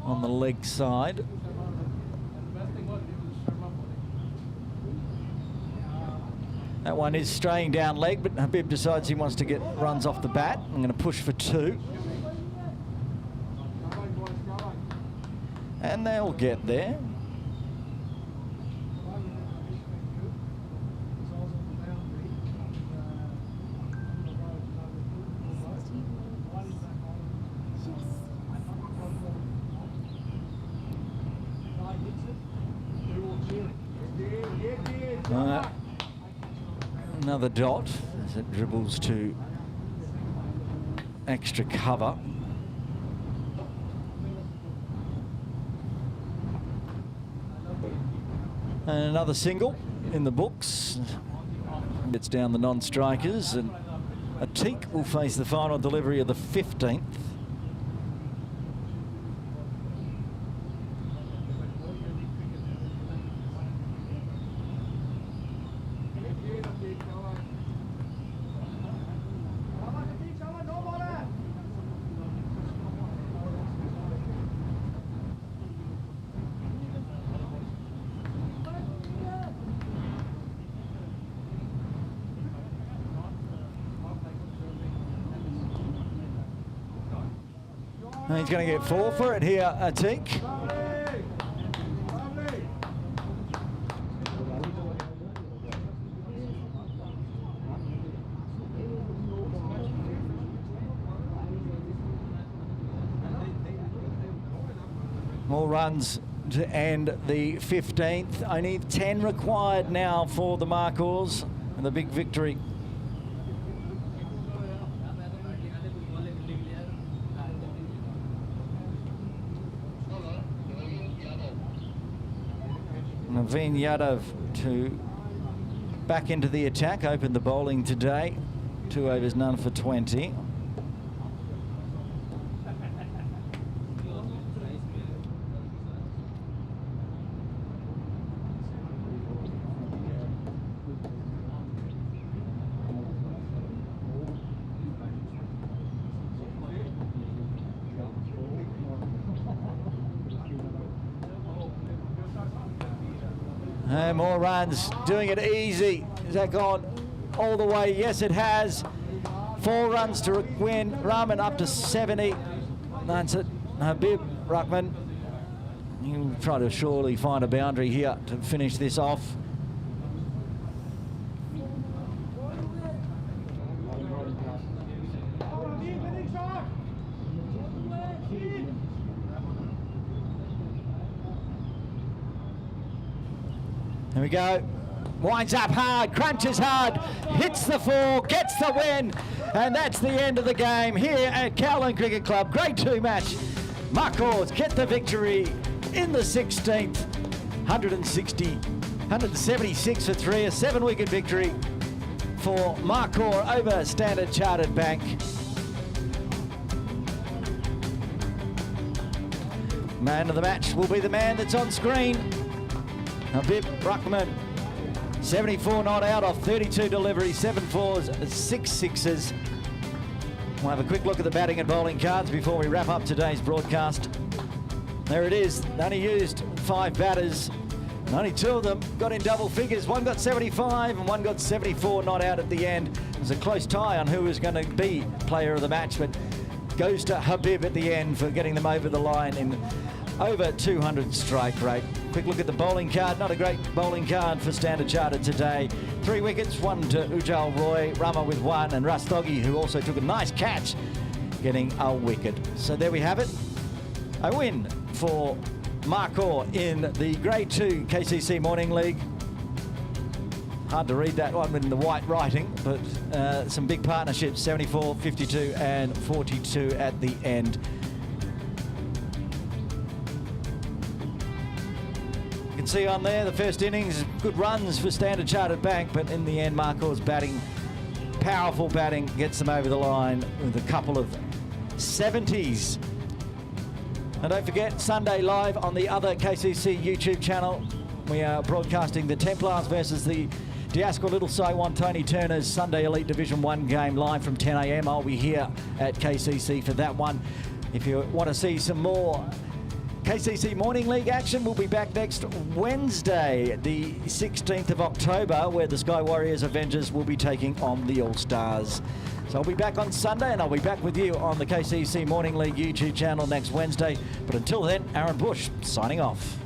on the leg side. That one is straying down leg, but Habib decides he wants to get runs off the bat. I'm going to push for 2. And they'll get there. Another dot as it dribbles to extra cover. And another single in the books. Gets down the non-strikers, and Atik will face the final delivery of the 15th. And he's going to get 4 for it here, Atik. More runs to end the 15th. Only 10 required now for the Markhors and the big victory. Naveen Yadav to back into the attack, opened the bowling today. 2 overs, none for 20. And more runs, doing it easy. Has that gone all the way? Yes, it has. 4 runs to win. Rahman up to 70. That's it. Habib Ruckman. He'll try to surely find a boundary here to finish this off. Here we go. Winds up hard, crunches hard, hits the 4, gets the win, and that's the end of the game here at Kowloon Cricket Club. Grade 2 match. Markhor get the victory in the 16th. 176 for 3, a 7-wicket victory for Markhor over Standard Chartered Bank. Man of the match will be the man that's on screen. Habib Ruckman, 74 not out off 32 deliveries, 7 fours, 6 sixes. We'll have a quick look at the batting and bowling cards before we wrap up today's broadcast. There it is. Only used 5 batters. Only 2 of them got in double figures. One got 75 and one got 74 not out at the end. It was a close tie on who was going to be player of the match, but goes to Habib at the end for getting them over the line in over 200 strike rate. Quick look at the bowling card. Not a great bowling card for Standard Chartered today. 3 wickets, 1 to Ujjal Roy, Rama with 1, and Rastogi, who also took a nice catch, getting a wicket. So there we have it. A win for Markhor in the Grade 2 KCC Morning League. Hard to read that one in the white writing, but some big partnerships, 74, 52 and 42 at the end. You can see on there the first innings, good runs for Standard Chartered Bank, but in the end Markhor's batting, powerful batting, gets them over the line with a couple of 70s. And don't forget, Sunday live on the other KCC YouTube channel, we are broadcasting the Templars versus the Diasco Little Saiwan Tony Turner's Sunday Elite Division 1 game live from 10 a.m. I'll be here at KCC for that one. If you want to see some more KCC Morning League action, we'll be back next Wednesday, the 16th of October, where the Sky Warriors Avengers will be taking on the All-Stars. So I'll be back on Sunday, and I'll be back with you on the KCC Morning League YouTube channel next Wednesday. But until then, Aaron Bush signing off.